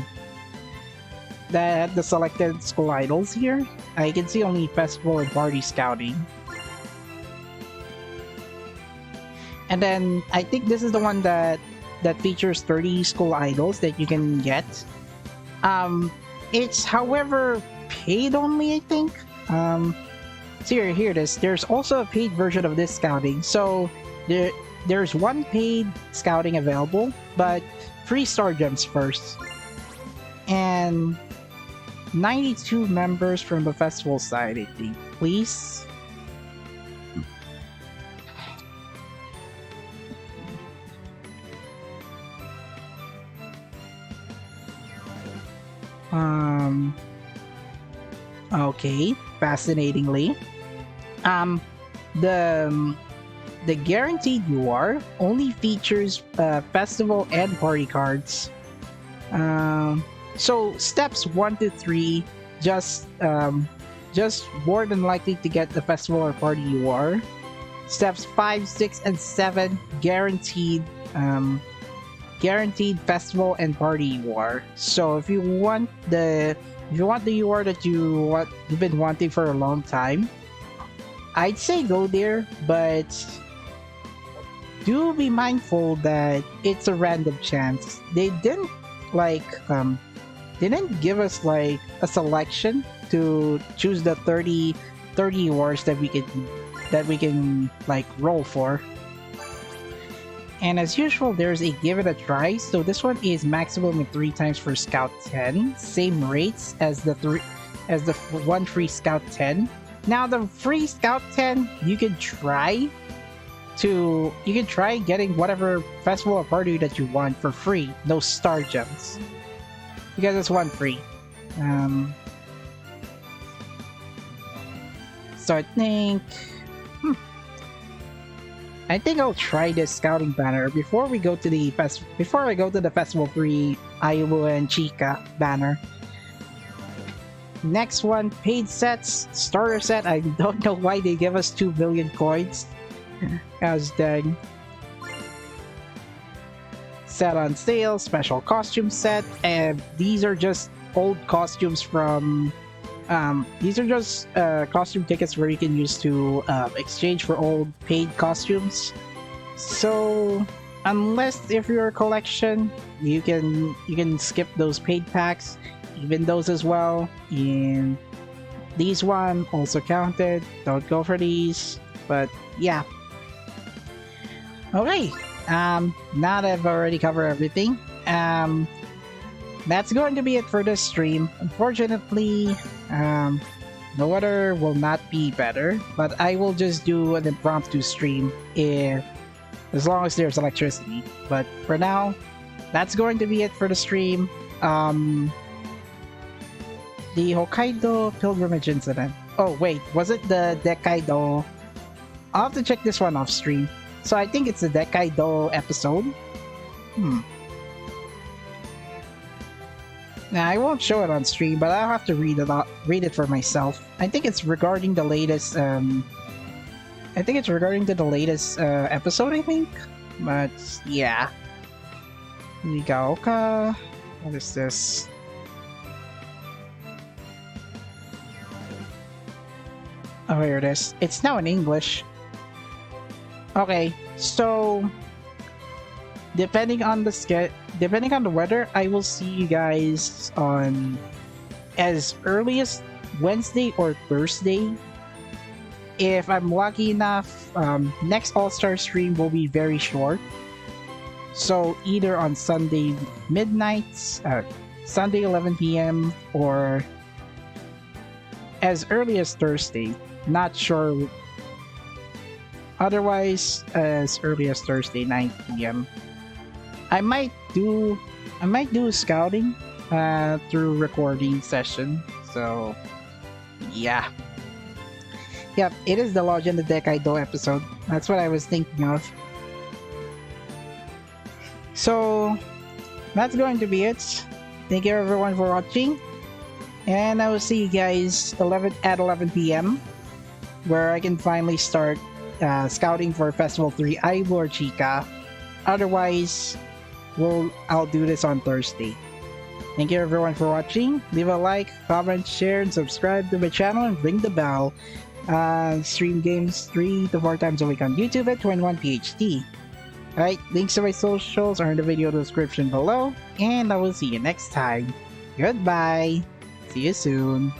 the selected school idols here. I can see only festival and party scouting. And then I think this is the one that features 30 school idols that you can get. It's however paid only, I think. So here it is. There's also a paid version of this scouting. So there's one paid scouting available, but 3 star gems first. And 92 members from the festival side, I think. Please. Okay, fascinatingly. The guaranteed UR only features festival and party cards. So steps 1 to 3 just more than likely to get the festival or party UR. Steps 5, 6, and 7 guaranteed festival and party UR. So if you want the UR that you've been wanting for a long time, I'd say go there, but do be mindful that it's a random chance. They didn't give us like a selection to choose the 30 URs that we can like roll for. And as usual, there's a give it a try. So this one is maximum of 3 times for Scout 10, same rates as the one free Scout 10. Now the free Scout 10, you can try getting whatever festival or party that you want for free, no star gems, because it's one free. So I think I'll try this scouting banner before I go to the festival free Iowa and Chica banner. Next one, paid sets, starter set. I don't know why they give us 2 billion coins. As dang. Set on sale, special costume set, and these are just old costumes from. These are just costume tickets where you can use to exchange for old paid costumes. So unless if you're a collection, you can skip those paid packs, even those as well. And these one also counted. Don't go for these. But yeah. Okay. Now that I've already covered everything, that's going to be it for this stream. Unfortunately, the weather will not be better, but I will just do an impromptu stream as long as there's electricity. But for now, that's going to be it for the stream. The Hokkaido pilgrimage incident. Oh wait, was it the Dekkaido? I'll have to check this one off stream. So I think it's the Dekkaido episode. Now I won't show it on stream, but I'll have to read it for myself. I think it's regarding the latest. I think it's regarding to the latest episode. I think, but yeah. Nigaoka. What is this? Oh, here it is. It's now in English. Okay, so depending on the weather, I will see you guys on as early as Wednesday or Thursday. If I'm lucky enough, next All-Star stream will be very short. So either on Sunday midnight, Sunday 11 p.m. or as early as Thursday. Not sure. Otherwise, as early as Thursday 9 p.m. I might do scouting through recording session. So yeah. Yep, it is the Legend of Dekkaido episode. That's what I was thinking of. So that's going to be it. Thank you everyone for watching. And I will see you guys 11 p.m. where I can finally start scouting for Festival 3 Ivor Chica. Otherwise, I'll do this on Thursday. Thank you everyone for watching. Leave a like, comment, share, and subscribe to my channel and ring the bell. Stream games 3 to 4 times a week on YouTube at 21PHT. Alright, links to my socials are in the video description below, and I will see you next time. Goodbye! See you soon!